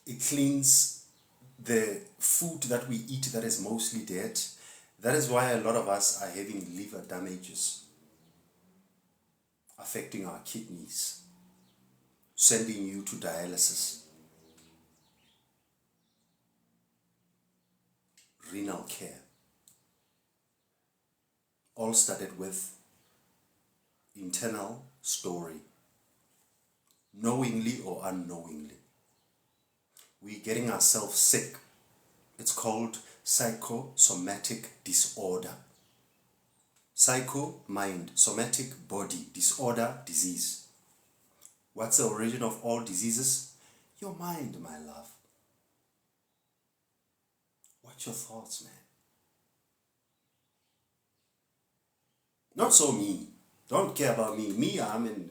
It cleans the food that we eat that is mostly dead. That is why a lot of us are having liver damages, affecting our kidneys, sending you to dialysis, renal care. All started with internal story, knowingly or unknowingly. We're getting ourselves sick. It's called psychosomatic disorder. Psycho, mind, somatic, body, disorder, disease. What's the origin of all diseases? Your mind, my love. What's your thoughts, man? Not so me. Don't care about me. Me, I'm in...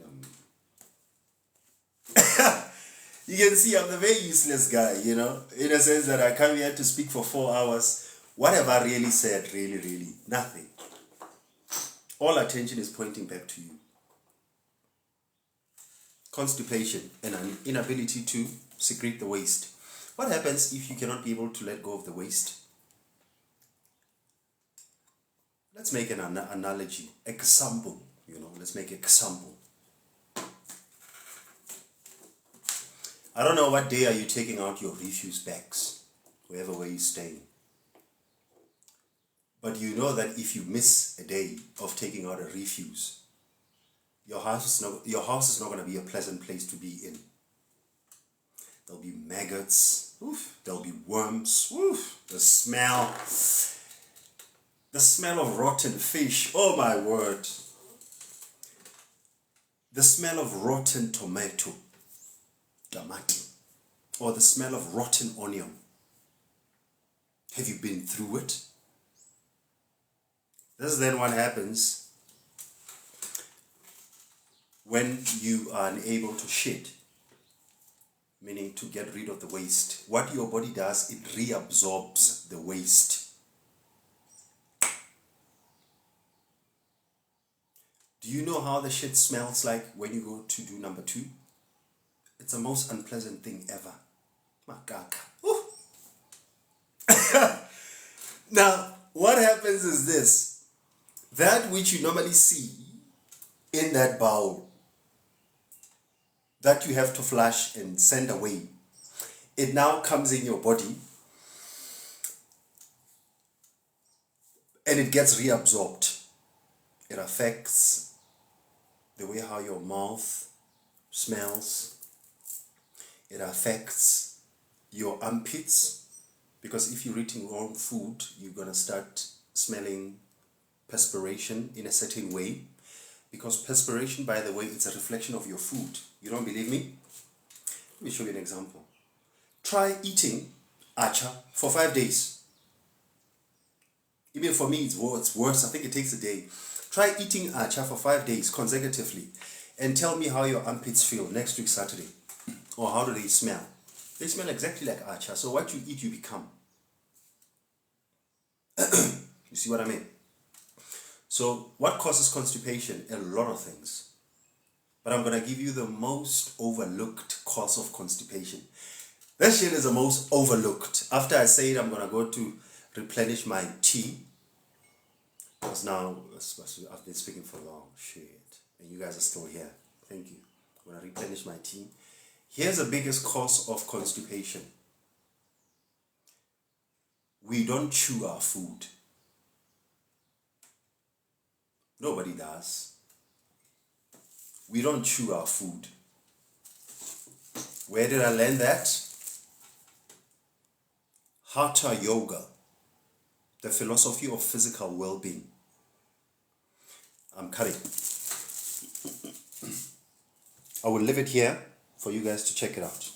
You can see I'm the very useless guy, you know, in a sense that I come here to speak for 4 hours. What have I really said? Really, nothing. All attention is pointing back to you. Constipation and an inability to secrete the waste. What happens if you cannot be able to let go of the waste? Let's make an analogy, example, let's make example. I don't know what day are you taking out your refuse bags, wherever where you're staying. But you know that if you miss a day of taking out a refuse, your house is not going to be a pleasant place to be in. There'll be maggots, there'll be worms, the smell of rotten fish, oh my word. The smell of rotten tomato, or the smell of rotten onion. Have you been through it? This is then what happens when you are unable to shit, meaning to get rid of the waste. What your body does, it reabsorbs the waste. Do you know how the shit smells like when you go to do number 2? It's the most unpleasant thing ever. Now, what happens is this. That which you normally see in that bowl that you have to flush and send away, it now comes in your body and it gets reabsorbed. It affects the way how your mouth smells. It affects your armpits, because if you're eating wrong food, you're going to start smelling perspiration in a certain way. Because perspiration, by the way, it's a reflection of your food. You don't believe me? Let me show you an example. Try eating acha for 5 days. Even for me, it's worse. I think it takes a day. Try eating acha for 5 days consecutively and tell me how your armpits feel next week Saturday. Or how do they smell? They smell exactly like acha. So what you eat, you become. You see what I mean? So what causes constipation? A lot of things. But I'm going to give you the most overlooked cause of constipation. That shit is the most overlooked. After I say it, I'm going to go to replenish my tea. Because now, I've been speaking for long. Shit. And you guys are still here. Thank you. I'm going to replenish my tea. Here's the biggest cause of constipation. We don't chew our food. Nobody does. We don't chew our food. Where did I learn that? Hatha Yoga, the philosophy of physical well-being. I'm cutting. I will leave it here for you guys to check it out.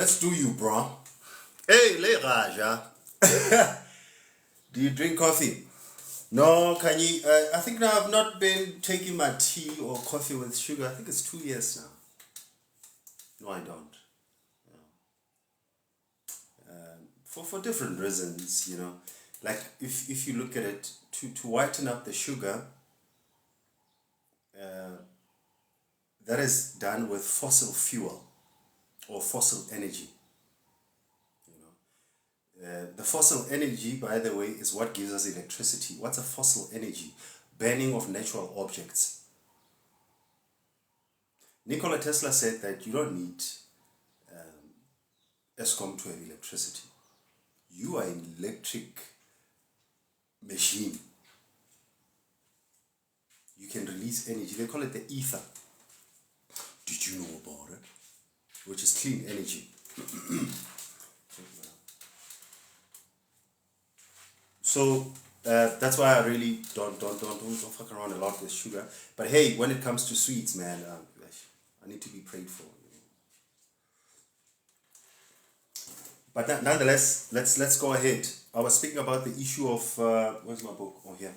Let's do you, bro. Hey, Le Raja. Do you drink coffee? No, can you? I think now I've not been taking my tea or coffee with sugar. I think it's 2 years now. No, I don't. For different reasons, Like if you look at it, to whiten up the sugar, that is done with fossil fuel or fossil energy. The fossil energy, by the way, is what gives us electricity. What's a fossil energy? Burning of natural objects. Nikola Tesla said that you don't need ESCOM to have electricity. You are an electric machine. You can release energy. They call it the ether. Did you know about it? Which is clean energy. So that's why I really don't fuck around a lot with sugar. But hey, when it comes to sweets, man, I need to be prayed for. But nonetheless, let's go ahead. I was speaking about the issue of where's my book? Oh, here.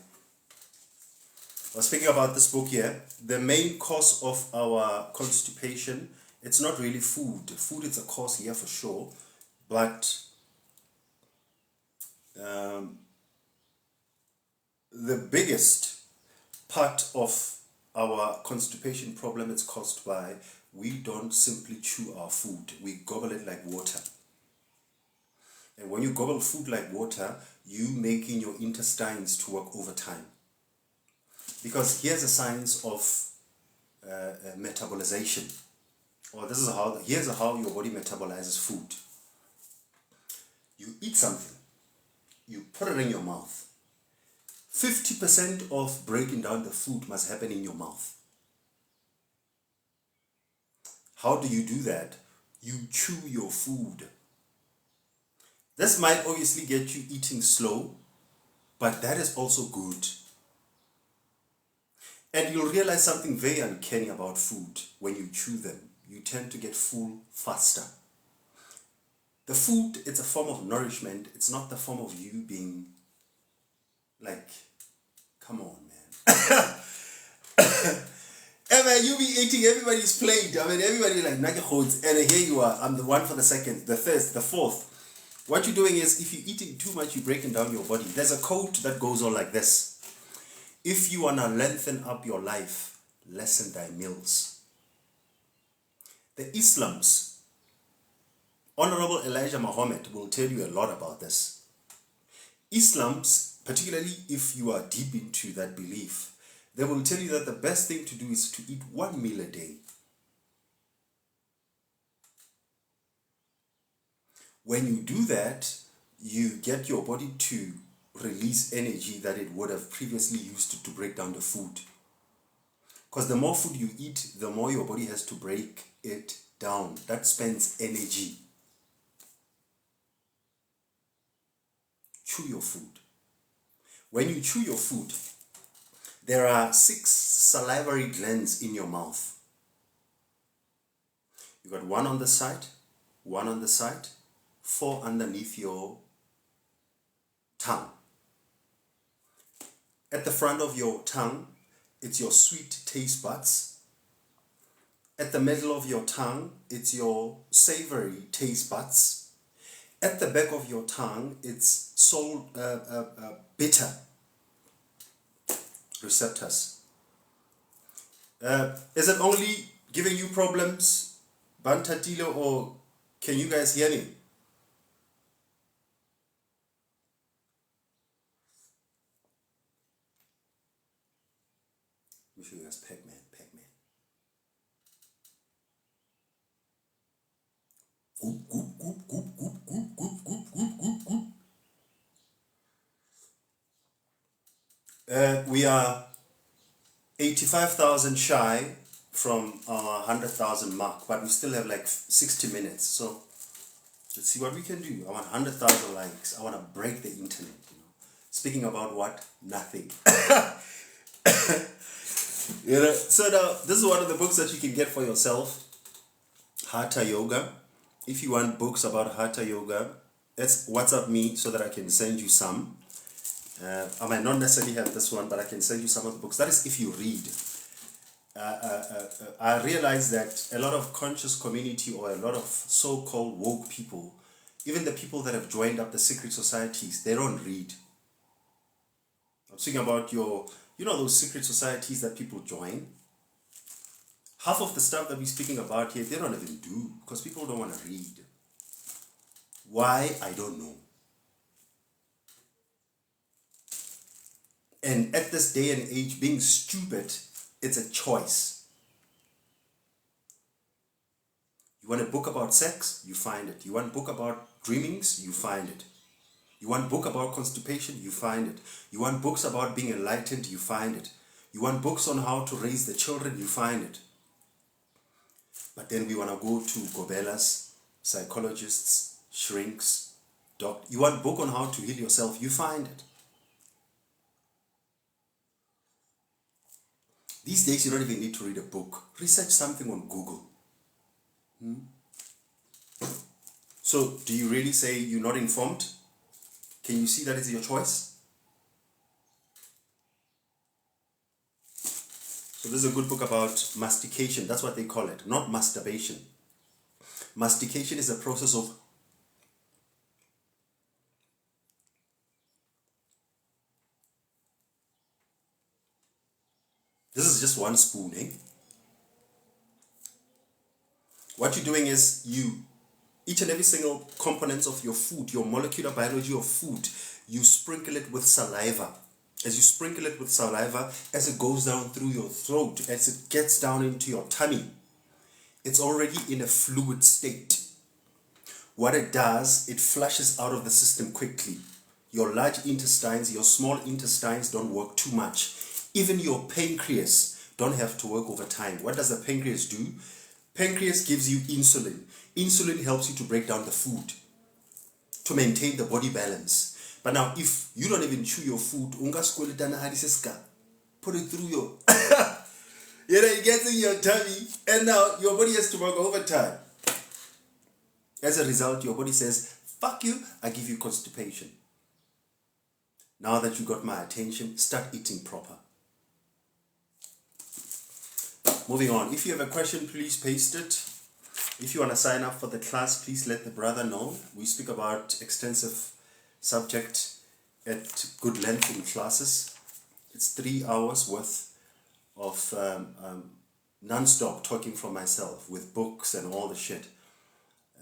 I was speaking about this book here. The main cause of our constipation, it's not really food. Food is a cause here for sure, but the biggest part of our constipation problem is caused by we don't simply chew our food. We gobble it like water. And when you gobble food like water, you making your intestines to work overtime. Because here's a science of metabolization. Or here's how your body metabolizes food. You eat something, you put it in your mouth. 50% of breaking down the food must happen in your mouth. How do you do that? You chew your food. This might obviously get you eating slow, but that is also good. And you'll realize something very uncanny about food when you chew them. You tend to get full faster. The food, it's a form of nourishment. It's not the form of you being like, come on, man. And man, you be eating everybody's plate. I mean, everybody like nugget, and here you are. I'm the one for the second, the third, the fourth. What you're doing is, if you're eating too much, you're breaking down your body. There's a quote that goes on like this. If you want to lengthen up your life, lessen thy meals. The Islams, Honorable Elijah Muhammad will tell you a lot about this. Islams, particularly if you are deep into that belief, they will tell you that the best thing to do is to eat 1 meal a day. When you do that, you get your body to release energy that it would have previously used to break down the food. Because the more food you eat, the more your body has to break it down. That spends energy. Chew your food. When you chew your food, there are 6 salivary glands in your mouth. You got 1 on the side, 1 on the side, 4 underneath your tongue. At the front of your tongue, it's your sweet taste buds. At the middle of your tongue, it's your savory taste buds. At the back of your tongue, it's bitter receptors. Is it only giving you problems, Bantatilo, or can you guys hear me? Let me show you guys Pac-Man. Goop, goop, goop, goop, goop, goop, goop, goop, goop, goop, goop. We are 85,000 shy from our 100,000 mark, but we still have like 60 minutes. So let's see what we can do. I want 100,000 likes. I want to break the internet. Speaking about what? Nothing. So now, this is one of the books that you can get for yourself. Hatha Yoga. If you want books about Hatha Yoga, WhatsApp me so that I can send you some. I might not necessarily have this one, but I can send you some of the books. That is if you read. I realize that a lot of conscious community or a lot of so-called woke people, even the people that have joined up the secret societies, they don't read. I'm speaking about those secret societies that people join. Half of the stuff that we're speaking about here, they don't even do because people don't want to read. Why? I don't know. And at this day and age, being stupid, it's a choice. You want a book about sex? You find it. You want a book about dreamings? You find it. You want a book about constipation? You find it. You want books about being enlightened? You find it. You want books on how to raise the children? You find it. But then we want to go to gobelas, psychologists, shrinks, you want a book on how to heal yourself? You find it. These days, you don't even need to read a book. Research something on Google. So, do you really say you're not informed? Can you see that it's your choice? So, this is a good book about mastication. That's what they call it, not masturbation. Mastication is a process of this is just one spoon, eh? What you're doing is each and every single component of your food, your molecular biology of food, you sprinkle it with saliva. As you sprinkle it with saliva, as it goes down through your throat, as it gets down into your tummy, it's already in a fluid state. What it does, it flushes out of the system quickly. Your large intestines, your small intestines don't work too much. Even your pancreas don't have to work over time. What does the pancreas do? Pancreas gives you insulin. Insulin helps you to break down the food, to maintain the body balance. But now, if you don't even chew your food, put it through your... it gets in your tummy, and now your body has to work overtime. As a result, your body says, fuck you, I give you constipation. Now that you got my attention, start eating proper. Moving on. If you have a question, please paste it. If you want to sign up for the class, please let the brother know. We speak about extensive subject at good length in classes. It's 3 hours worth of non-stop talking from myself with books and all the shit.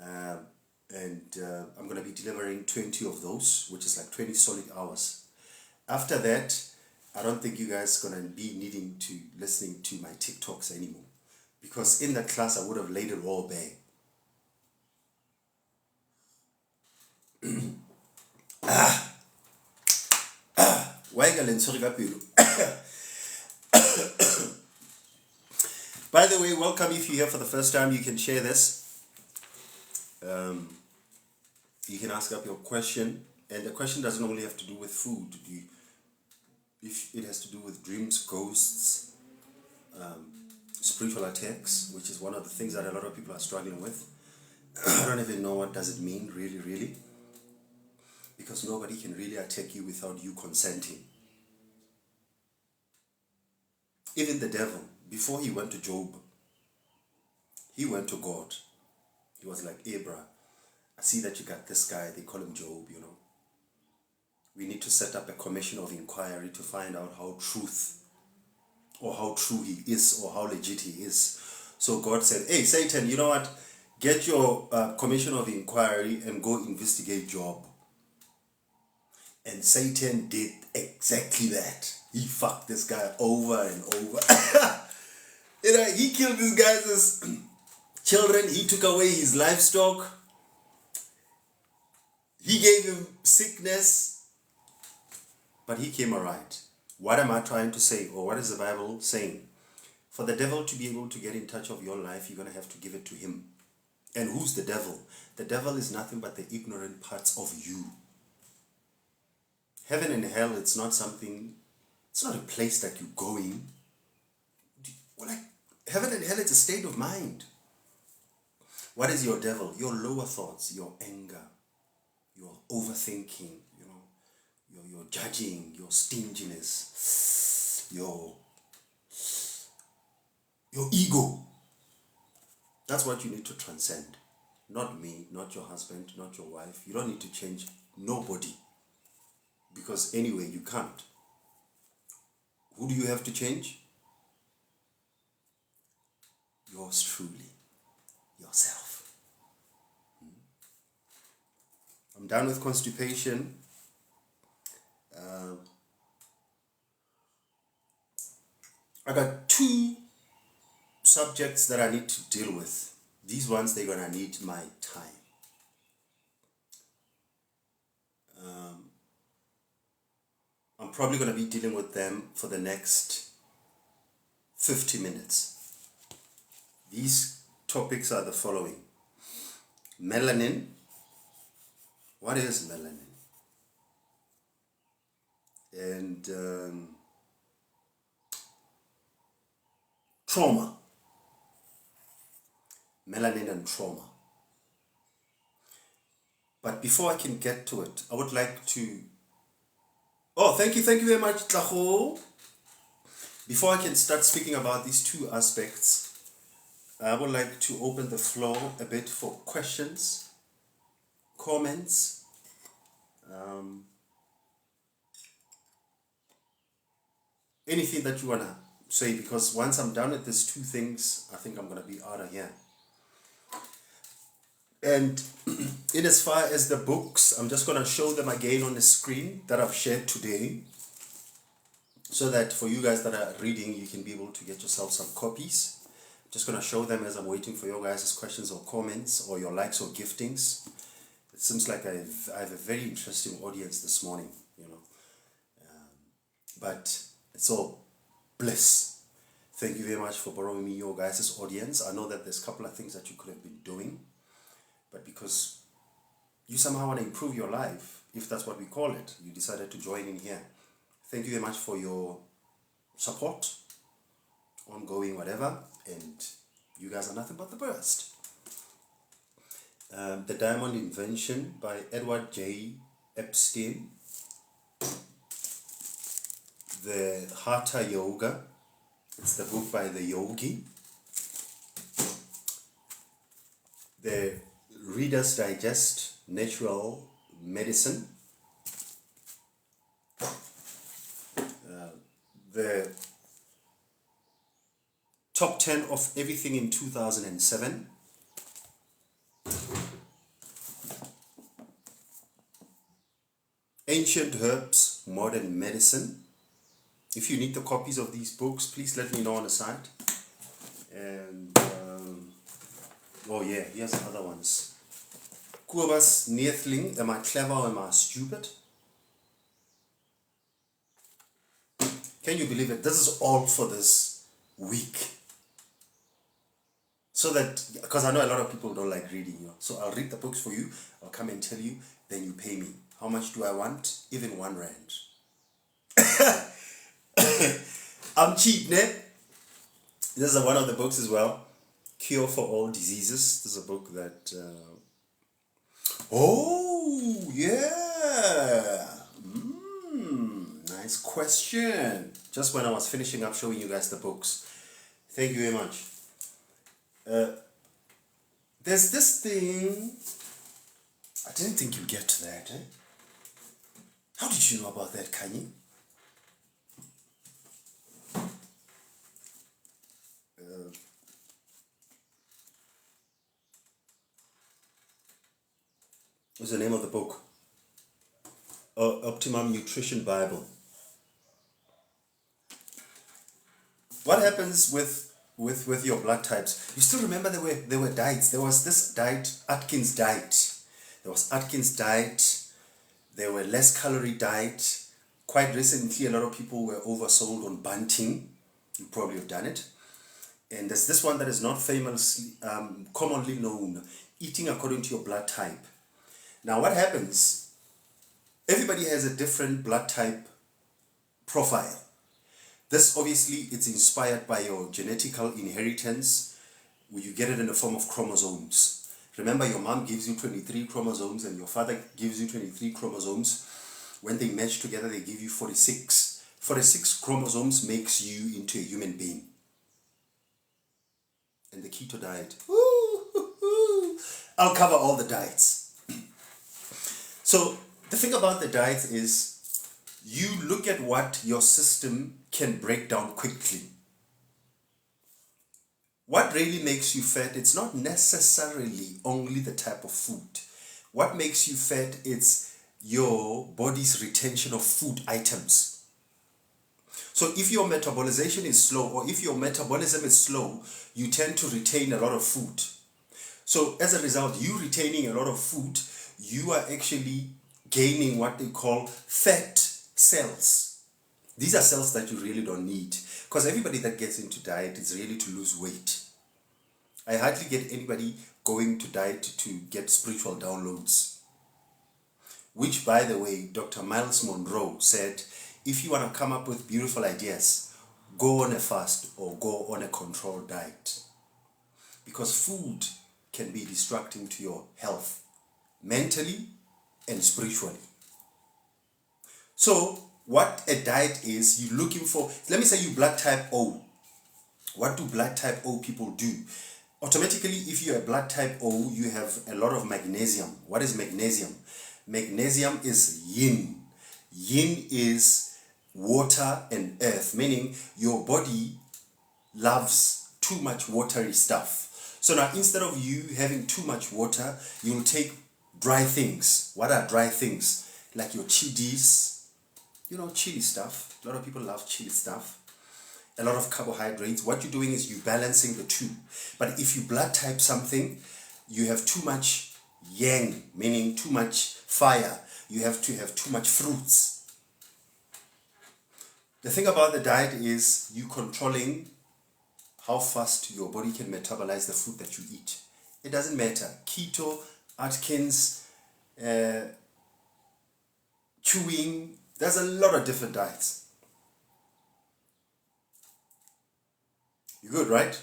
I'm going to be delivering 20 of those, which is like 20 solid hours. After that, I don't think you guys are going to be needing to listening to my TikToks anymore. Because in that class, I would have laid it all bare. By the way, welcome. If you're here for the first time, you can share this. You can ask up your question. And the question doesn't only have to do with food. If it has to do with dreams, ghosts, spiritual attacks, which is one of the things that a lot of people are struggling with. I don't even know what does it mean, really. Because nobody can really attack you without you consenting. Even the devil, before he went to Job, he went to God. He was like, hey, bruh, I see that you got this guy, they call him Job, We need to set up a commission of inquiry to find out how true he is or how legit he is. So God said, hey, Satan, you know what? Get your commission of inquiry and go investigate Job. And Satan did exactly that. He fucked this guy over and over. He killed this guy's children. He took away his livestock. He gave him sickness. But he came alright. What am I trying to say? Or what is the Bible saying? For the devil to be able to get in touch of your life, you're going to have to give it to him. And who's the devil? The devil is nothing but the ignorant parts of you. Heaven and hell, it's not a place that you're going. Heaven and hell, it's a state of mind. What is your devil? Your lower thoughts, your anger, your overthinking, your judging, your stinginess, your ego. That's what you need to transcend. Not me, not your husband, not your wife. You don't need to change nobody. Because anyway, you can't. Who do you have to change? Yours truly. Yourself. I'm done with constipation. I got 2 subjects that I need to deal with. These ones, they're gonna need my time. I'm probably gonna be dealing with them for the next 50 minutes. These topics are the following. Melanin. What is melanin? And trauma. Melanin and trauma. But before I can get to it, I would like to... Oh, thank you very much, Tlaho. Before I can start speaking about these 2 aspects, I would like to open the floor a bit for questions, comments, anything that you want to say, because once I'm done with these 2 things, I think I'm going to be out of here. And in as far as the books, I'm just going to show them again on the screen that I've shared today, so that for you guys that are reading, you can be able to get yourself some copies. I'm just going to show them as I'm waiting for your guys' questions or comments or your likes or giftings. It seems like I have a very interesting audience this morning, but it's all bliss. Thank you very much for borrowing me your guys' audience. I know that there's a couple of things that you could have been doing, but because you somehow want to improve your life, if that's what we call it, you decided to join in here. Thank you very much for your support, ongoing whatever, and you guys are nothing but the best. The Diamond Invention by Edward J. Epstein. The Hatha Yoga. It's the book by the yogi. The Reader's Digest, Natural Medicine. The Top 10 of Everything in 2007. Ancient Herbs, Modern Medicine. If you need the copies of these books, please let me know on the site. And oh yeah, here's the other ones. Kubas Neethling, Am I Clever or Am I Stupid? Can you believe it? This is all for this week. So that, because I know a lot of people don't like reading, so I'll read the books for you, I'll come and tell you, then you pay me. How much do I want? Even 1 rand. I'm cheap, ne? This is one of the books as well. Cure for All Diseases. This is a book that... Oh, yeah. Nice question. Just when I was finishing up showing you guys the books. Thank you very much. There's this thing... I didn't think you'd get to that, eh? How did you know about that, Kanye? What's the name of the book? Optimum Nutrition Bible. What happens with your blood types? You still remember there were diets. There was this diet, Atkins diet. There was Atkins diet. There were less calorie diet. Quite recently, a lot of people were oversold on bunting. You probably have done it. And there's this one that is not famously, commonly known, eating according to your blood type. Now what happens, everybody has a different blood type profile. This obviously, it's inspired by your genetical inheritance, where you get it in the form of chromosomes. Remember, your mom gives you 23 chromosomes and your father gives you 23 chromosomes. When they match together, they give you 46. 46 chromosomes makes you into a human being. And the keto diet. I'll cover all the diets. So the thing about the diet is you look at what your system can break down quickly. What really makes you fat, it's not necessarily only the type of food. What makes you fat, it's your body's retention of food items. So if your metabolization is slow, or if your metabolism is slow, you tend to retain a lot of food. So as a result, you retaining a lot of food, you are actually gaining what they call fat cells. These are cells that you really don't need. Because everybody that gets into diet is really to lose weight. I hardly get anybody going to diet to get spiritual downloads. Which, by the way, Dr. Miles Monroe said, if you want to come up with beautiful ideas, go on a fast or go on a controlled diet. Because food can be distracting to your health, mentally and spiritually. So, what a diet is, you're looking for, let me say you blood type O. What do blood type O people do? Automatically, if you're a blood type O, you have a lot of magnesium. What is magnesium? Magnesium is yin. Yin is water and earth, meaning your body loves too much watery stuff. So now instead of you having too much water, you'll take dry things. What are dry things? Like your chilies, chili stuff. A lot of people love chili stuff. A lot of carbohydrates. What you're doing is you're balancing the two. But if you blood type something, you have too much yang, meaning too much fire. You have to have too much fruits. The thing about the diet is you controlling how fast your body can metabolize the food that you eat. It doesn't matter. Keto, Atkins, chewing. There's a lot of different diets. You good, right?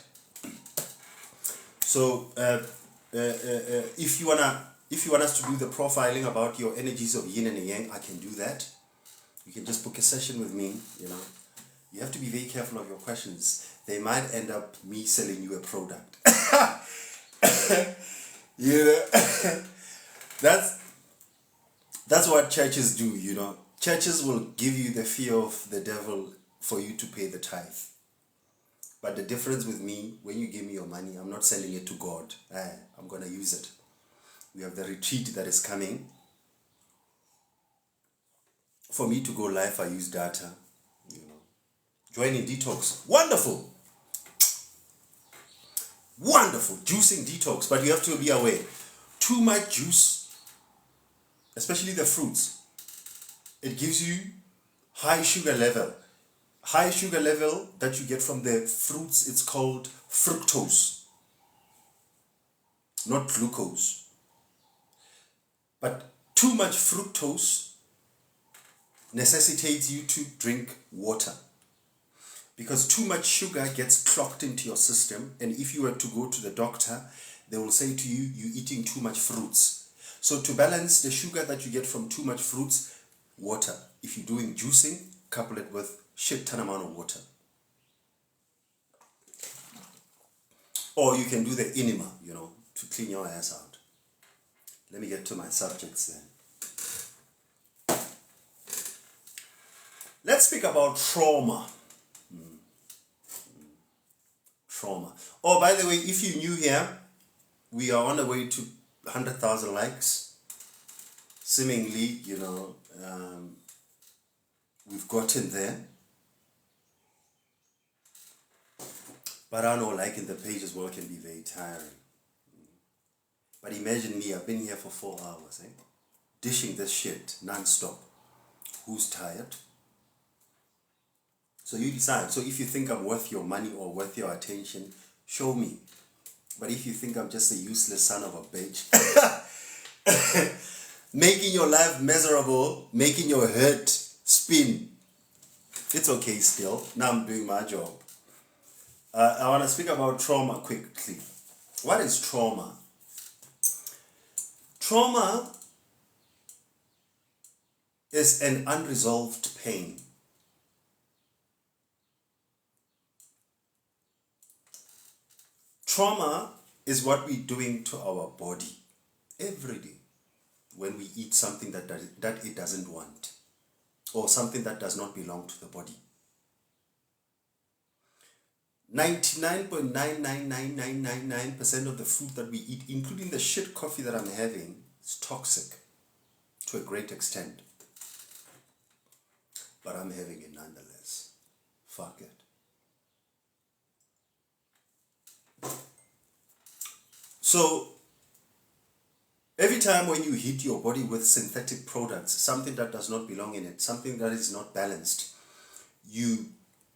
So if you want us to do the profiling about your energies of yin and yang, I can do that. You can just book a session with me. You have to be very careful of your questions. They might end up me selling you a product. That's what churches do. Churches will give you the fear of the devil for you to pay the tithe. But the difference with me, when you give me your money, I'm not selling it to God. I'm going to use it. We have the retreat that is coming. For me to go live, I use data. Joining detox. Wonderful. Wonderful. Juicing detox. But you have to be aware. Too much juice, especially the fruits, it gives you high sugar level. High sugar level that you get from the fruits, it's called fructose, not glucose. But too much fructose necessitates you to drink water. Because too much sugar gets clocked into your system, and if you were to go to the doctor, they will say to you, you're eating too much fruits. So to balance the sugar that you get from too much fruits, water. If you're doing juicing, couple it with shit ton amount of water. Or you can do the enema, to clean your ass out. Let me get to my subjects then. Let's speak about trauma. Trauma. Oh, by the way, if you're new here, we are on the way to 100,000 likes. Seemingly, we've gotten there. But I know liking the page as well can be very tiring. But imagine me, I've been here for 4 hours, dishing this shit non-stop. Who's tired? So you decide. So if you think I'm worth your money or worth your attention, show me. But if you think I'm just a useless son of a bitch, making your life miserable, making your head spin, it's okay still. Now I'm doing my job. I want to speak about trauma quickly. What is trauma? Trauma is an unresolved pain. Trauma is what we're doing to our body every day when we eat something that it doesn't want, or something that does not belong to the body. 99.99999% of the food that we eat, including the shit coffee that I'm having, is toxic to a great extent. But I'm having it nonetheless. Fuck it. So, every time when you hit your body with synthetic products, something that does not belong in it, something that is not balanced, you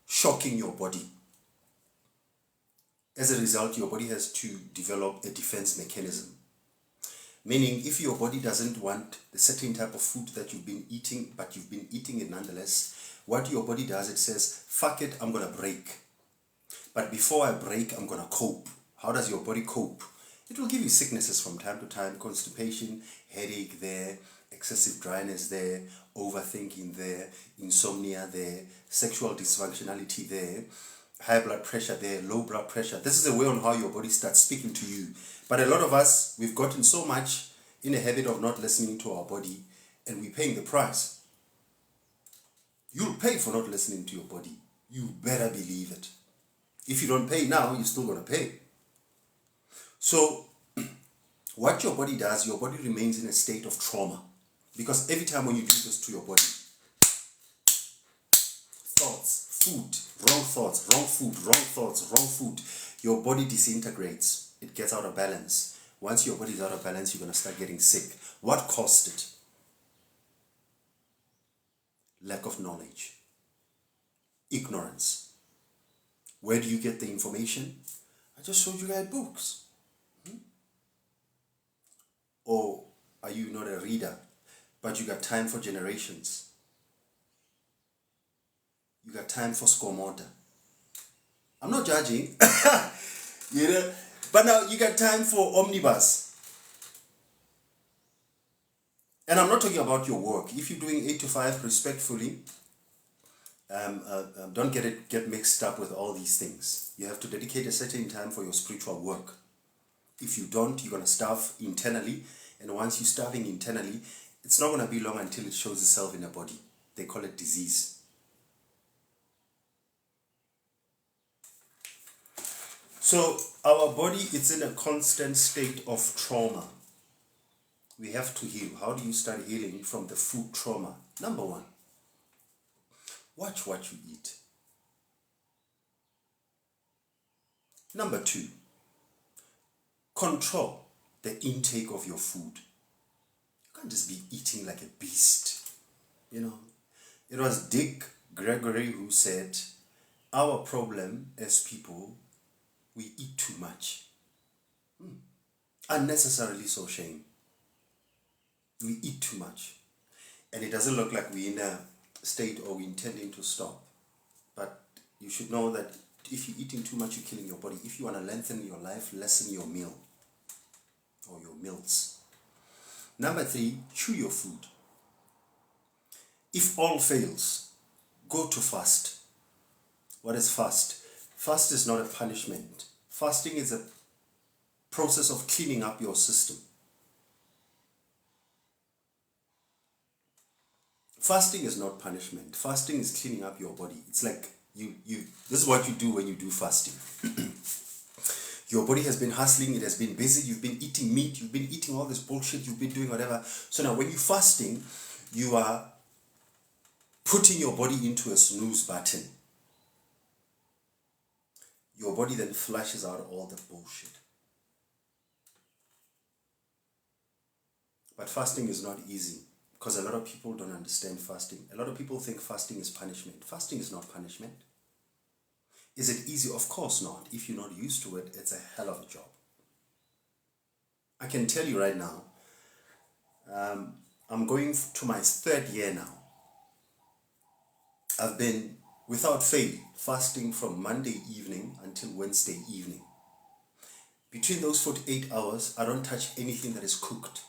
shocking your body. As a result, your body has to develop a defense mechanism. Meaning, if your body doesn't want the certain type of food that you've been eating, but you've been eating it nonetheless, what your body does, it says, fuck it, I'm going to break. But before I break, I'm going to cope. How does your body cope? It will give you sicknesses from time to time, constipation, headache there, excessive dryness there, overthinking there, insomnia there, sexual dysfunctionality there, high blood pressure there, low blood pressure. This is the way on how your body starts speaking to you. But a lot of us, we've gotten so much in a habit of not listening to our body, and we're paying the price. You'll pay for not listening to your body. You better believe it. If you don't pay now, you're still going to pay. So, what your body does, your body remains in a state of trauma. Because every time when you do this to your body, thoughts, food, wrong thoughts, wrong food, wrong thoughts, wrong food, your body disintegrates. It gets out of balance. Once your body is out of balance, you're going to start getting sick. What caused it? Lack of knowledge. Ignorance. Where do you get the information? I just showed you guys books. Or are you not a reader, but you got time for generations? You got time for scoremortar. I'm not judging, you know, but now you got time for omnibus. And I'm not talking about your work. If you're doing 8 to 5 respectfully, don't get mixed up with all these things. You have to dedicate a certain time for your spiritual work. If you don't, you're going to starve internally. And once you're starving internally, it's not going to be long until it shows itself in the body. They call it disease. So our body is in a constant state of trauma. We have to heal. How do you start healing from the food trauma? Number one, watch what you eat. Number two, control the intake of your food. You can't just be eating like a beast. You know, it was Dick Gregory who said, our problem as people, we eat too much. Unnecessarily so, shame. We eat too much. And it doesn't look like we're in a state or we're intending to stop. But you should know that if you're eating too much, you're killing your body. If you want to lengthen your life, lessen your meal or your meals. Number three, chew your food. If all fails, go to fast. What is fast? Fast is not a punishment. Fasting is a process of cleaning up your system. Fasting is not punishment. Fasting is cleaning up your body. It's like this is what you do when you do fasting. Your body has been hustling, it has been busy, you've been eating meat, you've been eating all this bullshit, you've been doing whatever. So now when you're fasting, you are putting your body into a snooze button. Your body then flushes out all the bullshit. But fasting is not easy because a lot of people don't understand fasting. A lot of people think fasting is punishment. Fasting is not punishment. Is it easy? Of course not. If you're not used to it, it's a hell of a job. I can tell you right now, I'm going to my 3rd year now. I've been, without fail, fasting from Monday evening until Wednesday evening. Between those 48 hours, I don't touch anything that is cooked.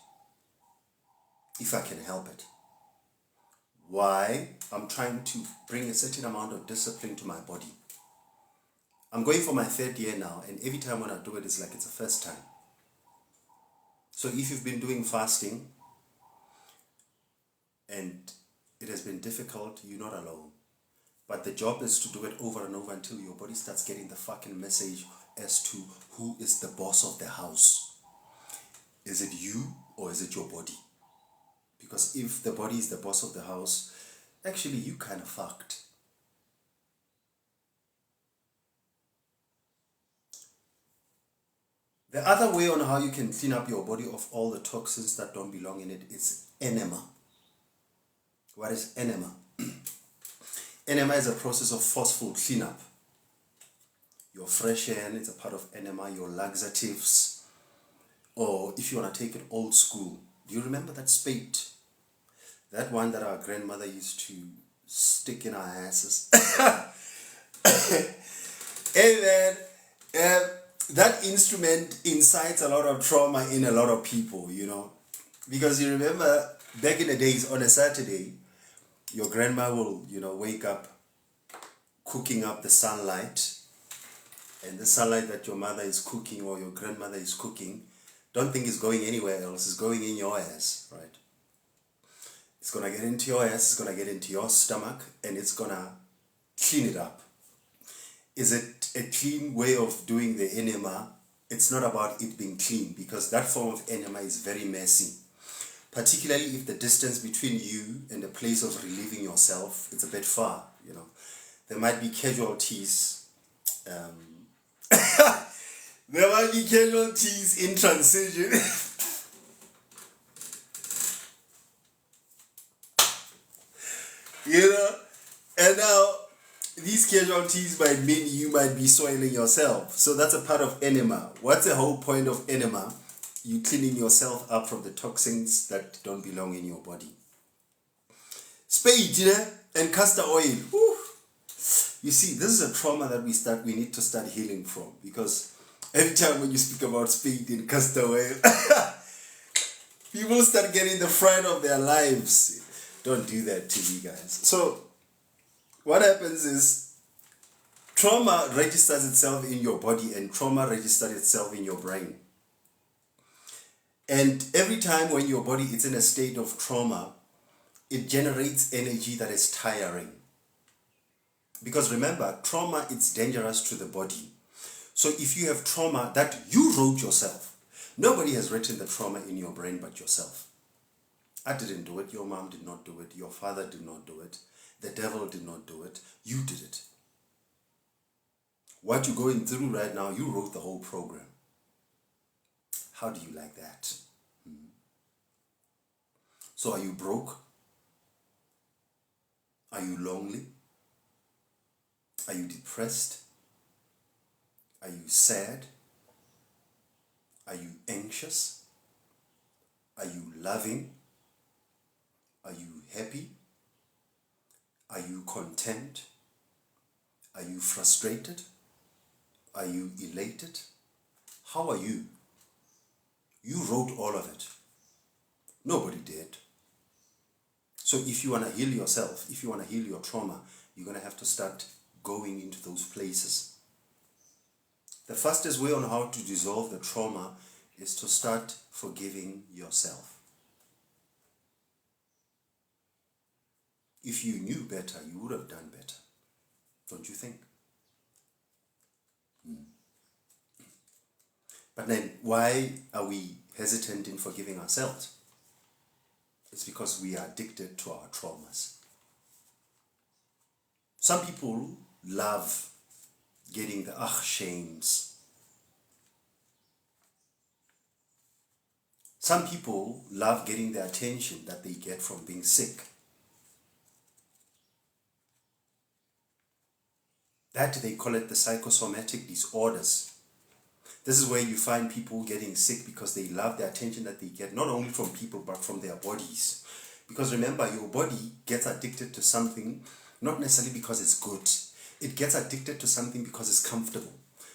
if I can help it. Why? I'm trying to bring a certain amount of discipline to my body. I'm going for my 3rd year now, and every time when I do it, it's like it's the first time. So if you've been doing fasting and it has been difficult, you're not alone. But the job is to do it over and over until your body starts getting the fucking message as to who is the boss of the house. Is it you or is it your body? Because if the body is the boss of the house, actually you kind of fucked. The other way on how you can clean up your body of all the toxins that don't belong in it is enema. What is enema? Enema is a process of forceful cleanup. Your fresh air is a part of enema, your laxatives, or if you want to take it old school, do you remember that spade? That one that our grandmother used to stick in our asses. And then, that instrument incites a lot of trauma in a lot of people, because you remember back in the days on a Saturday, your grandma will, wake up cooking up the sunlight, and the sunlight that your mother is cooking or your grandmother is cooking, don't think it's going anywhere else, it's going in your ass, right? It's going to get into your ass, it's going to get into your stomach, and it's going to clean it up. Is it a clean way of doing the enema? It's not about it being clean, because that form of enema is very messy. Particularly if the distance between you and the place of relieving yourself, it's a bit far, There might be casualties. There might be casualties in transition. And now these casualties might mean you might be soiling yourself. So that's a part of enema. What's the whole point of enema? You cleaning yourself up from the toxins that don't belong in your body. Spade, and castor oil. Whew. You see, this is a trauma that we need to start healing from, because every time when you speak about spade and castor oil, people start getting the fright of their lives. Don't do that to me, guys. So what happens is trauma registers itself in your body, and trauma registers itself in your brain. And every time when your body is in a state of trauma, it generates energy that is tiring. Because remember, trauma is dangerous to the body. So if you have trauma that you wrote yourself, nobody has written the trauma in your brain but yourself. I didn't do it, your mom did not do it, your father did not do it, the devil did not do it, you did it. What you're going through right now, you wrote the whole program. How do you like that? So are you broke? Are you lonely? Are you depressed? Are you sad? Are you anxious? Are you loving? Are you happy? Are you content? Are you frustrated? Are you elated? How are you? You wrote all of it. Nobody did. So if you want to heal yourself, if you want to heal your trauma, you're going to have to start going into those places. The fastest way on how to dissolve the trauma is to start forgiving yourself. If you knew better, you would have done better. Don't you think? But then why are we hesitant in forgiving ourselves? It's because we are addicted to our traumas. Some people love getting the shames. Some people love getting the attention that they get from being sick. That they call it the psychosomatic disorders. This is where you find people getting sick because they love the attention that they get, not only from people, but from their bodies. Because remember, your body gets addicted to something, not necessarily because it's good. It gets addicted to something because it's comfortable.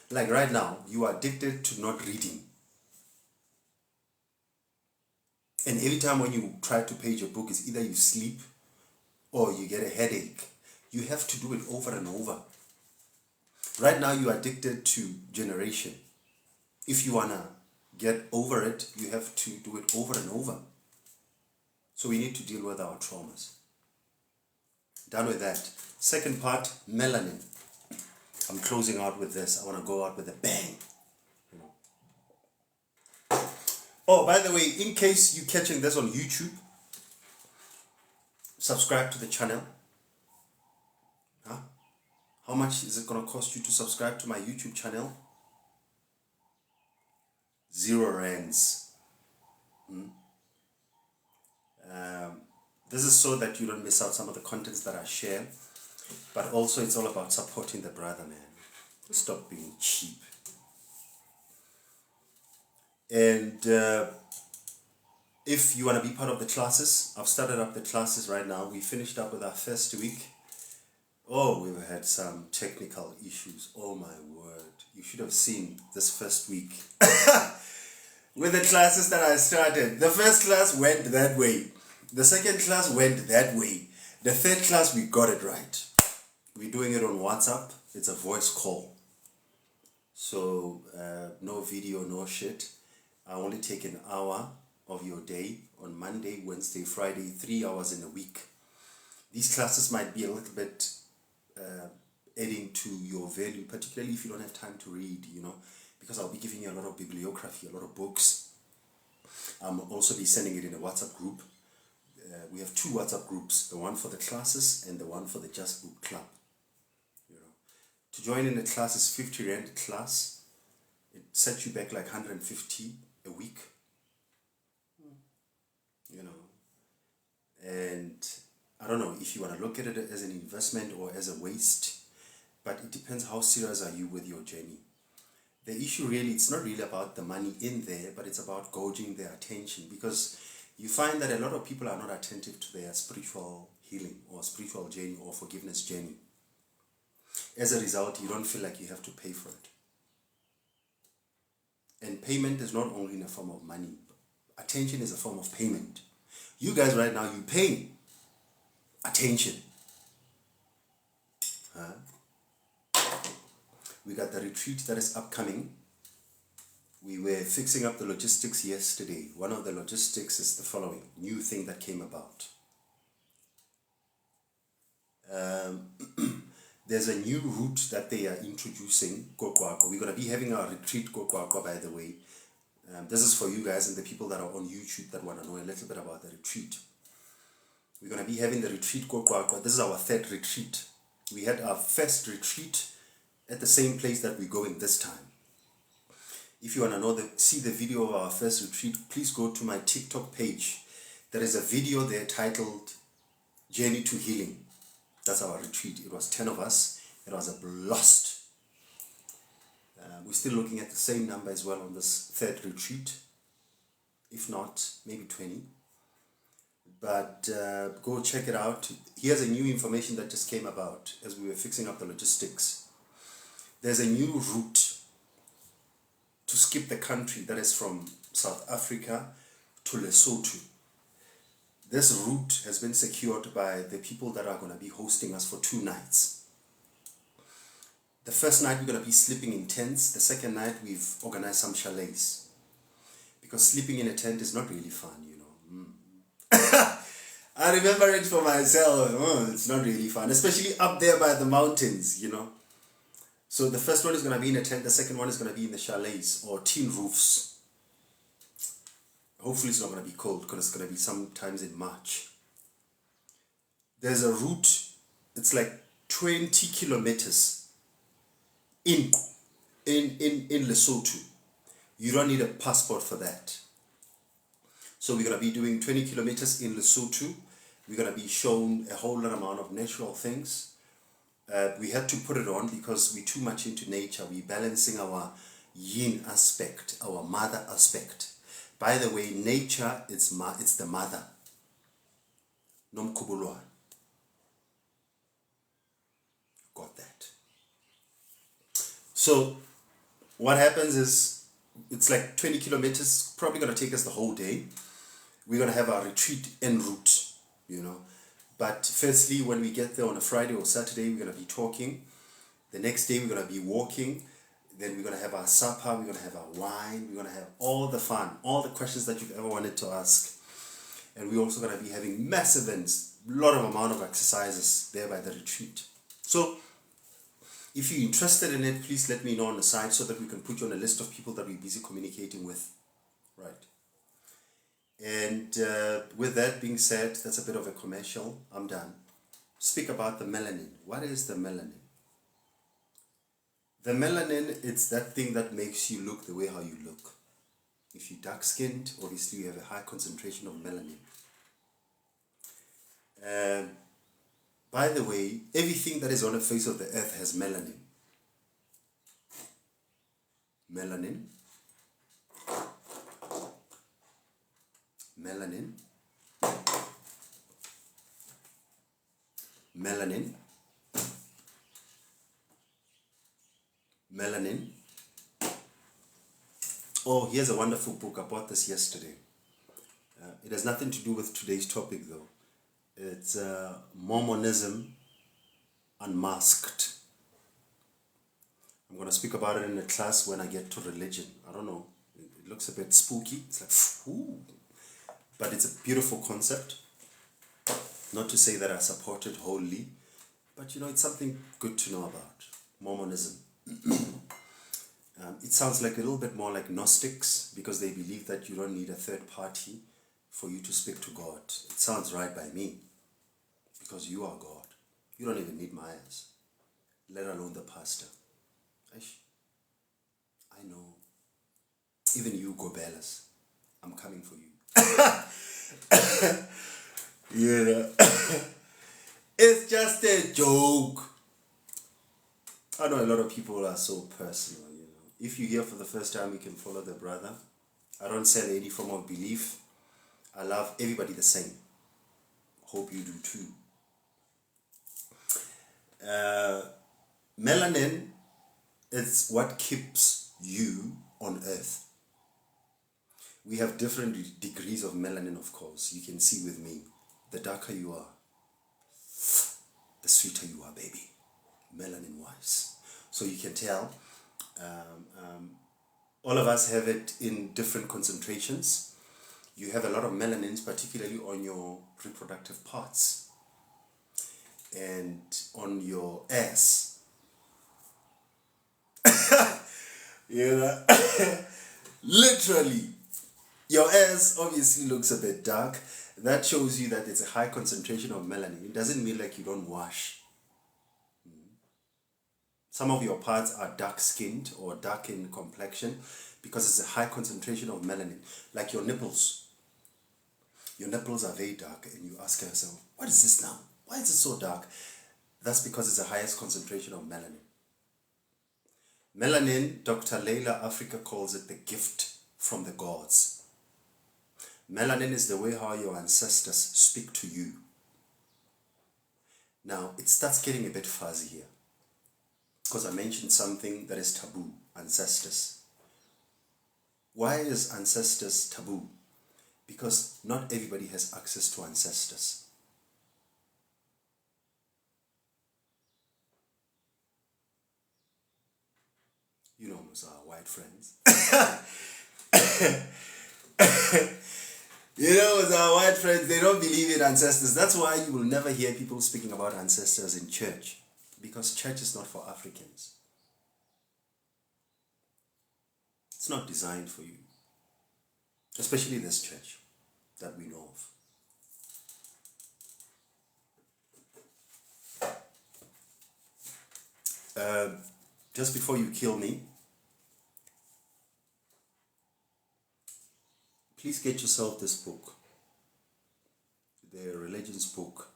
Like right now, you are addicted to not reading. And every time when you try to page your book, it's either you sleep or you get a headache. You have to do it over and over. Right now, you're addicted to generation. If you want to get over it, you have to do it over and over. So we need to deal with our traumas. Done with that. Second part, melanin. I'm closing out with this. I want to go out with a bang. Oh, by the way, in case you're catching this on YouTube, subscribe to the channel. Huh? How much is it going to cost you to subscribe to my YouTube channel? 0 rands. This is so that you don't miss out some of the contents that I share. But also it's all about supporting the brother, man. Stop being cheap. And if you want to be part of the classes, I've started up the classes right now. We finished up with our first week. Oh, we've had some technical issues. Oh my word. You should have seen this first week. With the classes that I started. The first class went that way. The second class went that way. The third class, we got it right. We're doing it on WhatsApp. It's a voice call. So, no video, no shit. I only take an hour of your day on Monday, Wednesday, Friday, 3 hours in a week. These classes might be a little bit adding to your value, particularly if you don't have time to read, you know, because I'll be giving you a lot of bibliography, a lot of books. I'll also be sending it in a WhatsApp group. We have 2 WhatsApp groups, the one for the classes and the one for the Just Book Club. You know, to join in the class is 50 Rand class. It sets you back like 150 a week. You know, and I don't know if you want to look at it as an investment or as a waste, but it depends how serious are you with your journey. The issue really, it's not really about the money in there, but it's about gauging their attention, because you find that a lot of people are not attentive to their spiritual healing or spiritual journey or forgiveness journey. As a result, you don't feel like you have to pay for it. And payment is not only in a form of money. Attention is a form of payment. You guys right now, you pay attention. We got the retreat that is upcoming. We were fixing up the logistics yesterday. One of the logistics is the following new thing that came about. There's a new route that they are introducing, Kokwako. We're going to be having our retreat, Kokwako, by the way. This is for you guys and the people that are on YouTube that want to know a little bit about the retreat. We're going to be having the retreat, Kokwako. This is our 3rd retreat. We had our first retreat at the same place that we're going this time. If you want to know see the video of our first retreat, please go to my TikTok page. There is a video there titled Journey to Healing. That's our retreat. It was 10 of us. It was a blast. We're still looking at the same number as well on this 3rd retreat. If not, maybe 20. But go check it out. Here's a new information that just came about as we were fixing up the logistics. There's a new route to skip the country that is from South Africa to Lesotho. This route has been secured by the people that are going to be hosting us for 2 nights. The first night we're going to be sleeping in tents. The second night we've organized some chalets. Because sleeping in a tent is not really fun, you know. I remember it for myself. It's not really fun, especially up there by the mountains, you know. So the first one is going to be in a tent. The second one is going to be in the chalets or tin roofs. Hopefully it's not going to be cold because it's going to be sometimes in March. There's a route. It's like 20 kilometers in Lesotho. You don't need a passport for that. So we're going to be doing 20 kilometers in Lesotho. We're going to be shown a whole lot amount of natural things. We had to put it on because we're too much into nature. We're balancing our yin aspect, our mother aspect. By the way, nature, it's the mother. Nomkubulwa. Got that. So what happens is, it's like 20 kilometers, probably going to take us the whole day. we're going to have our retreat en route, you know. But firstly, when we get there on a Friday or Saturday, we're going to be talking. The next day, we're going to be walking. Then we're going to have our supper. We're going to have our wine. We're going to have all the fun, all the questions that you've ever wanted to ask. And we're also going to be having massive events, a lot of amount of exercises there by the retreat. So if you're interested in it, please let me know on the side so that we can put you on a list of people that we're busy communicating with. Right. And with that being said, that's a bit of a commercial. I'm done. Speak about the melanin. What is the melanin? The melanin, it's that thing that makes you look the way how you look. If you're dark-skinned, obviously you have a high concentration of melanin. By the way, everything that is on the face of the earth has melanin. Melanin. Melanin. Melanin. Melanin. Oh, here's a wonderful book. I bought this yesterday. It has nothing to do with today's topic though. It's Mormonism Unmasked. I'm going to speak about it in a class when I get to religion. I don't know. It looks a bit spooky. It's like, ooh. But it's a beautiful concept. Not to say that I support it wholly, but you know, it's something good to know about. Mormonism. It sounds like a little bit more like Gnostics because they believe that you don't need a third party for you to speak to God. It sounds right by me because you are God. You don't even need my eyes, let alone the pastor. I know. Even you, Gobelas, I'm coming for you. You know, it's just a joke. I know a lot of people are so personal, you know. If you're here for the first time, you can follow the brother. I don't sell any form of belief. I love everybody the same. Hope you do too. Melanin is what keeps you on earth. We have different degrees of melanin, of course. You can see with me. The darker you are, the sweeter you are, baby. Melanin-wise. So you can tell, all of us have it in different concentrations. You have a lot of melanins, particularly on your reproductive parts and on your ass. You know, literally, your ass obviously looks a bit dark. That shows you that it's a high concentration of melanin. It doesn't mean like you don't wash. Some of your parts are dark-skinned or dark in complexion because it's a high concentration of melanin. Like your nipples. Your nipples are very dark and you ask yourself, what is this now? Why is it so dark? That's because it's the highest concentration of melanin. Melanin, Dr. Layla Africa calls it the gift from the gods. Melanin is the way how your ancestors speak to you. Now, it starts getting a bit fuzzy here because I mentioned something that is taboo, ancestors. Why is ancestors taboo? Because not everybody has access to ancestors. You know, most of our white friends. You know, with our white friends, they don't believe in ancestors. That's why you will never hear people speaking about ancestors in church. Because church is not for Africans. It's not designed for you. Especially this church that we know of. Just before you kill me, please get yourself this book. The Religions book.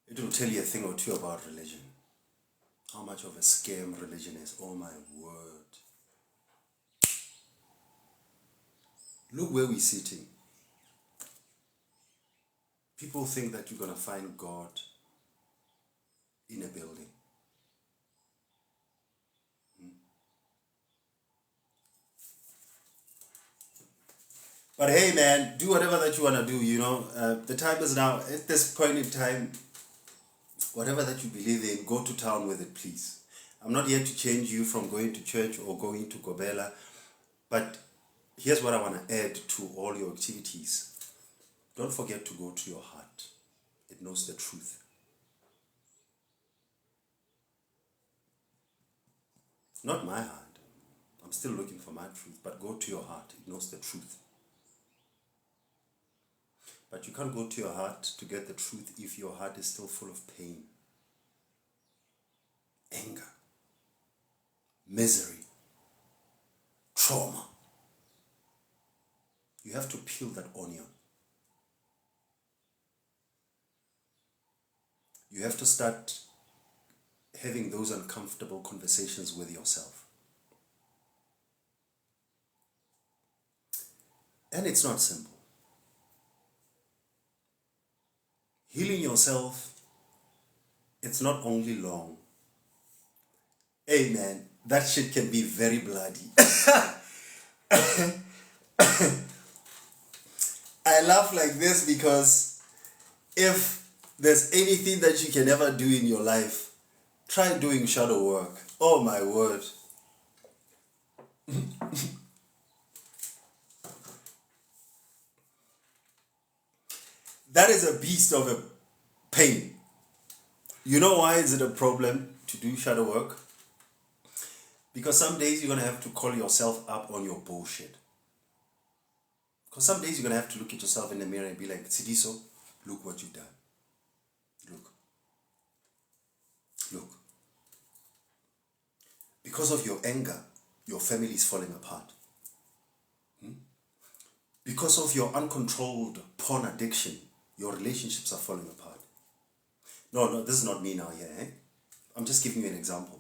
It will tell you a thing or two about religion. How much of a scam religion is. Oh my word. Look where we're sitting. People think that you're going to find God in a building. But hey, man, do whatever that you want to do, you know. The time is now. At this point in time, whatever that you believe in, go to town with it, please. I'm not here to change you from going to church or going to Gobela, but here's what I want to add to all your activities. Don't forget to go to your heart. It knows the truth. Not my heart. I'm still looking for my truth, but go to your heart. It knows the truth. But you can't go to your heart to get the truth if your heart is still full of pain, anger, misery, trauma. You have to peel that onion. You have to start having those uncomfortable conversations with yourself. And it's not simple. Healing yourself, it's not only long. Hey man, that shit can be very bloody. I laugh like this because if there's anything that you can ever do in your life, try doing shadow work. Oh my word. That is a beast of a pain. You know why is it a problem to do shadow work? Because some days you're going to have to call yourself up on your bullshit. Because some days you're going to have to look at yourself in the mirror and be like, Sidiso, look what you've done. Look. Look. Because of your anger, your family is falling apart. Because of your uncontrolled porn addiction, your relationships are falling apart. No, this is not me now here. I'm just giving you an example.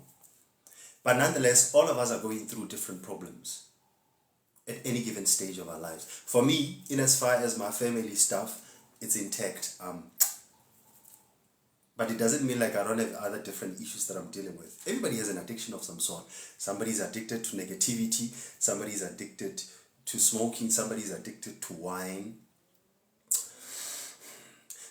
But nonetheless, all of us are going through different problems at any given stage of our lives. For me, in as far as my family stuff, it's intact. But it doesn't mean like I don't have other different issues that I'm dealing with. Everybody has an addiction of some sort. Somebody's addicted to negativity. Somebody's addicted to smoking. Somebody's addicted to wine.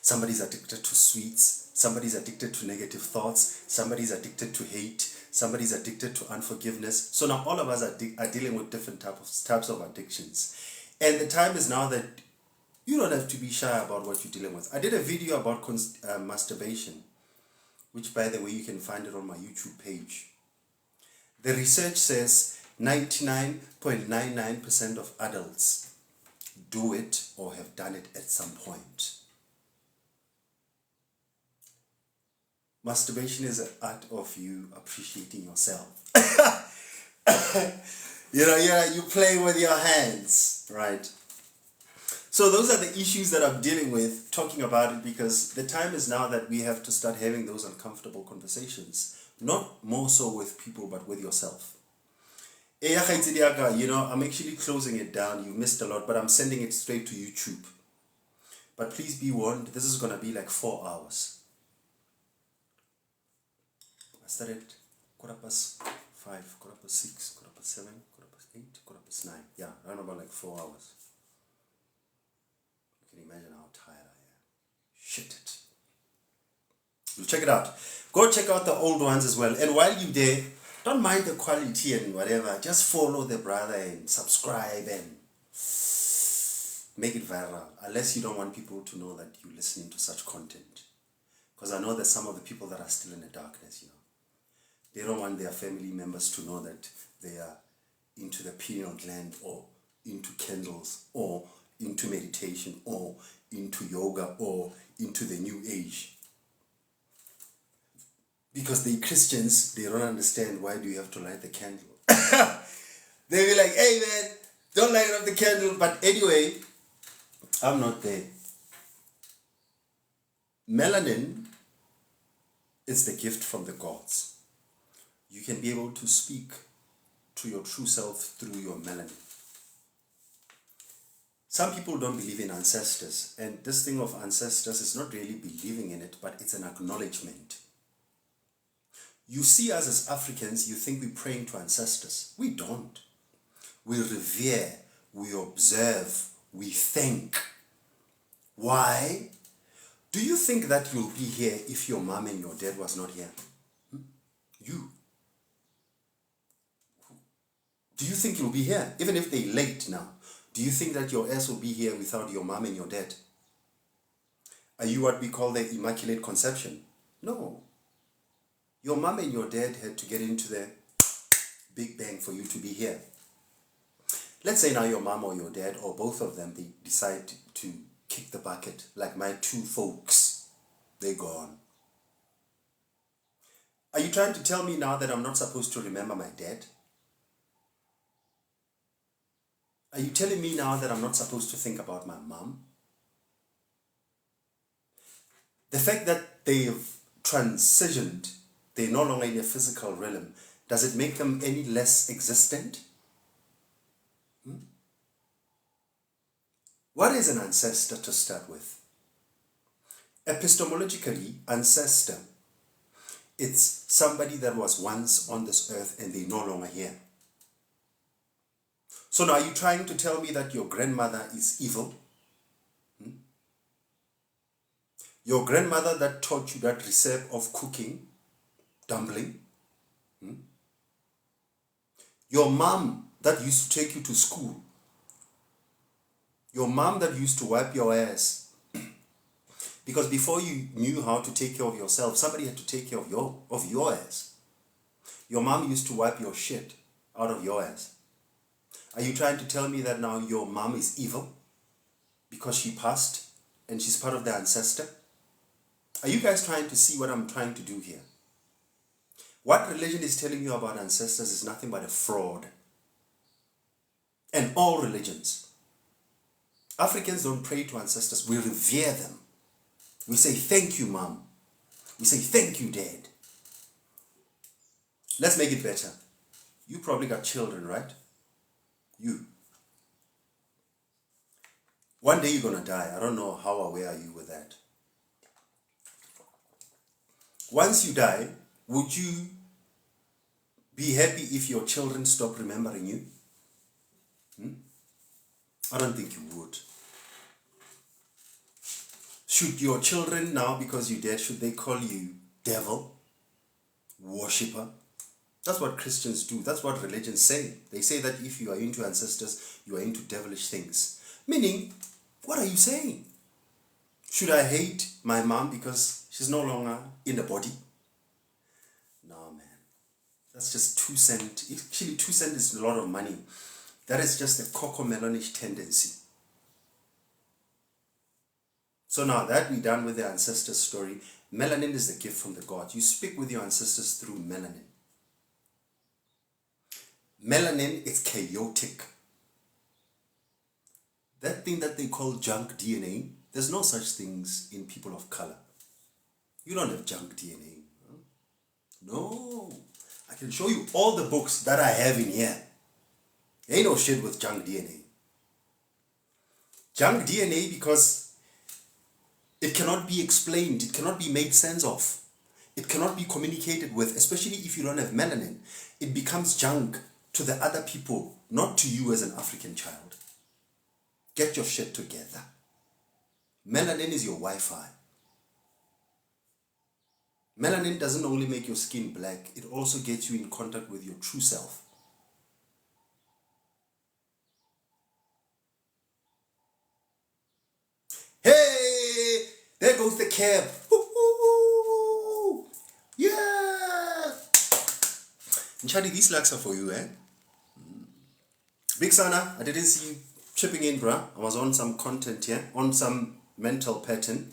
Somebody's addicted to sweets. Somebody's addicted to negative thoughts. Somebody's addicted to hate. Somebody's addicted to unforgiveness. So now all of us are dealing with different types of addictions. And the time is now that you don't have to be shy about what you're dealing with. I did a video about masturbation, which by the way, you can find it on my YouTube page. The research says 99.99% of adults do it or have done it at some point. Masturbation is an art of you appreciating yourself. You play with your hands, right? So those are the issues that I'm dealing with, talking about it, because the time is now that we have to start having those uncomfortable conversations. Not more so with people, but with yourself. I'm actually closing it down. You missed a lot, but I'm sending it straight to YouTube. But please be warned, this is going to be like 4 hours. I started 5:05, 6:05, 7:05, 8:05, 9:05. Yeah, around about like 4 hours. You can imagine how tired I am. Shit it. You'll check it out. Go check out the old ones as well. And while you're there, don't mind the quality and whatever. Just follow the brother and subscribe and make it viral. Unless you don't want people to know that you're listening to such content. Because I know that some of the people that are still in the darkness, they don't want their family members to know that they are into the pineal gland or into candles or into meditation or into yoga or into the new age. Because the Christians, they don't understand why do you have to light the candle. They'll be like, hey man, don't light up the candle. But anyway, I'm not there. Melanin is the gift from the gods. You can be able to speak to your true self through your melanin. Some people don't believe in ancestors, and this thing of ancestors is not really believing in it, but it's an acknowledgement. You see us as Africans, you think we're praying to ancestors. We don't. We revere, we observe, we think. Why? Do you think that you'll be here if your mom and your dad was not here? You. Do you think you'll be here? Even if they're late now, do you think that your ass will be here without your mom and your dad? Are you what we call the Immaculate Conception? No. Your mom and your dad had to get into the Big Bang for you to be here. Let's say now your mom or your dad or both of them, they decide to kick the bucket. Like my two folks, they're gone. Are you trying to tell me now that I'm not supposed to remember my dad? Are you telling me now that I'm not supposed to think about my mom? The fact that they've transitioned, they're no longer in a physical realm, does it make them any less existent? What is an ancestor to start with? Epistemologically, ancestor, it's somebody that was once on this earth and they're no longer here. So now are you trying to tell me that your grandmother is evil? Your grandmother that taught you that recipe of cooking, dumpling? Your mom that used to take you to school? Your mom that used to wipe your ass? Because before you knew how to take care of yourself, somebody had to take care of your ass. Your mom used to wipe your shit out of your ass. Are you trying to tell me that now your mom is evil because she passed and she's part of the ancestor? Are you guys trying to see what I'm trying to do here? What religion is telling you about ancestors is nothing but a fraud. And all religions. Africans don't pray to ancestors. We revere them. We say, thank you, mom. We say, thank you, dad. Let's make it better. You probably got children, right? You. One day you're going to die. I don't know how aware are you with that. Once you die, would you be happy if your children stop remembering you? I don't think you would. Should your children now, because you're dead, should they call you devil, worshipper? That's what Christians do. That's what religions say. They say that if you are into ancestors, you are into devilish things. Meaning, what are you saying? Should I hate my mom because she's no longer in the body? No, man. That's just 2 cents. Actually, 2 cents is a lot of money. That is just a cocomelonish tendency. So now that we're done with the ancestor story, melanin is the gift from the gods. You speak with your ancestors through melanin. Melanin is chaotic. That thing that they call junk DNA, there's no such things in people of color. You don't have junk DNA. No. I can show you all the books that I have in here. Ain't no shit with junk DNA. Junk DNA because it cannot be explained. It cannot be made sense of. It cannot be communicated with, especially if you don't have melanin. It becomes junk to the other people, not to you as an African child. Get your shit together. Melanin is your Wi-Fi. Melanin doesn't only make your skin black, it also gets you in contact with your true self. Hey, there goes the cab. Yeah. Nchadi, these likes are for you, eh? Big Sana, I didn't see you chipping in, bruh. I was on some content here, on some mental pattern.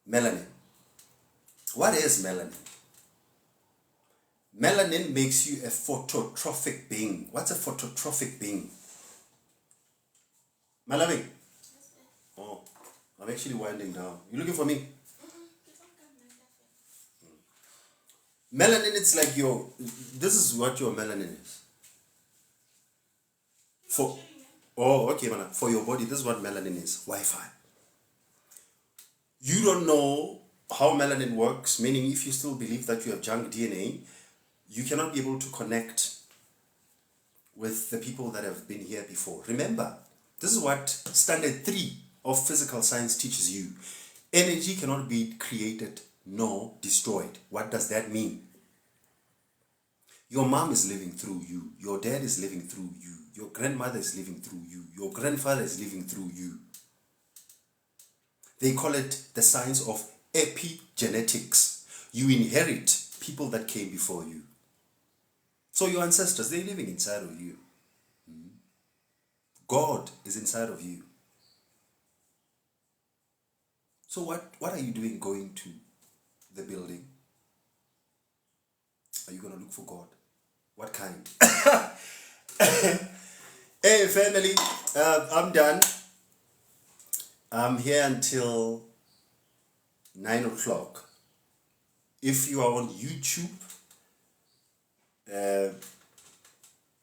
Melanin. What is melanin? Melanin makes you a phototrophic being. What's a phototrophic being? My loving? Oh, I'm actually winding down. You looking for me? Melanin, it's like this is what your melanin is. Okay, man. For your body, this is what melanin is. Wi-Fi. You don't know how melanin works, meaning if you still believe that you have junk DNA, you cannot be able to connect with the people that have been here before. Remember, This is what standard 3 of physical science teaches you. Energy cannot be created nor destroyed. What does that mean? Your mom is living through you. Your dad is living through you. Your grandmother is living through you. Your grandfather is living through you. They call it the science of epigenetics. You inherit people that came before you. So your ancestors, they're living inside of you. God is inside of you. So what are you doing going to the building? Are you going to look for God? What kind? Hey family, I'm done. I'm here until 9 o'clock. If you are on YouTube,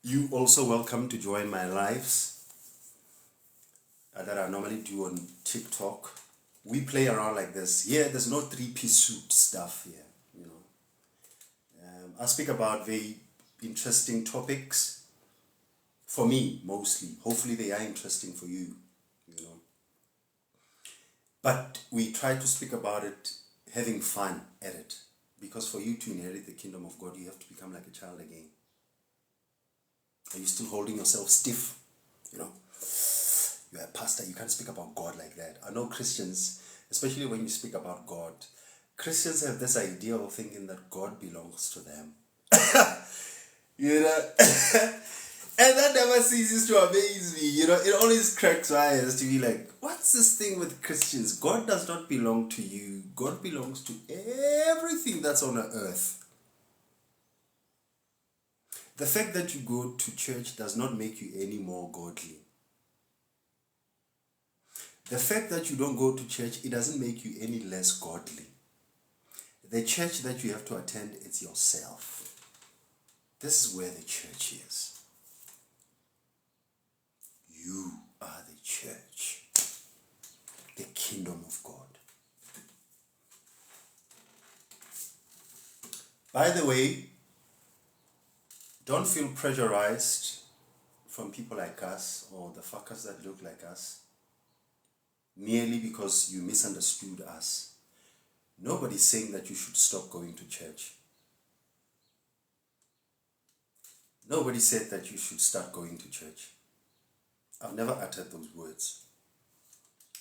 you also welcome to join my lives that I normally do on TikTok. We play around like this. Yeah, there's no 3-piece suit stuff here, you know. I speak about very interesting topics for me mostly. Hopefully they are interesting for you, you know. But we try to speak about it having fun at it. Because for you to inherit the kingdom of God, you have to become like a child again. Are you still holding yourself stiff? You know, you're a pastor, you can't speak about God like that. I know Christians, especially when you speak about God, Christians have this idea of thinking that God belongs to them. You know, and that never ceases to amaze me. You know, it always cracks my eyes to be like, what's this thing with Christians? God does not belong to you. God belongs to everything that's on earth. The fact that you go to church does not make you any more godly. The fact that you don't go to church, it doesn't make you any less godly. The church that you have to attend is yourself. This is where the church is. You are the church, the kingdom of God. By the way, don't feel pressurized from people like us or the fuckers that look like us merely because you misunderstood us. Nobody's saying that you should stop going to church. Nobody said that you should start going to church. I've never uttered those words.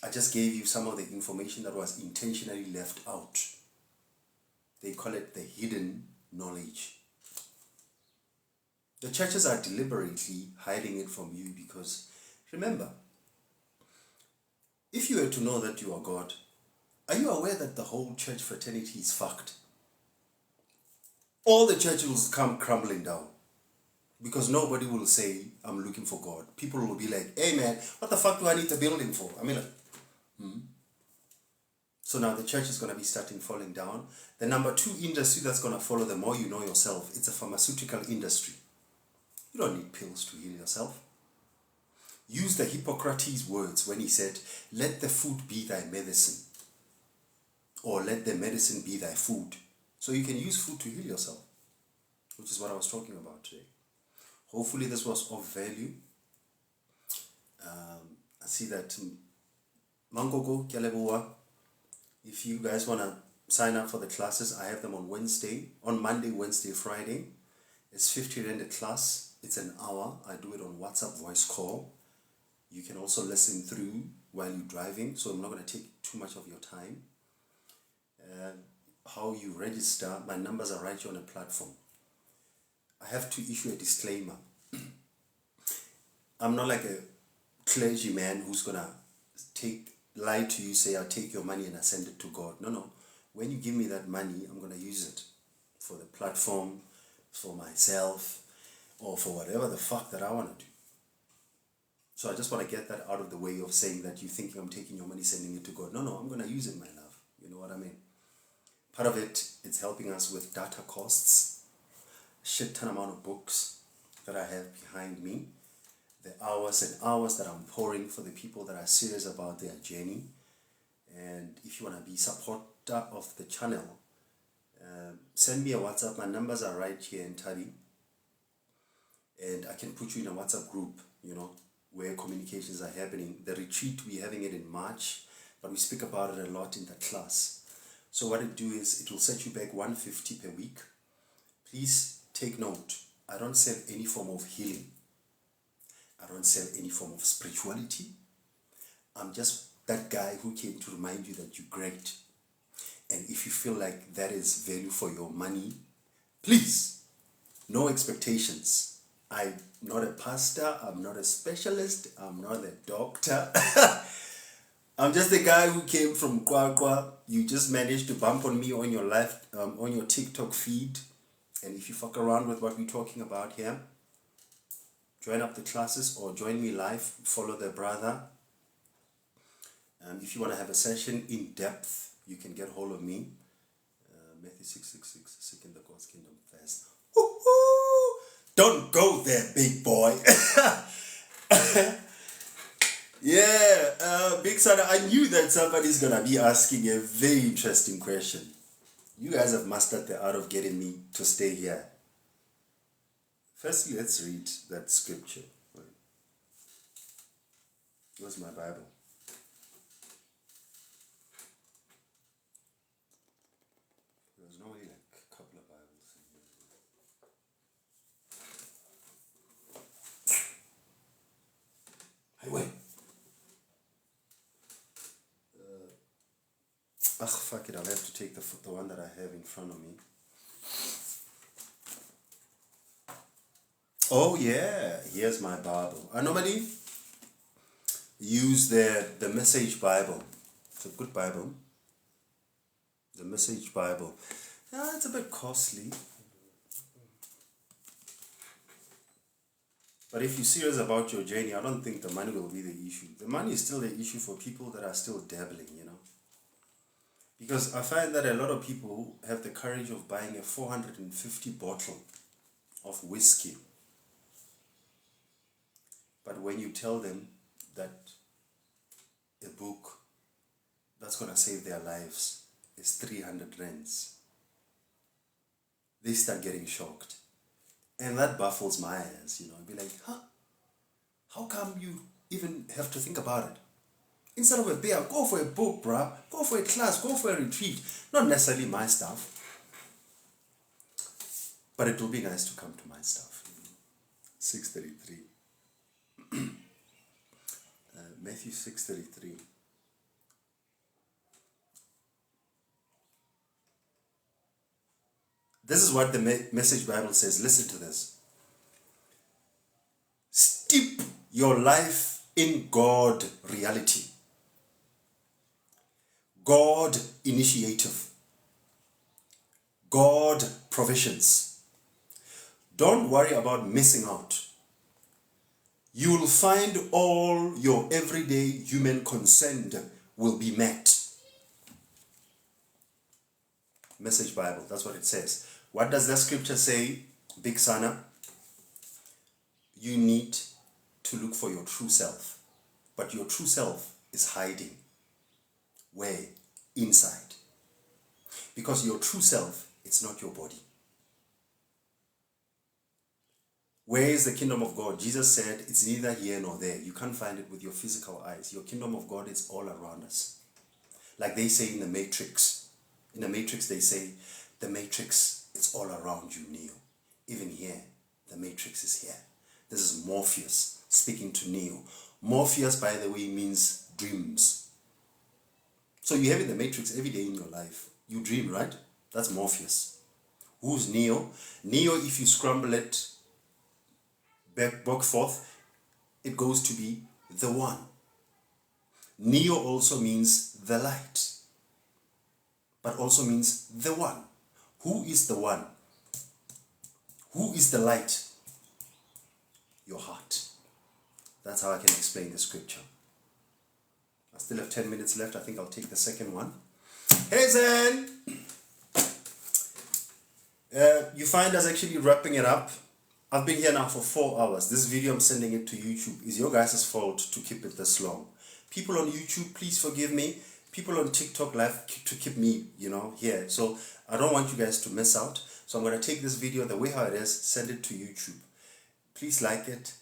I just gave you some of the information that was intentionally left out. They call it the hidden knowledge. The churches are deliberately hiding it from you because, remember, if you were to know that you are God, are you aware that the whole church fraternity is fucked? All the churches will come crumbling down. Because nobody will say, I'm looking for God. People will be like, hey man, what the fuck do I need the building for? I mean, like, So now the church is going to be starting falling down. The number 2 industry that's going to follow the more you know yourself, it's a pharmaceutical industry. You don't need pills to heal yourself. Use the Hippocrates words when he said, let the food be thy medicine. Or let the medicine be thy food. So you can use food to heal yourself. Which is what I was talking about today. Hopefully this was of value. I see that Mangogo Kyalebua, if you guys want to sign up for the classes, I have them on Monday, Wednesday, Friday. It's 50 Rand a class. It's an hour. I do it on WhatsApp voice call. You can also listen through while you're driving, so I'm not going to take too much of your time. How you register, my numbers are right here on the platform. I have to issue a disclaimer. I'm not like a clergyman who's going to lie to you, say, I'll take your money and I send it to God. No. When you give me that money, I'm going to use it for the platform, for myself, or for whatever the fuck that I want to do. So I just want to get that out of the way of saying that you think I'm taking your money, sending it to God. No, I'm going to use it, my love. You know what I mean? Part of it, it's helping us with data costs. Shit ton amount of books that I have behind me. The hours and hours that I'm pouring for the people that are serious about their journey. And if you want to be supporter of the channel, send me a WhatsApp. My numbers are right here in Tally. And I can put you in a WhatsApp group, where communications are happening. The retreat, we're having it in March, but we speak about it a lot in the class. So what it do is, it will set you back 150 per week. Please take note, I don't sell any form of healing. I don't sell any form of spirituality. I'm just that guy who came to remind you that you're great. And if you feel like that is value for your money, please, no expectations. I'm not a pastor, I'm not a specialist, I'm not a doctor. I'm just a guy who came from Kwakwa. You just managed to bump on me on your life, on your TikTok feed. And if you fuck around with what we're talking about here, join up the classes or join me live, follow the brother. If you want to have a session in depth, you can get hold of me. Matthew 6:66, seeking the God's kingdom first. Woo-hoo! Don't go there, big boy. Yeah, Big Son, I knew that somebody's going to be asking a very interesting question. You guys have mastered the art of getting me to stay here. Firstly, let's read that scripture. Where's my Bible? There's normally like a couple of Bibles in here. Hey, wait. Fuck it, I'll have to take the one that I have in front of me. Oh yeah, here's my Bible. I normally use the Message Bible. It's a good Bible. The Message Bible. Yeah, it's a bit costly. But if you're serious about your journey, I don't think the money will be the issue. The money is still the issue for people that are still dabbling, you know. Because I find that a lot of people have the courage of buying a 450 bottle of whiskey. But when you tell them that a book that's going to save their lives is 300 rands, they start getting shocked. And that baffles my ass, you know. I'd be like, huh? How come you even have to think about it? Instead of a beer, go for a book, bruh. Go for a class, go for a retreat. Not necessarily my stuff. But it will be nice to come to my stuff. 6:33. Matthew 6:33. This is what the Message Bible says. Listen to this. Steep your life in God reality. God initiative. God provisions. Don't worry about missing out. You will find all your everyday human concern will be met. Message Bible, that's what it says. What does that scripture say, Big Sana? You need to look for your true self. But your true self is hiding. Where? Inside. Because your true self, it's not your body. Where is the kingdom of God? Jesus said it's neither here nor there. You can't find it with your physical eyes. Your kingdom of God is all around us. Like they say in the Matrix. In the Matrix they say, the Matrix, it's all around you, Neo. Even here, the Matrix is here. This is Morpheus speaking to Neo. Morpheus, by the way, means dreams. So you have in the Matrix every day in your life. You dream, right? That's Morpheus. Who's Neo? Neo, if you scramble it back forth, it goes to be the one. Neo also means the light, but also means the one. Who is the one? Who is the light? Your heart. That's how I can explain the scripture. I still have 10 minutes left. I think I'll take the second one. Hey Zen! You find us actually wrapping it up. I've been here now for 4 hours. This video, I'm sending it to YouTube. It's your guys' fault to keep it this long. People on YouTube, please forgive me. People on TikTok live to keep me, here. So I don't want you guys to miss out. So I'm going to take this video the way how it is, send it to YouTube. Please like it,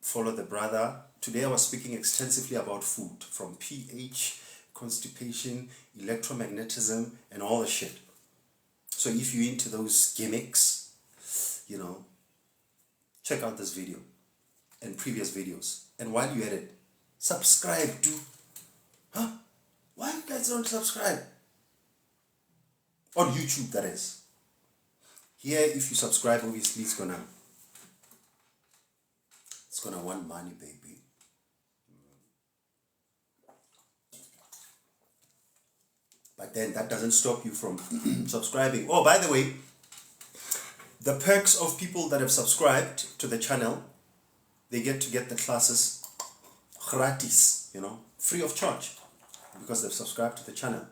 follow the brother. Today I was speaking extensively about food, from pH, constipation, electromagnetism, and all the shit. So if you're into those gimmicks, check out this video and previous videos. And while you're at it, subscribe to... Huh? Why you guys don't subscribe? On YouTube, that is. Here, if you subscribe, obviously it's gonna want money, baby. But then that doesn't stop you from subscribing. Oh, by the way, the perks of people that have subscribed to the channel, they get to get the classes gratis, free of charge, because they've subscribed to the channel.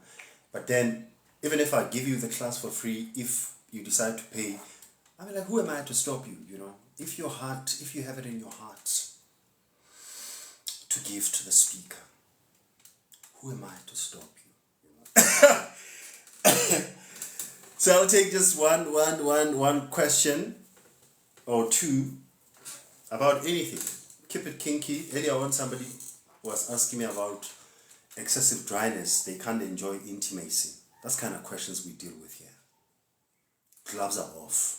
But then, even if I give you the class for free, if you decide to pay, I mean, like, who am I to stop you, If you have it in your heart to give to the speaker, who am I to stop you? So I'll take just one question or two about anything. Keep it kinky. Earlier on, somebody was asking me about excessive dryness. They can't enjoy intimacy. That's kind of questions we deal with here. Gloves are off.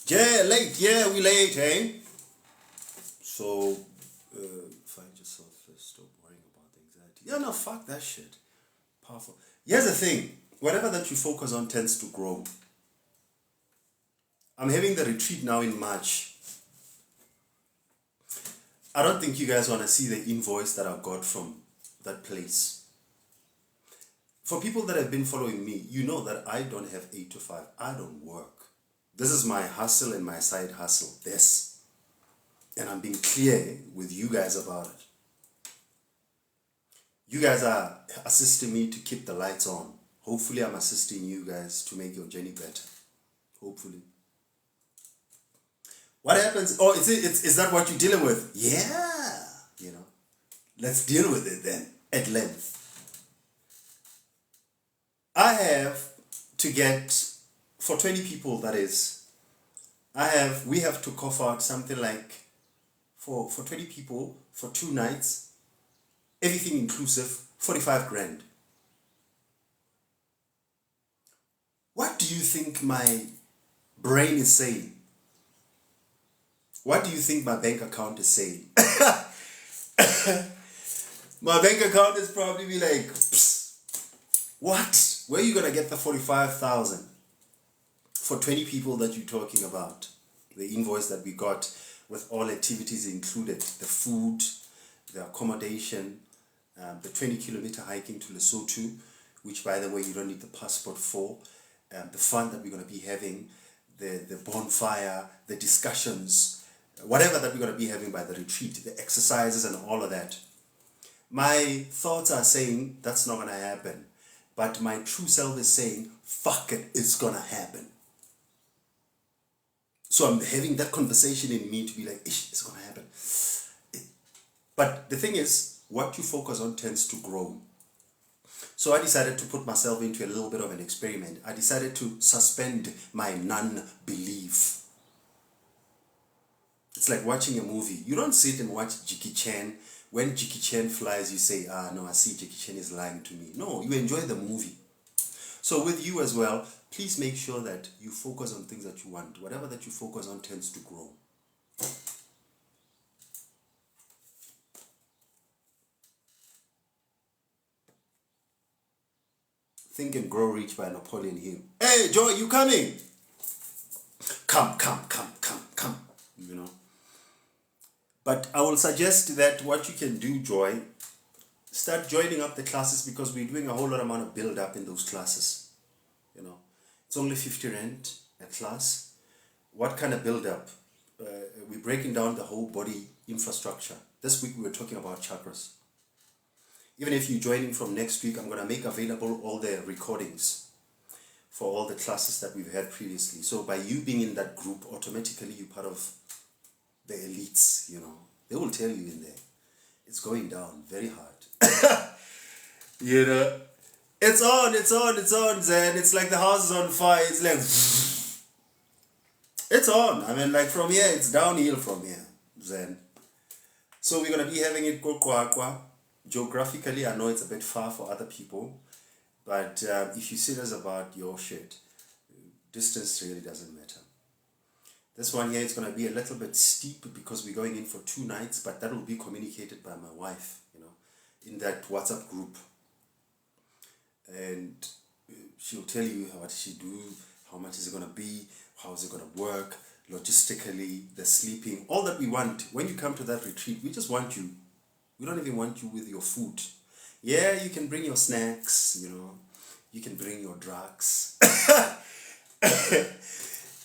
Yeah, late. Yeah, we late, eh? So, find yourself first. Stop worrying about the anxiety. Yeah, no, fuck that shit. Powerful. Here's the thing. Whatever that you focus on tends to grow. I'm having the retreat now in March. I don't think you guys want to see the invoice that I got from that place. For people that have been following me, you know that I don't have 8 to 5. I don't work. This is my hustle and my side hustle. This. And I'm being clear with you guys about it. You guys are assisting me to keep the lights on. Hopefully I'm assisting you guys to make your journey better. Hopefully. What happens? Oh, is that what you're dealing with? Yeah. Let's deal with it then at length. I have to get, for 20 people that is, we have to cough out something like, for 20 people, for 2 nights, everything inclusive, 45 grand. What do you think my brain is saying? What do you think my bank account is saying? My bank account is probably be like, psst, what? Where are you going to get the 45,000 for 20 people that you're talking about? The invoice that we got with all activities included, the food, the accommodation, the 20-kilometer hiking to Lesotho, which, by the way, you don't need the passport for, the fun that we're going to be having, the bonfire, the discussions, whatever that we're going to be having by the retreat, the exercises and all of that. My thoughts are saying that's not going to happen. But my true self is saying, fuck it, it's going to happen. So I'm having that conversation in me to be like, ish, it's going to happen. But the thing is, what you focus on tends to grow. So I decided to put myself into a little bit of an experiment. I decided to suspend my non-belief. It's like watching a movie. You don't sit and watch Jackie Chan. When Jackie Chan flies, you say, no, I see Jackie Chan is lying to me. No, you enjoy the movie. So with you as well, please make sure that you focus on things that you want. Whatever that you focus on tends to grow. Think and Grow Rich by Napoleon Hill. Hey, Joy, you coming? Come. But I will suggest that what you can do, Joy, start joining up the classes, because we're doing a whole lot amount of build-up in those classes. It's only 50 Rand a class. What kind of build-up? We're breaking down the whole body infrastructure. This week we were talking about chakras. Even if you're joining from next week, I'm going to make available all the recordings for all the classes that we've had previously. So by you being in that group, automatically you're part of the elites, They will tell you in there. It's going down very hard. It's on, Zen. It's like the house is on fire. It's like, it's on. I mean, like from here, it's downhill from here. Zen. So we're going to be having it go Kwakwa. Geographically, I know it's a bit far for other people, but if you're serious about your shit, distance really doesn't matter. This one here is going to be a little bit steep because we're going in for 2 nights, but that will be communicated by my wife, in that WhatsApp group. And she'll tell you what she do, how much is it going to be, how is it going to work, logistically, the sleeping, all that we want. When you come to that retreat, we just want you. We don't even want you with your food. Yeah, you can bring your snacks, you can bring your drugs.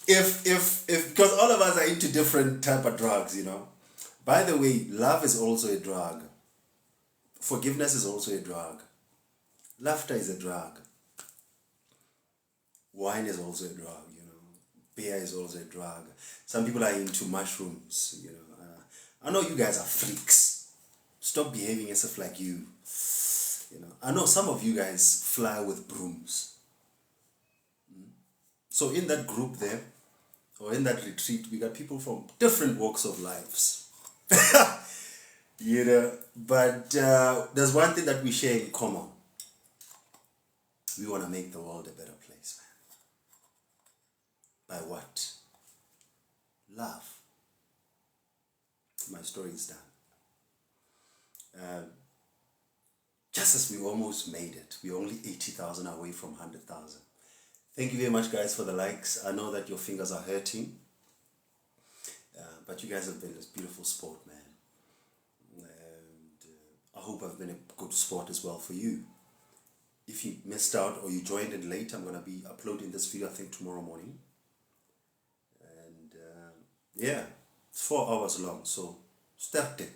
if because all of us are into different type of drugs, By the way, love is also a drug. Forgiveness is also a drug. Laughter is a drug. Wine is also a drug, Beer is also a drug. Some people are into mushrooms, I know you guys are freaks. Stop behaving as if like you. I know some of you guys fly with brooms. So in that group there, or in that retreat, we got people from different walks of lives. But there's one thing that we share in common. We want to make the world a better place, man. By what? Love. My story is done. Just as we almost made it, we're only 80,000 away from 100,000. Thank you very much, guys, for the likes. I know that your fingers are hurting, but you guys have been this beautiful sport, man. And I hope I've been a good sport as well for you. If you missed out or you joined in late, I'm going to be uploading this video, I think, tomorrow morning. And yeah, it's 4 hours long, so start it.